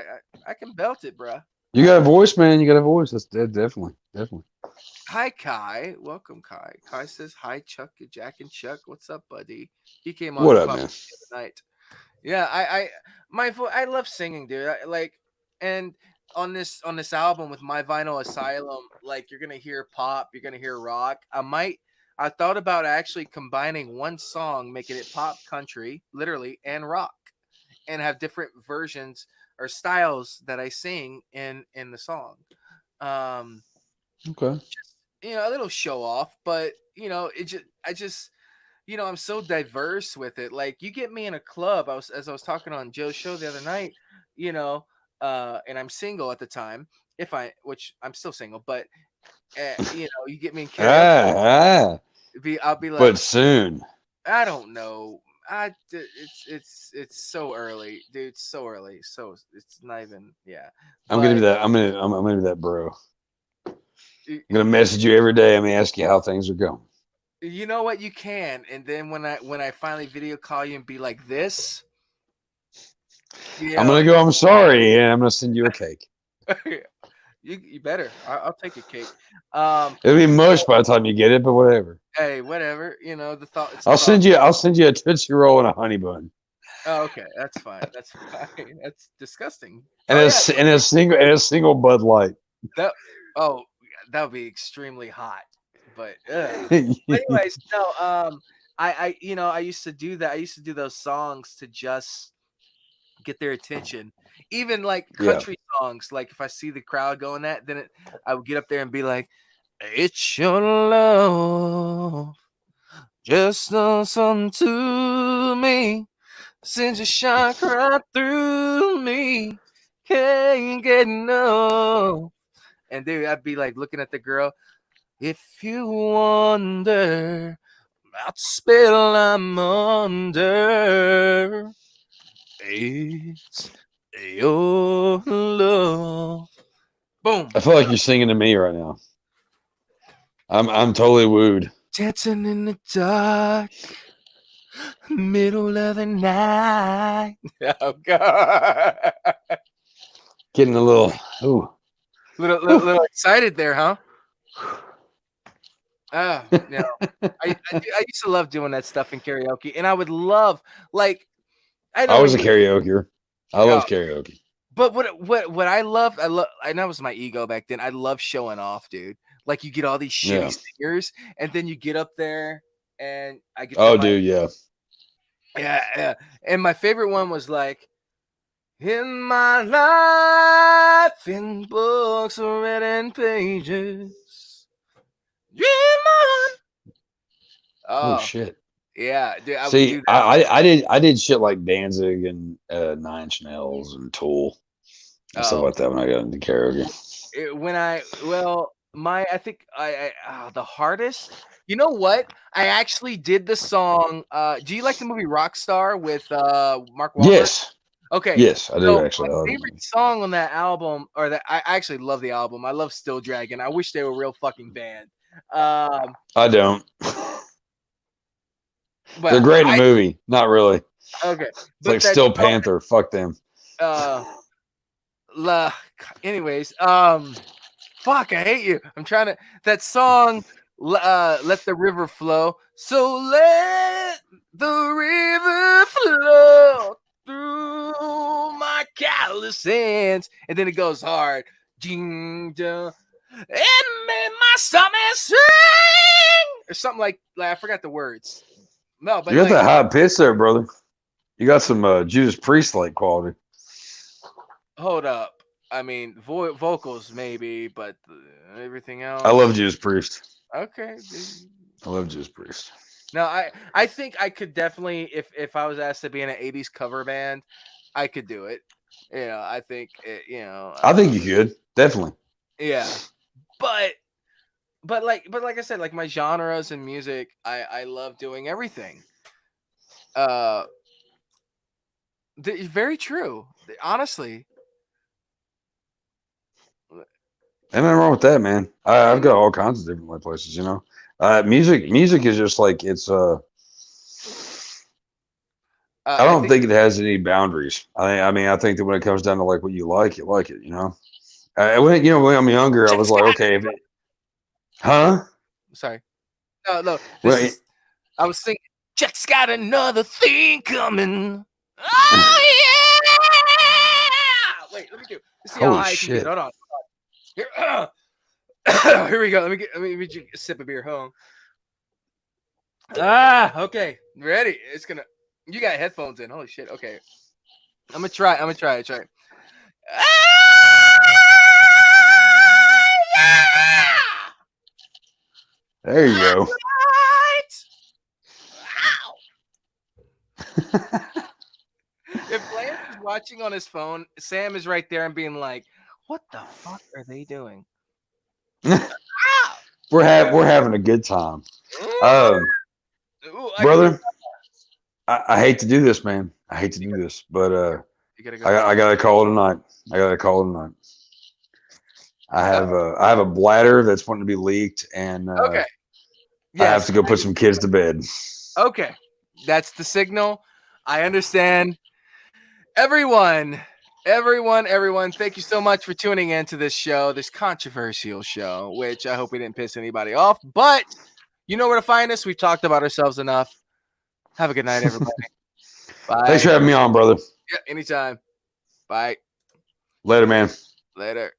I can belt it, bruh. You got a voice, man. You got a voice. Definitely. Hi, Kai. Welcome, Kai. Kai says, hi, Chuck, Jack, and Chuck. What's up, buddy? He came on What and up, popped man? the other night. Yeah, I love singing, dude. And on this album with My Vinyl Asylum, like you're gonna hear pop, you're gonna hear rock. I thought about actually combining one song, making it pop, country, literally, and rock, and have different versions or styles that I sing in the song. Um, Okay. just a little show off, but I'm so diverse with it. Like you get me in a club. I was talking on Joe's show the other night, you know, and I'm single at the time. Which I'm still single, but you get me in karaoke. Ah, I'll be but like, soon. I don't know. It's so early, dude. It's so early. So it's not even, yeah. I'm gonna be But that. I'm gonna be that bro. y- I'm gonna message you every day. I'm gonna ask you how things are going. you know what, you can, and then when I finally video call you and be like this, you I'm know, gonna go. I'm sorry, and I'm gonna send you a cake. you better. I'll take a cake. It'll be So, mush by the time you get it, but whatever. hey, whatever. You know, the thought. It's a I'll thought. send you. I'll send you a Tootsie Roll and a honey bun. Oh, okay, that's fine. That's fine. That's disgusting. And Oh a yeah, s- and a single Bud Light. that. Oh, that would be extremely hot. But But anyways, no. I used to do that. I used to do those songs to just get their attention. Even like Yeah. country songs. Like if I see the crowd going that, then I would get up there and be like, "It's your love, just done something to me. Since you shine right through me, can't get enough." And dude, I'd be like looking at the girl. If you wonder about the spell I'm under, it's your love. Boom. I feel like you're singing to me right now. I'm totally wooed. Dancing in the dark, middle of the night. Oh God. Getting a little. Ooh. Little excited there, huh? Oh, no. I used to love doing that stuff in karaoke, and I would love like I I know was a you. karaoke. I Oh, love karaoke. but what I love, I know it was my ego back then. I love showing off, dude. Like you get all these Yeah. shitty singers, and then you get up there, and I get the Oh, mic. dude, yeah. Yeah. And my favorite one was like, in my life, in books written pages, dream on. Oh Oh shit. yeah, dude, I would do See, that. I did shit like Danzig and Nine Inch Nails and Tool and stuff Oh, like that when I got into karaoke. I think the hardest. You know what? I actually did the song. Do you like the movie Rockstar with Mark Wahlberg? Yes, Okay, yes, I do so actually. my I love that favorite movie. song on that album, or that I actually love the album. I love Still Dragon. I wish they were a real fucking band. I don't. They're Well, great in the movie. Not really. okay, It's but like that Steel song, Panther. Fuck them. uh, la, anyways, fuck, I hate you. I'm trying to that song. Let the river flow. So let the river flow through my callous hands, and then it goes hard. Ding dong. It made my stomach sing, or something like I forgot the words. No, but You got like, that high pitch there, brother. You got some Judas Priest like quality. hold up. I mean, vocals maybe, but everything I love else. Judas Priest. Okay. I love Judas Priest. No, I think I could definitely if I was asked to be in an '80s cover band, I could do it. You know, I think I think you could definitely. yeah, but like I said, like my genres and music, I love doing everything. Uh, very true. Honestly, Ain't nothing wrong with that, man. I've and got all kinds of different like places, you know. Music is just like it's. I I don't think think it has any boundaries. I mean, I think that when it comes down to like what you like it. You know. When I'm younger, I was like, okay, if it, huh? sorry. No, Well, this is. I was thinking, Jack's got another thing coming. Oh yeah! Wait, let me do. Let's see how holy high I can get. shit! Hold on. Here, here we go. Let me get a sip of beer. Hold on. Okay. Ready? It's gonna. You got headphones in. Holy shit. Okay. I'm gonna try. Try. Yeah! There you go. Right! If Lance is watching on his phone, Sam is right there and being like, "What the fuck are they doing?" we're having a good time, Ooh, brother. I hate to do this, man. I hate to do this, but You gotta go. I got to call it tonight. I have a bladder that's wanting to be leaked, and Okay. I have Yes. to go put some kids to bed. Okay. That's the signal. I understand. Everyone, thank you so much for tuning in to this show, this controversial show, which I hope we didn't piss anybody off. But you know where to find us. We've talked about ourselves enough. Have a good night, everybody. Bye. Thanks for having me on, brother. Yeah, anytime. Bye. Later, man. Later.